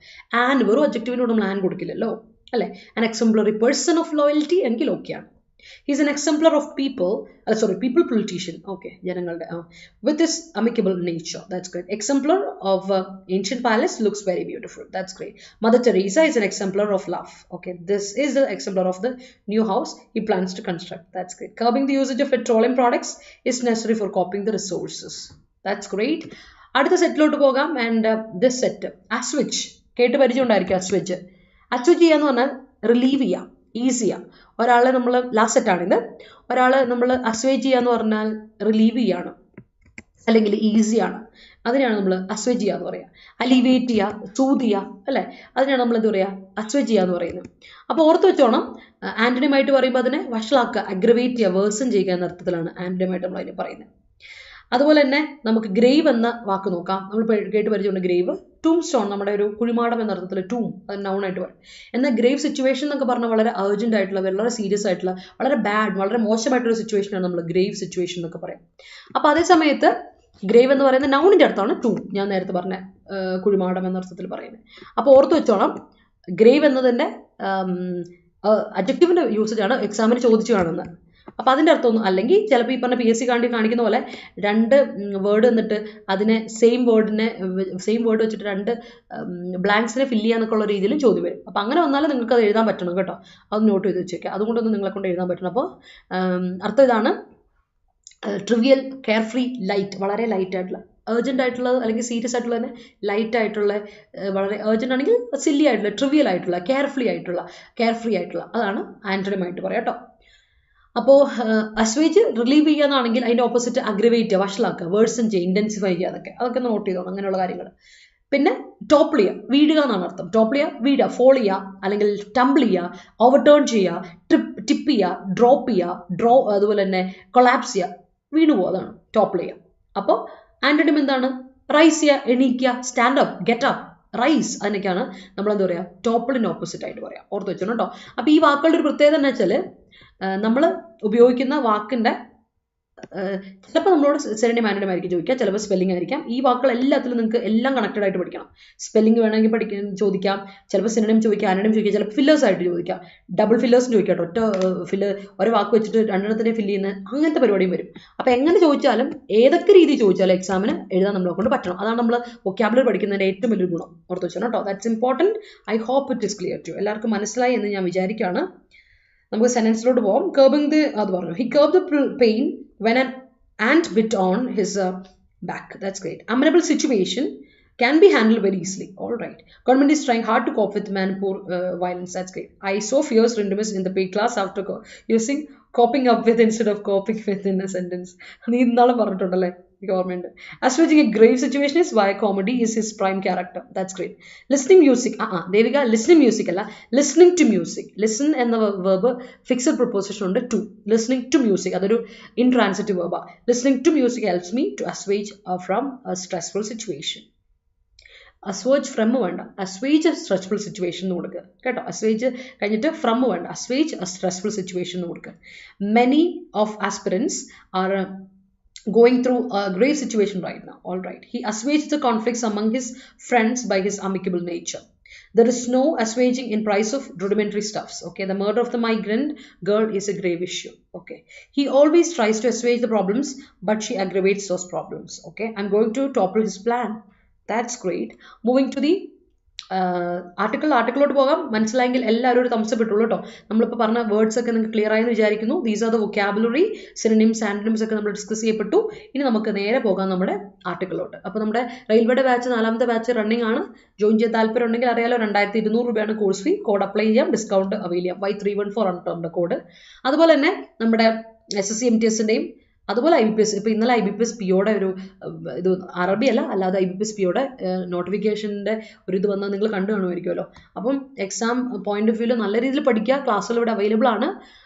S1: ആൻ വെറും അഡ്ജക്റ്റീവിനോട് നമ്മൾ ആൻ കൊടുക്കില്ലല്ലോ, അല്ലേ? an exemplary person of loyalty എങ്കിൽ ഓക്കെയാണ്. He is an exemplar of people politician, okay, ജനങ്ങളുടെ with his amicable nature. That's great. Exemplar of ancient palace looks very beautiful. That's great. Mother Teresa is an exemplar of love. Okay, this is the exemplar of the new house he plans to construct. That's great. Curbing the usage of petroleum products is necessary for coping the resources. That's great. അടുത്ത സെറ്റിലോട്ട് പോകാം. ആൻഡ് ദിസ് സെറ്റ് അസ്വിച്ച് കേട്ട് പരിചയം ഉണ്ടായിരിക്കും. അസ്വിച്ച് ചെയ്യാന്ന് പറഞ്ഞാൽ റിലീവ് ചെയ്യാം, ഈസിയാണ്. ഒരാളെ നമ്മൾ ലാസ്റ്റ് സെറ്റാണിത്. ഒരാളെ നമ്മൾ അസ്വേജ് ചെയ്യുക എന്ന് പറഞ്ഞാൽ റിലീവ് ചെയ്യാണ് അല്ലെങ്കിൽ ഈസിയാണ്. അതിനെയാണ് നമ്മൾ അസ്വേജ് ചെയ്യുക എന്ന് പറയുക. അലിവേറ്റ് ചെയ്യുക, സൂത് ചെയ്യുക, അല്ലേ? അതിനാണ് നമ്മൾ എന്ത് പറയുക? അസ്വേജ് ചെയ്യുക എന്ന് പറയുന്നത്. അപ്പോൾ ഓർത്ത് വെച്ചോണം, ആന്റണിമായിട്ട് പറയുമ്പോൾ അതിനെ വഷളാക്കുക, അഗ്രവേറ്റ് ചെയ്യുക, വേഴ്സൺ ചെയ്യുക എന്ന അർത്ഥത്തിലാണ് ആന്റണിമായിട്ട് നമ്മൾ അതിനെ പറയുന്നത്. അതുപോലെ തന്നെ നമുക്ക് ഗ്രേവ് എന്ന വാക്ക് നോക്കാം. നമ്മൾ കേട്ട് പരിചയമുണ്ട് ഗ്രേവ്. ടൂം സ്റ്റോൺ, നമ്മുടെ ഒരു കുഴിമാടം എന്ന അർത്ഥത്തിൽ ടൂം, അത് നൗണായിട്ട് പറയും. എന്നാൽ ഗ്രേവ് സിറ്റുവേഷൻ എന്നൊക്കെ പറഞ്ഞാൽ വളരെ അർജന്റ് ആയിട്ടുള്ള, വളരെ സീരിയസ് ആയിട്ടുള്ള, വളരെ ബാഡ്, വളരെ മോശമായിട്ടുള്ള സിറ്റുവേഷനാണ് നമ്മൾ ഗ്രേവ് സിറ്റുവേഷൻ എന്നൊക്കെ പറയാം. അപ്പോൾ അതേ സമയത്ത് ഗ്രേവ് എന്ന് പറയുന്ന നൗണിൻ്റെ അർത്ഥമാണ് ടൂം, ഞാൻ നേരത്തെ പറഞ്ഞ കുഴിമാടം എന്ന അർത്ഥത്തിൽ പറയുന്നത്. അപ്പോൾ ഓർത്ത് വെച്ചോണം, ഗ്രേവ് എന്നതിൻ്റെ അഡ്ജക്റ്റീവിൻ്റെ യൂസേജ് ആണ് എക്സാമിന് ചോദിച്ചു കാണുന്നത്. അപ്പോൾ അതിൻ്റെ അർത്ഥമൊന്നും അല്ലെങ്കിൽ ചിലപ്പോൾ ഈ പറഞ്ഞ PSC കാണിക്കുന്ന പോലെ രണ്ട് വേർഡ് എന്നിട്ട് അതിനെ സെയിം വേർഡ് വെച്ചിട്ട് രണ്ട് ബ്ലാങ്ക്സിനെ ഫില്ല് ചെയ്യാന്നൊക്കെ ഉള്ള രീതിയിലും ചോദ്യം വരും. അപ്പോൾ അങ്ങനെ വന്നാലും നിങ്ങൾക്ക് അത് എഴുതാൻ പറ്റണം കേട്ടോ. അത് നോട്ട് ചെയ്ത് വെച്ചേക്കാം. അതുകൊണ്ടൊന്നും നിങ്ങളെ കൊണ്ട് എഴുതാൻ പറ്റണം. അപ്പോൾ അർത്ഥം ഇതാണ്: ട്രിവിയൽ, കെയർ ഫ്രീ, ലൈറ്റ്, വളരെ ലൈറ്റ് ആയിട്ടുള്ള, ഏർജന്റ് ആയിട്ടുള്ളത് അല്ലെങ്കിൽ സീരിയസ് ആയിട്ടുള്ള തന്നെ ലൈറ്റ് ആയിട്ടുള്ള, വളരെ ഏർജന്റ് ആണെങ്കിൽ സില്ലി ആയിട്ടുള്ള, ട്രിവിയൽ ആയിട്ടുള്ള, കെയർ ഫ്രീ ആയിട്ടുള്ള, അതാണ് ആന്റണിമായിട്ട് പറയാം കേട്ടോ. അപ്പോൾ അസ്വേജ് റിലീവ് ചെയ്യാന്നാണെങ്കിൽ അതിൻ്റെ ഓപ്പോസിറ്റ് അഗ്രവേറ്റ് ചെയ്യുക, വഷളാക്കുക, വേഴ്സൺ ചെയ്യുക, ഇൻറ്റൻസിഫൈ ചെയ്യുക, അതൊക്കെ നോട്ട് ചെയ്തോണം, അങ്ങനെയുള്ള കാര്യങ്ങൾ. പിന്നെ ടോപ്പിൾ ചെയ്യുക, വീഴുക എന്നാണ് അർത്ഥം. ടോപ്പിൾ ചെയ്യുക, വീഴുക, ഫോൾ ചെയ്യുക, അല്ലെങ്കിൽ ടംബിൾ ചെയ്യുക, ഓവർടേൺ ചെയ്യുക, ടിപ്പ് ചെയ്യുക, ഡ്രോപ്പ് ചെയ്യുക, അതുപോലെ തന്നെ കൊളാപ്സ് ചെയ്യുക, വീണു പോകുക, അതാണ് ടോപ്പിൾ ചെയ്യുക. അപ്പോൾ ആന്റണിം എന്താണ്? റൈസ് ചെയ്യുക, എണീക്കുക, stand up, get up, rice, അതിനൊക്കെയാണ് നമ്മൾ എന്താ പറയുക? ടോപ്പിളിന് ഓപ്പോസിറ്റ് ആയിട്ട് പറയാം. ഓർത്ത് വെച്ചോണം കേട്ടോ. അപ്പോൾ ഈ വാക്കുകളുടെ ഒരു പ്രത്യേകത എന്ന് വെച്ചാൽ നമ്മൾ ഉപയോഗിക്കുന്ന വാക്കിൻ്റെ ചിലപ്പോൾ നമ്മളോട് സെറൻഡിയം ആൻറ്റോണിം ആയിരിക്കും ചോദിക്കുക, ചിലപ്പോൾ സ്പെല്ലിംഗ് ആയിരിക്കാം. ഈ വാക്കുകൾ എല്ലാത്തിലും നിങ്ങൾക്ക് എല്ലാം കണക്റ്റഡ് ആയിട്ട് പഠിക്കണം. സ്പെല്ലിംഗ് വേണമെങ്കിൽ ചോദിക്കാം, ചിലപ്പോൾ സിനോണിം ചോദിക്കാം, ആൻറ്റോണിം ചോദിക്കാം, ചിലപ്പോൾ ഫില്ലേഴ്സ് ആയിട്ട് ചോദിക്കാം, ഡബിൾ ഫില്ലേഴ്സും ചോദിക്കാം കേട്ടോ. ഒറ്റ ഒരു വാക്ക് വെച്ചിട്ട് രണ്ടെണ്ണത്തിനെ ഫില്ല് ചെയ്യുന്ന അങ്ങനത്തെ പരിപാടിയും വരും. അപ്പോൾ എങ്ങനെ ചോദിച്ചാലും ഏതൊക്കെ രീതി ചോദിച്ചാലും എക്സാമിന് എഴുതാൻ നമ്മളെ കൊണ്ട് പറ്റണം. അതാണ് നമ്മൾ വൊക്കാബുലറി പഠിക്കുന്നതിൻ്റെ ഏറ്റവും വലിയൊരു ഗുണം. ഓർത്ത് വെച്ചോ കേട്ടോ. That's important. I hope it is clear too. എല്ലാവർക്കും മനസ്സിലായി എന്ന് ഞാൻ വിചാരിക്കുകയാണ്. നമുക്ക് സെന്റൻസിലോട്ട് പോകാം. കർബിംഗ് ദി അത് പറഞ്ഞു. He curb the pain when an ant bit on his back. That's great. Amenable situation can be handled very easily. All right. Government is trying hard to cope with Manipur violence. That's great. I saw fierce Rintu in the paid class after using coping up with instead of coping with in a sentence. നീ ഇന്നാളും പറഞ്ഞിട്ടുണ്ടല്ലേ government. Assuaging a grave situation is why comedy is his prime character. That's great. Listening music. Devika listening music അല്ല, listening to music. Listen എന്ന verb fixed preposition ഉണ്ട് to. Listening to music അതൊരു intransitive verb. Listening to music helps me to assuage from a stressful situation. Assuage from വേണ്ട, assuage a stressful situation എന്ന് കൊടുക്കുക കേട്ടോ. assuage കഴിഞ്ഞിട്ട് from വേണ്ട, assuage a stressful situation എന്ന് കൊടുക്കുക. Many of aspirants are going through a grave situation right now. All right. He assuaged the conflicts among his friends by his amicable nature. There is no assuaging in price of rudimentary stuffs. Okay. The murder of the migrant girl is a grave issue. Okay. He always tries to assuage the problems, but she aggravates those problems. Okay. I'm going to topple his plan. That's great. Moving to the ആർട്ടിക്കിളോട്ട് പോകാം. മനസ്സിലായെങ്കിൽ എല്ലാവരും ഒരു തംസ് അപ്പ് ഇട്ടുള്ളൂ കേട്ടോ. നമ്മളിപ്പോൾ പറഞ്ഞ വേർഡ്സ് ഒക്കെ നിങ്ങൾക്ക് ക്ലിയർ ആയെന്ന് വിചാരിക്കുന്നു. These are the vocabulary, synonyms, antonyms ഒക്കെ നമ്മൾ ഡിസ്കസ് ചെയ്യപ്പെട്ടു. ഇനി നമുക്ക് നേരെ പോകാം നമ്മുടെ ആർട്ടിക്കിളോട്ട്. അപ്പോൾ നമ്മുടെ റെയിൽവേയുടെ ബാച്ച് 4ാമത്തെ ബാച്ച് റണ്ണിംഗ് ആണ്. ജോയിൻ ചെയ്യാൻ താല്പര്യം ഉണ്ടെങ്കിൽ അറിയാലോ, 2200 രൂപയാണ് കോഴ്സ് ഫീ. കോഡ് അപ്ലൈ ചെയ്യാം, ഡിസ്കൗണ്ട് അവൈൽ ചെയ്യാം. Y314 ആണ് നമ്മുടെ കോഡ്. അതുപോലെ തന്നെ നമ്മുടെ SSC MTSന്റെയും അതുപോലെ IBPS, ഇപ്പോൾ ഇന്നലെ IBPS പിയോടെ ഒരു ഇത് അറബി അല്ലാതെ IBPS പിയോടെ നോട്ടിഫിക്കേഷൻ്റെ ഒരു ഇത് വന്നാൽ നിങ്ങൾ കണ്ടു കാണുമായിരിക്കുമല്ലോ. അപ്പം എക്സാം പോയിന്റ് ഓഫ് വ്യൂവിൽ നല്ല രീതിയിൽ പഠിക്കുക. ക്ലാസ്സുകൾ ഇവിടെ അവൈലബിൾ ആണ്,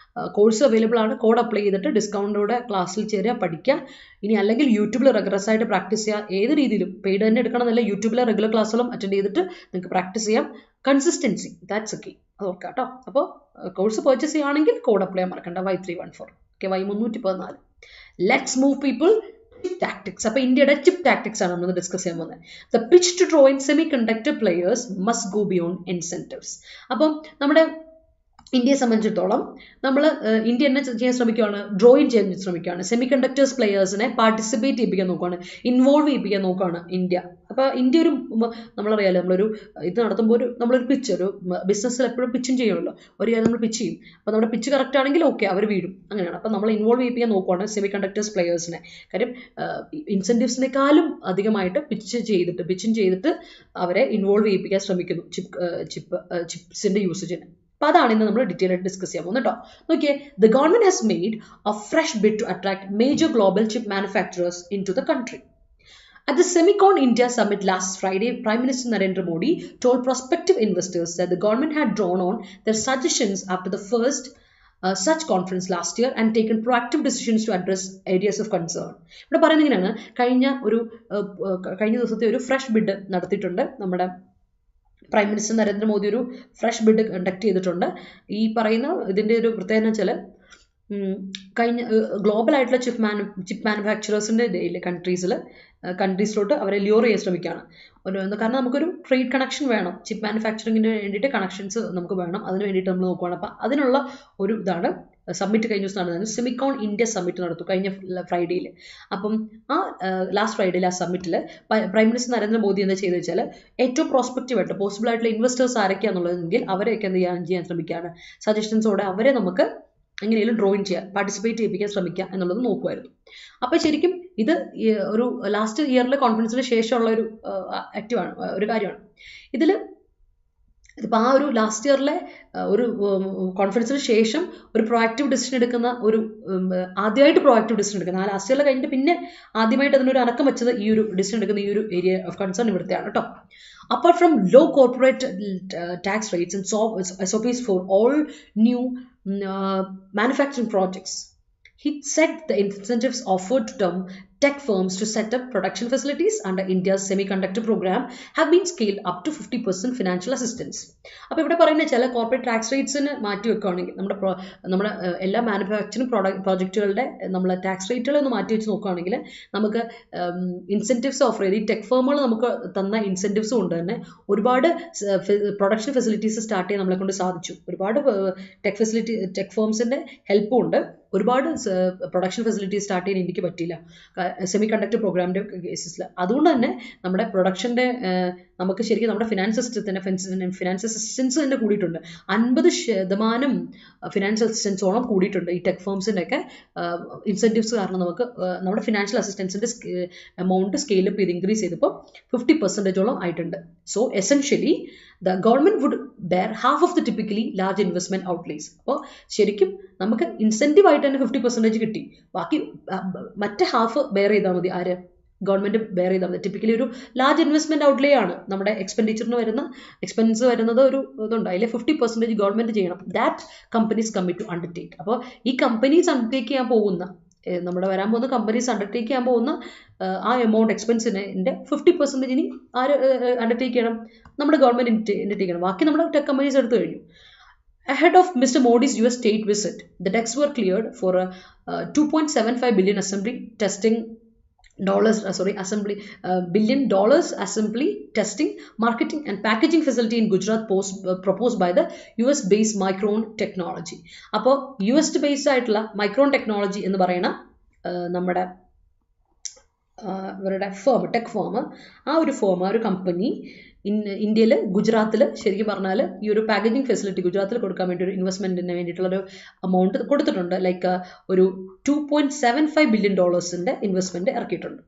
S1: കോഴ്സ് അവൈലബിൾ ആണ്. കോഡ് അപ്ലൈ ചെയ്തിട്ട് ഡിസ്കൗണ്ടോടെ ക്ലാസ്സിൽ ചേരുക, പഠിക്കുക. ഇനി അല്ലെങ്കിൽ യൂട്യൂബിൽ റെഗുലസ് ആയിട്ട് പ്രാക്ടീസ് ചെയ്യുക. ഏത് രീതിയിലും പെയ്ഡ് തന്നെ എടുക്കണമെന്നല്ല, യൂട്യൂബിലെ റെഗുലർ ക്ലാസ്സുകളും അറ്റൻഡ് ചെയ്തിട്ട് നിങ്ങൾക്ക് പ്രാക്ടീസ് ചെയ്യാം. കൺസിസ്റ്റൻസി, ദാറ്റ്സ് ഓക്കെ, അത് ഓർക്കാം കേട്ടോ. അപ്പോൾ കോഴ്സ് പർച്ചേസ് ചെയ്യുകയാണെങ്കിൽ കോഡ് അപ്ലൈ ചെയ്യാൻ മറക്കണ്ട. Y314 okay, Y314. Let's move people to tactics. അപ്പോൾ ഇന്ത്യയുടെ ചിപ്പ് ടാക്ടിക്സ് ആണ് നമ്മൾ ഡിസ്കസ് ചെയ്യാൻ പോകുന്നത്. The pitch to draw in semiconductor players must go beyond incentives. അപ്പം നമ്മുടെ ഇന്ത്യയെ സംബന്ധിച്ചിടത്തോളം നമ്മൾ ഇന്ത്യ എന്നെ ചെയ്യാൻ ശ്രമിക്കുകയാണ്, ഡ്രോയിൻ ചെയ്യാൻ ശ്രമിക്കുകയാണ്. സെമി കണ്ടക്ടേഴ്സ് പ്ലെയേഴ്സിനെ പാർട്ടിസിപ്പേറ്റ് ചെയ്യിപ്പിക്കാൻ നോക്കുകയാണ്, ഇൻവോൾവ് ചെയ്യിപ്പിക്കാൻ നോക്കുകയാണ് ഇന്ത്യ. അപ്പോൾ ഇന്ത്യ ഒരു നമ്മളറിയാലോ, നമ്മളൊരു ഇത് നടത്തുമ്പോൾ നമ്മളൊരു പിച്ച്, ഒരു ബിസിനസ്സിൽ എപ്പോഴും പിച്ചും ചെയ്യുമല്ലോ. ഒരു കാര്യം നമ്മൾ പിച്ച് ചെയ്യും. അപ്പോൾ നമ്മുടെ പിച്ച് കറക്റ്റ് ആണെങ്കിൽ ഓക്കെ, അവർ വീഴും, അങ്ങനെയാണ്. അപ്പോൾ നമ്മൾ ഇൻവോൾവ് ചെയ്യിപ്പിക്കാൻ നോക്കുകയാണ് സെമി കണ്ടക്ടേഴ്സ് പ്ലെയേഴ്സിനെ. കാര്യം ഇൻസെൻറ്റീവ്സിനേക്കാളും അധികമായിട്ട് പിച്ചും ചെയ്തിട്ട് അവരെ ഇൻവോൾവ് ചെയ്യിപ്പിക്കാൻ ശ്രമിക്കുന്നു ചിപ്സിൻ്റെ യൂസേജിന്. അപ്പോൾ അതാണ് ഇന്ന് നമ്മൾ ഡീറ്റെയിൽ ആയിട്ട് ഡിസ്കസ് ചെയ്യാൻ പോകുന്നത് കേട്ടോ. നോക്കിയേ, the government has made a fresh bid to attract major global chip manufacturers into the country. At the Semicon India Summit last Friday, Prime Minister Narendra Modi told prospective investors that the government had drawn on their suggestions after the first such conference last year and taken proactive decisions to address areas of concern. ഇവിടെ പറയുന്നത് ഇങ്ങനെയാണ്, കഴിഞ്ഞ ദിവസത്തെ ഒരു ഫ്രഷ് ബിഡ് നടത്തിയിട്ടുണ്ട് നമ്മുടെ പ്രൈം മിനിസ്റ്റർ നരേന്ദ്രമോദി. ഒരു ഫ്രഷ് ബിഡ് കണ്ടക്ട് ചെയ്തിട്ടുണ്ട്. ഈ പറയുന്ന ഇതിൻ്റെ ഒരു പ്രത്യേകത വെച്ചാൽ കഴിഞ്ഞ ഗ്ലോബലായിട്ടുള്ള ചിപ്പ് മാനുഫാക്ചറേഴ്സിൻ്റെ കൺട്രീസിലോട്ട് അവരെ ല്യൂർ ചെയ്യാൻ ശ്രമിക്കുകയാണ്. കാരണം നമുക്കൊരു ട്രേഡ് കണക്ഷൻ വേണം, ചിപ്പ് മാനുഫാക്ചറിങ്ങിന് വേണ്ടിയിട്ട് കണക്ഷൻസ് നമുക്ക് വേണം. അതിന് വേണ്ടിയിട്ട് നമ്മൾ നോക്കുകയാണ്. അപ്പം അതിനുള്ള ഒരു ഇതാണ് സമ്മിറ്റ് കഴിഞ്ഞ ദിവസം നടന്നത്. സെമിക്കോൺ ഇന്ത്യ സമ്മിറ്റ് നടത്തും കഴിഞ്ഞ ഫ്രൈഡേയിൽ. അപ്പം ആ ലാസ്റ്റ് ഫ്രൈഡേയിൽ ആ സമ്മിറ്റിൽ പ്രൈം മിനിസ്റ്റർ നരേന്ദ്രമോദി എന്താ ചെയ്തെന്ന് വെച്ചാൽ ഏറ്റവും പ്രോസ്പെക്റ്റീവായിട്ട് പോസിബിൾ ആയിട്ടുള്ള ഇൻവെസ്റ്റേഴ്സ് ആരൊക്കെയാണെന്നുള്ളതെങ്കിൽ അവരെയൊക്കെ എന്ത് ചെയ്യാൻ ശ്രമിക്കുകയാണ്. സജഷൻസോടെ അവരെ നമുക്ക് എങ്ങനെയും ഡ്രോയിൻ ചെയ്യാൻ, പാർട്ടിസിപ്പേറ്റ് ചെയ്യിപ്പിക്കാൻ ശ്രമിക്കുക എന്നുള്ളത് നോക്കുമായിരുന്നു. അപ്പോൾ ശരിക്കും ഇത് ഒരു ലാസ്റ്റ് ഇയറിലെ കോൺഫറൻസിന് ശേഷമുള്ള ഒരു ആക്റ്റീവാണ്, ഒരു കാര്യമാണ്. ഇതിപ്പോൾ ആ ഒരു ലാസ്റ്റ് ഇയറിലെ ഒരു കോൺഫറൻസിന് ശേഷം ഒരു പ്രൊആക്റ്റീവ് ഡിസിഷൻ എടുക്കുന്ന ആദ്യമായിട്ട് പ്രൊആക്റ്റീവ് ഡിസിഷൻ എടുക്കുന്ന, ആ ലാസ്റ്റ് ഇയറിൽ കഴിഞ്ഞിട്ട് പിന്നെ ആദ്യമായിട്ട് അതിനൊരു അനക്കം വെച്ചത് ഈ ഒരു ഡിസിഷൻ എടുക്കുന്ന ഈ ഒരു ഏരിയ ഓഫ് കൺസേൺ ഇവിടുത്തെയാണ് കേട്ടോ. Apart from low corporate tax rates and SOPs for all new manufacturing projects, he said the incentives offered to them tech firms to set up production facilities under India's semiconductor program have been scaled up to 50% financial assistance. അപ്പോൾ ഇവിടെ പറയുന്ന ചില കോർപ്പറേറ്റ് ടാക്സ് റേറ്റ്സിന് മാറ്റി വെക്കുകയാണെങ്കിൽ നമ്മുടെ എല്ലാ മാനുഫാക്ചറിങ് പ്രോജക്റ്റുകളുടെ നമ്മൾ ടാക്സ് റേറ്റുകളൊന്ന് മാറ്റി വെച്ച് നോക്കുകയാണെങ്കിൽ നമുക്ക് ഇൻസെൻറ്റീവ്സ് ഓഫർ ചെയ്ത് ഈ ടെക് ഫേമുകൾ നമുക്ക് തന്ന ഇൻസെൻറ്റീവ്സ് കൊണ്ട് തന്നെ ഒരുപാട് പ്രൊഡക്ഷൻ ഫെസിലിറ്റീസ് സ്റ്റാർട്ട് ചെയ്യാൻ നമ്മളെ കൊണ്ട് സാധിച്ചു. ഒരുപാട് ടെക് ഫേംസിൻ്റെ ഹെൽപ്പും ഉണ്ട്. ഒരുപാട് പ്രൊഡക്ഷൻ ഫെസിലിറ്റീസ് സ്റ്റാർട്ട് ചെയ്യാൻ ഇന്ത്യക്ക് പറ്റിയില്ല സെമി കണ്ടക്ടർ പ്രോഗ്രാമിൻ്റെ കേസസിൽ. അതുകൊണ്ട് തന്നെ നമ്മുടെ പ്രൊഡക്ഷൻ്റെ നമുക്ക് ശരിക്കും നമ്മുടെ ഫിനാൻസ് അസിസ്റ്റൻസ് തന്നെ കൂടിയിട്ടുണ്ട്. 50% ഫിനാൻസ് അസിസ്റ്റൻസോളം കൂടിയിട്ടുണ്ട് ഈ ടെക് ഫേംസിൻ്റെ ഒക്കെ ഇൻസെൻറ്റീവ്സ് കാരണം. നമുക്ക് നമ്മുടെ ഫിനാൻഷ്യൽ അസിസ്റ്റൻസിൻ്റെ എമൗണ്ട് സ്കെയിലപ്പ് ചെയ്ത് ഇൻക്രീസ് ചെയ്തപ്പോൾ 50% ആയിട്ടുണ്ട്. So essentially the government would bear half of the typically large investment outlays. അപ്പോൾ ശരിക്കും നമുക്ക് ഇൻസെൻറ്റീവ് ആയിട്ട് തന്നെ 50% കിട്ടി. ബാക്കി മറ്റേ ഹാഫ് ബെയർ ചെയ്താൽ മതി. ആര്? ഗവൺമെൻറ് ബെയർ ചെയ്താൽ മതി. ടിപ്പിക്കലി ഒരു ലാർജ് ഇൻവെസ്റ്റ്മെൻറ്റ് ഔട്ട്ലേ ആണ് നമ്മുടെ എക്സ്പെൻഡിച്ചറിന് വരുന്ന എക്സ്പെൻസ് വരുന്നത്. ഒരു ഇതുണ്ട്, അതിൽ 50% ഗവൺമെൻറ് ചെയ്യണം. That companies commit to undertake. അപ്പോൾ ഈ കമ്പനീസ് അണ്ടർടേക്ക് ചെയ്യാൻ പോകുന്ന നമ്മുടെ വരാൻ പോകുന്ന കമ്പനീസ് അണ്ടർടേക്ക് ചെയ്യാൻ പോകുന്ന ആ എമൗണ്ട് എക്സ്പെൻസിൻ്റെ 50% ഇനി ആര് അണ്ടർടേക്ക് ചെയ്യണം? നമ്മുടെ ഗവൺമെൻറ് അണ്ടർടേക്ക് ചെയ്യണം. ബാക്കി നമ്മുടെ ടെക് കമ്പനീസ് എടുത്തു കഴിഞ്ഞു. Ahead of Mr. Modi's US state visit, the decks were cleared for a $2.75 billion billion dollars assembly, testing, marketing and packaging facility in Gujarat proposed by the US-based Micron Technology. അപ്പോൾ US-based ആയിട്ടുള്ള മൈക്രോൺ ടെക്നോളജി എന്ന് പറയുന്ന നമ്മുടെ ഇവരുടെ ടെക് ഫേം, ആ ഒരു കമ്പനി ഇന്ത്യയിൽ ഗുജറാത്തിൽ ശരിക്കും പറഞ്ഞാൽ ഈ ഒരു പാക്കേജിങ് ഫെസിലിറ്റി ഗുജറാത്തിൽ കൊടുക്കാൻ വേണ്ടി ഒരു ഇൻവെസ്റ്റ്മെൻറ്റിന് വേണ്ടിയിട്ടുള്ളൊരു എമൗണ്ട് കൊടുത്തിട്ടുണ്ട്. ലൈക്ക് ഒരു $2.75 billion ഇൻവെസ്റ്റ്മെൻറ്റ് ഇറക്കിയിട്ടുണ്ട്.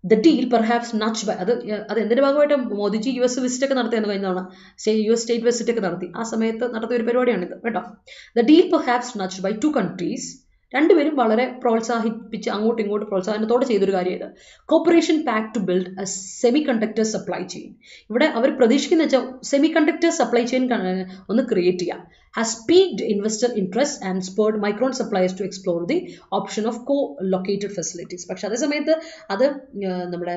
S1: The deal perhaps nudge by അത് എന്തിൻ്റെ ഭാഗമായിട്ട് മോദിജി US വിസിറ്റ് ഒക്കെ നടത്തിയെന്ന് കഴിഞ്ഞ തവണ US സ്റ്റേറ്റ് വിസിറ്റ് ഒക്കെ നടത്തി. ആ സമയത്ത് നടത്തിയ ഒരു പരിപാടിയാണിത് കേട്ടോ. The deal perhaps nudge by 2 countries. രണ്ടുപേരും വളരെ പ്രോത്സാഹിപ്പിച്ച് അങ്ങോട്ടും ഇങ്ങോട്ടും പ്രോത്സാഹനത്തോടെ ചെയ്തൊരു കാര്യം ഇത്. Cooperation pact to build a semiconductor supply chain. ഇവിടെ അവർ പ്രതീക്ഷിക്കുന്ന വെച്ചാൽ സെമി കണ്ടക്ടർ സപ്ലൈ ചെയിൻ ഒന്ന് ക്രിയേറ്റ് ചെയ്യാം. Has piqued investor interest and spurred Micron supplies to explore the option of located facilities. പക്ഷെ അതേസമയത്ത് അത് നമ്മുടെ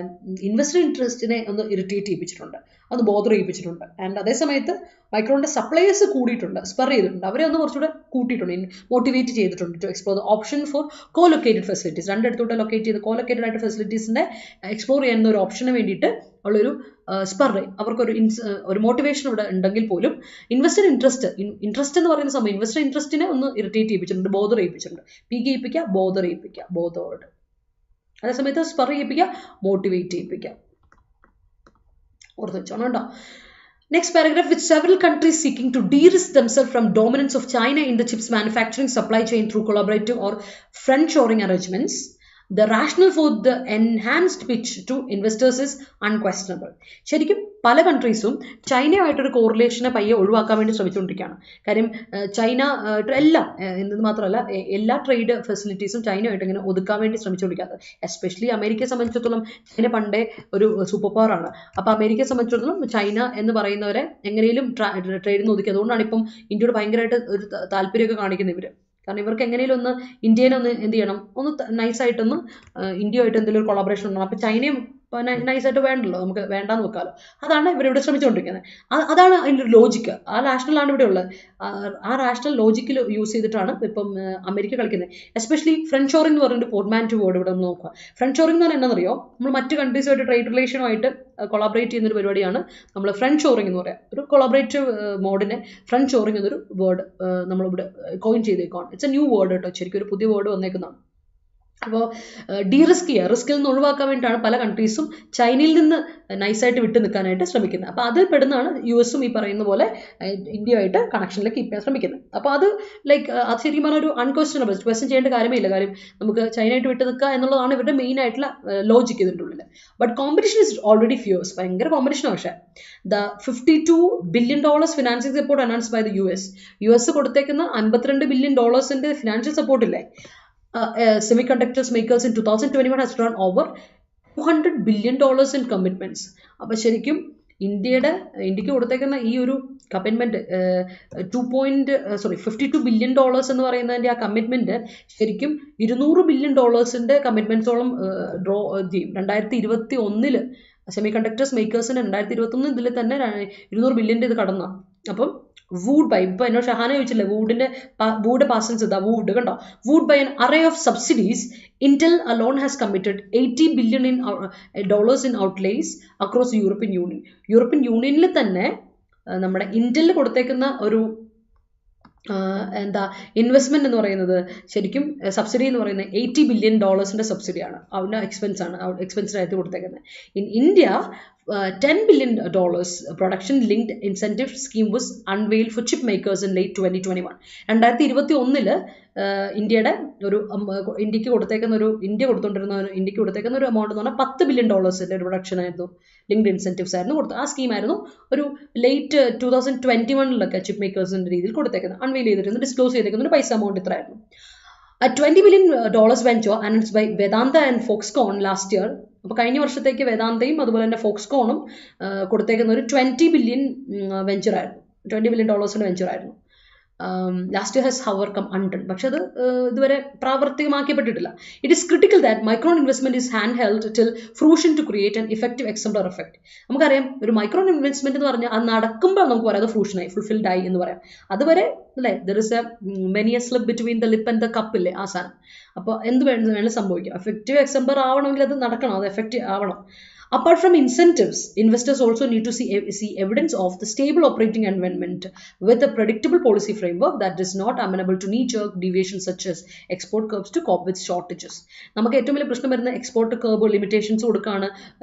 S1: ഇൻവെസ്റ്റർ ഇൻട്രസ്റ്റിനെ ഒന്ന് ഇറിറ്റേറ്റ് ചെയ്യിപ്പിച്ചിട്ടുണ്ട്, അത് ബോദർ ചെയ്യിപ്പിച്ചിട്ടുണ്ട്. ആൻഡ് അതേസമയത്ത് മൈക്രോണിൻ്റെ സപ്ലൈസ് കൂടിയിട്ടുണ്ട്, സ്പെർ ചെയ്തിട്ടുണ്ട്, അവരെ ഒന്ന് കുറച്ചുകൂടെ കൂട്ടിയിട്ടുണ്ട്, മോട്ടിവേറ്റ് ചെയ്തിട്ടുണ്ട് to explore the option for colocated facilities. രണ്ടിടത്തോട്ട് ലൊക്കേറ്റ് ചെയ്ത് കോലൊക്കേറ്റഡ് ആയിട്ട് ഫെസിലിറ്റീസിൻ്റെ എക്സ്പ്ലോർ ചെയ്യുന്ന ഒരു ഓപ്ഷന് വേണ്ടിയിട്ട് ഉള്ളൊരു സ്പെർ, അവർക്കൊരു മോട്ടിവേഷൻ ഇവിടെ ഉണ്ടെങ്കിൽ പോലും ഇൻവെസ്റ്റർ ഇൻട്രസ്റ്റ് എന്ന് പറയുന്ന സമയം ഇൻവെസ്റ്റർ ഇൻട്രസ്റ്റിനെ ഒന്ന് ഇറിറ്റേറ്റ് ചെയ്യിപ്പിച്ചിട്ടുണ്ട്, ബോദർ ചെയ്യിപ്പിച്ചിട്ടുണ്ട്. പീക്ക് ചെയ്യിപ്പിക്കുക, ബോദർ ചെയ്യിപ്പിക്കുക, ബോധോട്. അതേസമയത്ത് സ്പെർ ചെയ്യിപ്പിക്കുക, മോട്ടിവേറ്റ് ചെയ്യിപ്പിക്കുക. ഓർത്ത് വെച്ചോണം കേട്ടോ. Next paragraph, with several countries seeking to de-risk themselves from dominance of China in the chips manufacturing supply chain through collaborative or friend-shoring arrangements, the rationale for the enhanced pitch to investors is unquestionable. ശരിക്കും പല കൺട്രീസും ചൈനയുമായിട്ടൊരു കോറിലേഷനെ പയ്യെ ഒഴിവാക്കാൻ വേണ്ടി ശ്രമിച്ചുകൊണ്ടിരിക്കുകയാണ്. കാര്യം ചൈന എല്ലാം എന്നത് മാത്രമല്ല എല്ലാ ട്രേഡ് ഫെസിലിറ്റീസും ചൈനയായിട്ട് ഇങ്ങനെ ഒതുക്കാൻ വേണ്ടി ശ്രമിച്ചുകൊണ്ടിരിക്കുന്നത്. എസ്പെഷ്യലി അമേരിക്കയെ സംബന്ധിച്ചിടത്തോളം ചൈന പണ്ടേ ഒരു സൂപ്പർ പവർ ആണ്. അപ്പോൾ അമേരിക്കയെ സംബന്ധിച്ചിടത്തോളം ചൈന എന്ന് പറയുന്നവരെ എങ്ങനെയും ട്രേഡിൽ ഒതുക്കി. അതുകൊണ്ടാണ് ഇപ്പം ഇന്ത്യയോട് ഭയങ്കരമായിട്ട് ഒരു താല്പര്യമൊക്കെ കാണിക്കുന്നത് ഇവർ. കാരണം ഇവർക്ക് എങ്ങനെയും ഒന്ന് ഇന്ത്യനെ ഒന്ന് എന്ത് ചെയ്യണം, ഒന്ന് നൈസായിട്ടൊന്ന് ഇന്ത്യയുമായിട്ട് എന്തെങ്കിലും ഒരു കൊളാബറേഷൻ ഉണ്ടാകണം. അപ്പോൾ ചൈനയും നൈസായിട്ട് വേണ്ടല്ലോ, നമുക്ക് വേണ്ടാന്ന് വെക്കാമല്ലോ. അതാണ് ഇവരിവിടെ ശ്രമിച്ചുകൊണ്ടിരിക്കുന്നത്. അതാണ് അതിൻ്റെ ഒരു ലോജിക്ക്. ആ രാഷണലാണ് ഇവിടെ ഉള്ളത്. ആ രാഷണൽ ലോജിക്കിൽ യൂസ് ചെയ്തിട്ടാണ് ഇപ്പം അമേരിക്ക കളിക്കുന്നത്. എസ്പെഷ്യലി ഫ്രണ്ട് ഷോറിംഗ് എന്ന് പറഞ്ഞൊരു പോർട്ട്മാൻറ്റു വേർഡ് ഇവിടെ നമ്മൾ നോക്കുക. ഫ്രണ്ട് ഷോറിംഗ് എന്ന് പറഞ്ഞാൽ എന്താണെന്നറിയോ? നമ്മൾ മറ്റ് കൺട്രീസുമായിട്ട് ട്രേഡ് റിലേഷനുമായിട്ട് കൊളാബറേറ്റ് ചെയ്യുന്നൊരു പരിപാടിയാണ് നമ്മൾ ഫ്രണ്ട് ഷോറിംഗ് എന്ന് പറയുക. ഒരു കൊളാബറേറ്റീവ് മോഡിനെ ഫ്രണ്ട് ഷോറിംഗ് എന്നൊരു വേർഡ് നമ്മളിവിടെ കോയിൻ ചെയ്തേക്കാണ്. ഇറ്റ്സ് എ ന്യൂ വേർഡ് കേട്ടോ, ശരിക്കും ഒരു പുതിയ വേർഡ് വന്നേക്കുന്നതാണ്. അപ്പോൾ ഡീറിസ്ക് ചെയ്യുക, റിസ്കിൽ നിന്ന് ഒഴിവാക്കാൻ വേണ്ടിയിട്ടാണ് പല കൺട്രീസും ചൈനയിൽ നിന്ന് നൈസായിട്ട് വിട്ടു നിൽക്കാനായിട്ട് ശ്രമിക്കുന്നത്. അപ്പോൾ അതിൽ പെടുന്നതാണ് US ഈ പറയുന്ന പോലെ ഇന്ത്യയുമായിട്ട് കണക്ഷനിലേക്ക് കീപ്പ് ചെയ്യാൻ ശ്രമിക്കുന്നത്. അപ്പോൾ അത് അത് ശരിക്കും പറഞ്ഞാൽ ഒരു അൺക്വസ്റ്റനബിൾ ക്വസ്റ്റ്യൻ ചെയ്യേണ്ട കാര്യമേ ഇല്ല. കാര്യം നമുക്ക് ചൈനയായിട്ട് വിട്ടു നിൽക്കുക എന്നുള്ളതാണ് ഇവരുടെ മെയിൻ ആയിട്ടുള്ള ലോജിക്ക് ഇതിൻ്റെ ഉള്ളിൽ. But competition is already fierce, ഭയങ്കര കോമ്പറ്റീഷൻ. പക്ഷേ the $52 billion financing support announce by the US കൊടുത്തേക്കുന്ന $52 billion ഫിനാൻഷ്യൽ സപ്പോർട്ടില്ലേ, semiconductors makers in 2021 has drawn over $200 billion in commitments. അപ്പോൾ ശരിക്കും ഇന്ത്യക്ക് കൊടുത്തേക്കുന്ന ഈ ഒരു കമ്മിറ്റ്മെന്റ് $52 ബില്യൺ എന്ന് പറയുന്നതിന്റെ ആ കമ്മിറ്റ്മെന്റ് ശരിക്കും $200 ബില്യൺ കമ്മിറ്റ്മെന്റ്സോളം ഡ്രോ ചെയ്യും. 2021 സെമി കണ്ടക്ടേഴ്സ് മേക്കേഴ്സിന് 2021 ഇതിൽ തന്നെ 200 ബില്യൻ്റെ ഇത് കടന്ന. അപ്പം വൂഡ് ബൈ, ഇപ്പൊ എന്നോട് ഷഹാന ചോദിച്ചില്ലേ വൂഡ് പാസൻസ് ഇതാ വൂഡ് കണ്ടോ, wooed by an array of subsidies, Intel alone has committed $80 billion in outlays across European Union. European യൂണിയനിൽ തന്നെ നമ്മുടെ ഇന്റലിൽ കൊടുത്തേക്കുന്ന ഒരു എന്താ ഇൻവെസ്റ്റ്മെന്റ് എന്ന് പറയുന്നത് ശരിക്കും സബ്സിഡി എന്ന് പറയുന്നത് $80 ബില്യൺ സബ്സിഡിയാണ്, അവരുടെ എക്സ്പെൻസിനായിട്ട് കൊടുത്തേക്കുന്നത്. In India $10 billion production linked incentive scheme was unveiled for chip makers in late 2021. 2021 ഇന്ത്യക്ക് കൊടുത്തേക്കുന്ന ഒരു എമൗണ്ട് എന്ന് പറഞ്ഞാൽ $10 ബില്യൺ ഒരു പ്രൊഡക്ഷൻ ആയിരുന്നു, ലിങ്ക്ഡ് ഇൻസെന്റീവ്സ് ആയിരുന്നു കൊടുത്തത്. ആ സ്കീമായിരുന്നു ഒരു ലേറ്റ് 2021 ചിപ്പ് മേക്കേഴ്സിന്റെ രീതിയിൽ കൊടുത്തേക്കുന്നത്, അൺവെയിൽ ചെയ്തിരുന്നു, ഡിസ്ക്ലോസ് ചെയ്തേക്കുന്ന ഒരു പൈസ amount ഇത്രയായിരുന്നു. A $20 billion venture announced by Vedanta and Foxconn last year. അപ്പോൾ കഴിഞ്ഞ വർഷത്തേക്ക് വേദാന്തയും അതുപോലെ തന്നെ ഫോക്സ്കോണും കൊടുത്തേക്കുന്ന ഒരു $20 ബില്യൺ വെഞ്ചറായിരുന്നു, $20 ബില്യൺ വെഞ്ചറായിരുന്നു. Last year has however come undone, പക്ഷെ അത് ഇതുവരെ പ്രാവർത്തികമാക്കപ്പെട്ടിട്ടില്ല. It is critical that Micron investment is hand held till fruition to create an effective exemplar effect. നമുക്കറിയാം ഒരു മൈക്രോൺ ഇൻവെസ്റ്റ്മെന്റ് എന്ന് പറഞ്ഞാൽ അത് നടക്കുമ്പോൾ നമുക്ക് പറയാം അത് ഫ്രൂഷനായി, ഫുൾഫിൽഡ് ആയി എന്ന് പറയാം. അതുവരെ അല്ലേ there is many a slip between the lip and the cup ഇല്ലേ ആ സാധനം. അപ്പോൾ എന്ത് വേണമെങ്കിലും സംഭവിക്കാം. എഫക്റ്റീവ് എക്സംപ്ലർ ആവണമെങ്കിൽ അത് നടക്കണം, അത് എഫക്റ്റീവ് ആവണം. Apart from incentives, investors also need to see evidence of the stable operating environment with a predictable policy framework that is not amenable to knee-jerk deviations such as export curbs to cope with shortages. നമുക്ക് ഏറ്റവും വലിയ പ്രശ്നം വരുന്ന എക്സ്പോർട്ട് കർബ് ലിമിറ്റേഷൻസ് കൊടുക്കുകയാണ്.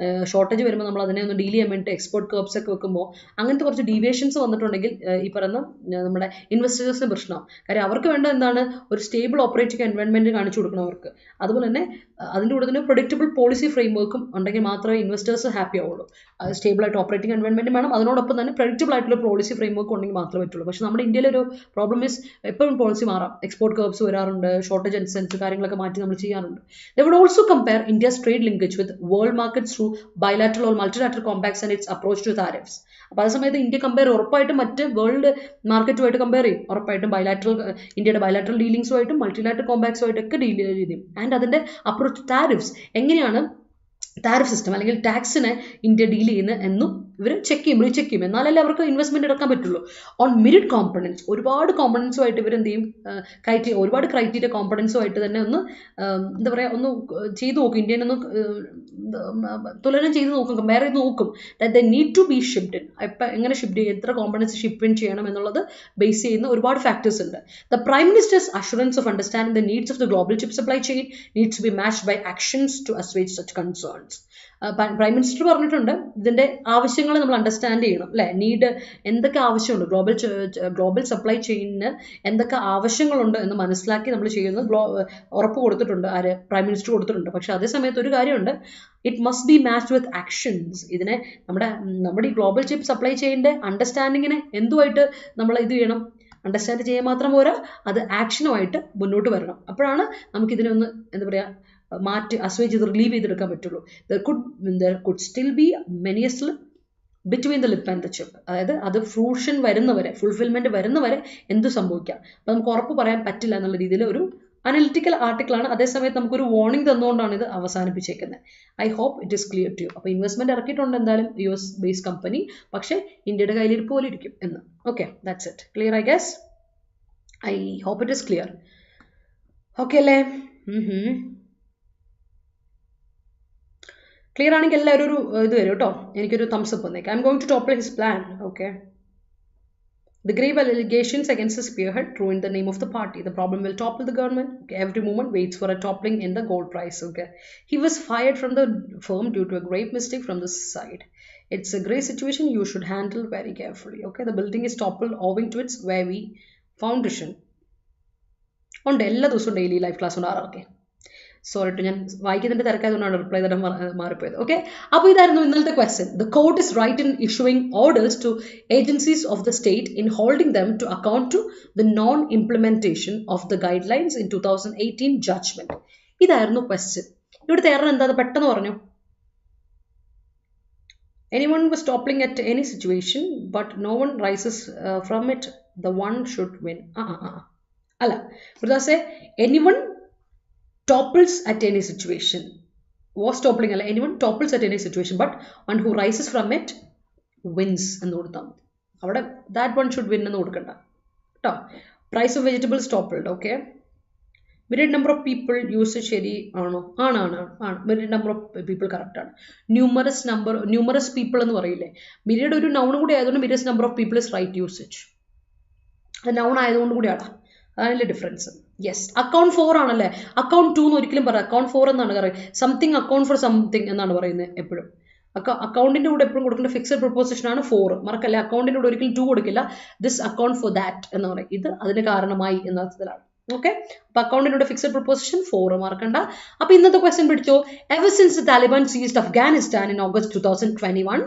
S1: ഷോർട്ടേജ് വരുമ്പോൾ നമ്മൾ അതിനെ ഒന്ന് ഡീൽ ചെയ്യാൻ വേണ്ടി എക്സ്പോർട്ട് കർബ്സ് ഒക്കെ വെക്കുമ്പോൾ അങ്ങനത്തെ കുറച്ച് ഡീവിയേഷൻസ് വന്നിട്ടുണ്ടെങ്കിൽ ഈ പറയുന്ന നമ്മുടെ ഇൻവെസ്റ്റേഴ്സിന് പ്രശ്നമാവും. കാര്യം അവർക്ക് വേണ്ട എന്താണ്, ഒരു സ്റ്റേബിൾ ഓപ്പറേറ്റിംഗ് എൻവയോൺമെന്റ് കാണിച്ചു കൊടുക്കണം അവർക്ക്. അതുപോലെ തന്നെ അതിൻ്റെ കൂടെ തന്നെ പ്രൊഡിക്റ്റബിൾ പോളിസി ഫ്രെയിംവർക്കും ഉണ്ടെങ്കിൽ മാത്രമേ ഇൻവെസ്റ്റേഴ്സ് ഹാപ്പി ആവുള്ളൂ. സ്റ്റേബിൾ ആയിട്ട് ഓപ്പറേറ്റിംഗ് എൻവയോൺമെന്റ് വേണം, അതിനോടൊപ്പം തന്നെ പ്രഡിക്റ്റബിൾ ആയിട്ടുള്ള പോളിസി ഫ്രെയിംവർക്ക് ഉണ്ടെങ്കിൽ മാത്രമേ പറ്റുള്ളൂ. പക്ഷേ നമ്മുടെ ഇന്ത്യയിലെ ഒരു പ്രോബ്ലം ഈസ് എപ്പോഴും പോളിസി മാറാം, എക്സ്പോർട്ട് കർബ്സ് വരാറുണ്ട്, ഷോർട്ടേജ് അനുസരിച്ച് കാര്യങ്ങളൊക്കെ മാറ്റി നമ്മൾ ചെയ്യാറുണ്ട്. They would also compare India's trade linkage with world markets through bilateral or multilateral compacts and its approach to tariffs. അപ്പോൾ ആ സമയത്ത് ഇന്ത്യ കമ്പയർ ഉറപ്പായിട്ടും മറ്റ് വേൾഡ് മാർക്കറ്റുമായിട്ട് കമ്പയർ ചെയ്യും, ഉറപ്പായിട്ടും ഇന്ത്യയുടെ ബൈലാറ്ററൽ ഡീലിംഗ്സുമായിട്ടും മൾട്ടിലാറ്ററൽ കോമ്പാക്ട്സുമായിട്ടൊക്കെ ഡീൽ ചെയ്യും. ആൻഡ് അതിൻ്റെ അപ്രോച്ച് ടാരിഫ്സ് എങ്ങനെയാണ്, ടാരിഫ് സിസ്റ്റം അല്ലെങ്കിൽ ടാക്സിനെ ഇന്ത്യ ഡീൽ ചെയ്യുന്നത് എന്നും ഇവർ ചെക്ക് ചെയ്യും. എന്നാലല്ലേ അവർക്ക് ഇൻവെസ്റ്റ്മെന്റ് എടുക്കാൻ പറ്റുള്ളൂ. ഓൺ മെറിറ്റ് കോമ്പണൻസ്, ഒരുപാട് കോമ്പണൻസുമായിട്ട് ഇവർ എന്ത് ചെയ്യും, ഒരുപാട് ക്രൈറ്റീരിയ കോമ്പണൻസുമായിട്ട് തന്നെ ഒന്ന് എന്താ പറയുക ഒന്ന് ചെയ്ത് നോക്കും, ഇന്ത്യനെ ഒന്ന് തുലനം ചെയ്ത് നോക്കും, കമ്പയർ ചെയ്ത് നോക്കും. That they need to be shipped in, ഇപ്പം എങ്ങനെ ഷിപ്ഡ് ചെയ്യും, എത്ര കോമ്പണൻസ് ഷിപ്പ് ഇൻ ചെയ്യണം എന്നുള്ളത് ബേസ് ചെയ്യുന്ന ഒരുപാട് ഫാക്ടേഴ്സ് ഉണ്ട്. The prime minister's assurance of understanding the needs of the global chip supply chain needs to be matched by actions to assuage such concerns. Prime minister പറഞ്ഞിട്ടുണ്ട് ഇതിന്റെ ആവശ്യങ്ങൾ നമ്മൾ അണ്ടർസ്റ്റാൻഡ് ചെയ്യണം അല്ലെ, നീഡ് എന്തൊക്കെ ആവശ്യമുണ്ട്, ഗ്ലോബൽ സപ്ലൈ ചെയിനിന് എന്തൊക്കെ ആവശ്യങ്ങളുണ്ട് എന്ന് മനസ്സിലാക്കി നമ്മൾ ചെയ്യുന്നത് ഉറപ്പ് കൊടുത്തിട്ടുണ്ട്, പ്രൈം മിനിസ്റ്റർ കൊടുത്തിട്ടുണ്ട്. പക്ഷെ അതേസമയത്ത് ഒരു കാര്യമുണ്ട്, it must be matched with actions. ഇതിനെ നമ്മുടെ ഈ ഗ്ലോബൽ ചിപ്പ് സപ്ലൈ ചെയിനിന്റെ അണ്ടർസ്റ്റാൻഡിങ്ങിനെ എന്തുമായിട്ട് നമ്മൾ ഇത് ചെയ്യണം, അണ്ടർസ്റ്റാൻഡ് ചെയ്യാൻ മാത്രം പോരാ, അത് ആക്ഷനുമായിട്ട് മുന്നോട്ട് വരണം. അപ്പോഴാണ് നമുക്കിതിനെ ഒന്ന് എന്താ പറയുക മാറ്റി അസ്വേജ് ചെയ്ത് റിലീവ് ചെയ്തെടുക്കാൻ പറ്റുള്ളൂ. there could still be many a slip between the lip and the chip. അതായത് അത് ഫ്രൂഷൻ വരുന്നവരെ, ഫുൾഫിൽമെന്റ് വരുന്നവരെ എന്തു സംഭവിക്കാം, അപ്പം നമുക്ക് ഉറപ്പ് പറയാൻ പറ്റില്ല എന്നുള്ള രീതിയിൽ ഒരു അനലിറ്റിക്കൽ ആർട്ടിക്കിളാണ്. അതേസമയത്ത് നമുക്കൊരു വാർണിംഗ് തന്നുകൊണ്ടാണ് ഇത് അവസാനിപ്പിച്ചേക്കുന്നത്. I hope it is clear to you. അപ്പോൾ ഇൻവെസ്റ്റ്മെന്റ് ഇറക്കിയിട്ടുണ്ട് എന്തായാലും US ബേസ്ഡ് കമ്പനി, പക്ഷേ ഇന്ത്യയുടെ കയ്യിലിരിപ്പ് പോലെ ഇരിക്കും എന്ന്. Okay, that's it. Clear I guess. I hope it is clear. Okay അല്ലേ? ക്ലിയർ ആണെങ്കിൽ എല്ലാവരും ഒരു ഇത് വരും കേട്ടോ, എനിക്കൊരു തംസപ്പ് വന്നേക്കാം. I M going to topple his plan. Okay. The grave allegations against the spearhead ruined the name of the party. The problem will topple the government. Okay. Every moment waits for a toppling in the gold price. Okay. He was fired from the firm due to a grave mistake from the side. It's a grave situation you should handle very carefully. Okay. The building is toppled owing to its wavy foundation. On എല്ലാ ദിവസവും ഡെയിലി ലൈഫ് ക്ലാസ് ഉണ്ട് ആർക്കെ. സോറി ടു, ഞാൻ വായിക്കുന്നതിൻ്റെ തിരക്കായതുകൊണ്ടാണ് റിപ്ലൈ തരാൻ മാറിപ്പോയത്. ഓക്കെ, അപ്പോൾ ഇതായിരുന്നു ഇന്നലത്തെ question. The court is right in issuing orders to agencies of the state in holding them to account to the non implementation of the guidelines in 2018 judgment. ഇതായിരുന്നു ക്വസ്റ്റ്യൻ. ഇവിടുത്തെ എറർ എന്താ, പെട്ടെന്ന് പറഞ്ഞു. Anyone was toppling at any situation, but no one rises from it. The one should win. Alla. But I say anyone topples at any situation. Was toppling alla. Anyone topples at any situation, but one who rises from it wins. That one should win. Price of vegetables toppled. Okay. Myriad number of people use it sheri myriad number of people correct ആണ്. numerous people എന്ന് പറയില്ലേ, myriad ഒരു noun കൂടി ആയതുകൊണ്ട് myriad number of people is right usage. അത് noun ആയതുകൊണ്ട് കൂടിയാണ്, അതാണ് ഡിഫറൻസ്. യെസ്, അക്കൗണ്ട് 4 ആണല്ലേ, അക്കൗണ്ട് 2 എന്ന് ഒരിക്കലും പറയാം, അക്കൗണ്ട് 4 എന്നാണ് പറയുക. സംതിങ് അക്കൗണ്ട് ഫോർ സംതിങ് എന്നാണ് പറയുന്നത് എപ്പോഴും. അക്കൗണ്ടിന്റെ കൂടെ എപ്പോഴും കൊടുക്കേണ്ട ഫിക്സഡ് പ്രൊപ്പോസിഷൻ ആണ് 4. മറക്കല്ലേ, അക്കൗണ്ടിന്റെ കൂടെ ഒരിക്കലും 2 കൊടുക്കില്ല. ദിസ് അക്കൗണ്ട് ഫോർ ദാറ്റ് എന്ന് പറയും, ഇത് അതിന് കാരണമായി എന്ന അർത്ഥത്തിലാണ്. ഓക്കെ, അപ്പൊ അക്കൗണ്ടിനോട് ഫിക്സഡ് പ്രൊപ്പോസിഷൻ 4 മാർക്കണ്ട. അപ്പൊ ഇന്നത്തെ ക്വസ്റ്റ്യൻ പിടിച്ചോ. Ever since the Taliban ceased Afghanistan in August 2021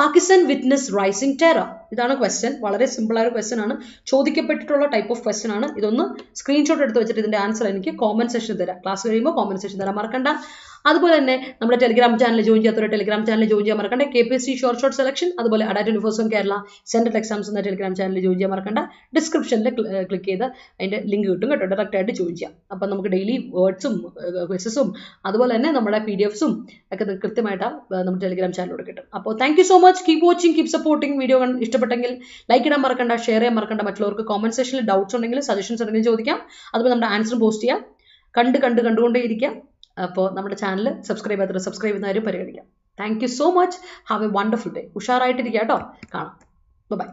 S1: Pakistan witness rising terror. ഇതാണ് ക്വസ്റ്റ്യൻ. വളരെ സിമ്പിൾ ആയ ക്വസ്റ്റ്യൻ ആണ്, ചോദിക്കപ്പെട്ടിട്ടുള്ള ടൈപ്പ് ഓഫ് ക്വസ്റ്റ്യൻ ആണ്. ഇതൊന്ന് സ്ക്രീൻഷോട്ട് എടുത്ത് വെച്ചിട്ട് ഇതിന്റെ ആൻസർ എനിക്ക് കോമന്റ് സെക്ഷൻ തരാം, ക്ലാസ് കഴിയുമ്പോൾ കോമന്റ് സെക്ഷൻ തരാൻ മറക്കണ്ട. അതുപോലെ തന്നെ നമ്മുടെ ടെലിഗ്രാം ചാനൽ ജോയിൻ ചെയ്യാത്തവരെ ടെലിഗ്രാം ചാനൽ ജോയിൻ ചെയ്യാൻ മറക്കണ്ട. KPSC ഷോർട്ട് സെലക്ഷൻ, അതുപോലെ Adda247 കേരള സെൻട്രൽ എക്സാംസ് എന്ന ടെലിഗ്രാം ചാനൽ ജോയിൻ ചെയ്യാൻ മറക്കണ്ട. ഡിസ്ക്രിപ്ഷനിൽ ക്ലിക്ക് ചെയ്ത് അതിന്റെ ലിങ്ക് കിട്ടും കേട്ടോ, ഡയറക്റ്റ് ആയിട്ട് ജോയിൻ ചെയ്യാം. അപ്പം നമുക്ക് ഡെയിലി വേർഡ്സും ക്വിസസും അതുപോലെ തന്നെ നമ്മുടെ PDFs ഒക്കെ കൃത്യമായിട്ട് നമ്മുടെ ടെലിഗ്രാം ചാനലിലൂടെ കിട്ടും. അപ്പോൾ thank you so much. Keep watching, keep supporting. Video ഇഷ്ടപ്പെട്ടെങ്കിൽ ലൈക്ക് ഇടാൻ മറക്കണ്ട, ഷെയർ ചെയ്യാൻ മറക്കണ്ട. മറ്റുള്ളവർക്ക് കോമന്റ് സെക്ഷനിൽ ഡൗട്ട്സ് ഉണ്ടെങ്കിൽ സജഷൻസ് ഉണ്ടെങ്കിൽ ചോദിക്കാം, അതുപോലെ നമ്മുടെ ആൻസർ പോസ്റ്റ് ചെയ്യാം. കണ്ടുകൊണ്ടേയിരിക്കാം. അപ്പോൾ നമ്മുടെ ചാനൽ സബ്സ്ക്രൈബ് ചെയ്യുന്ന കാര്യം പരിഗണിക്കാം. Thank you so much. Have a wonderful day. ഉഷാറായിട്ടിരിക്കുക കേട്ടോ. കാണാം. ബൈ.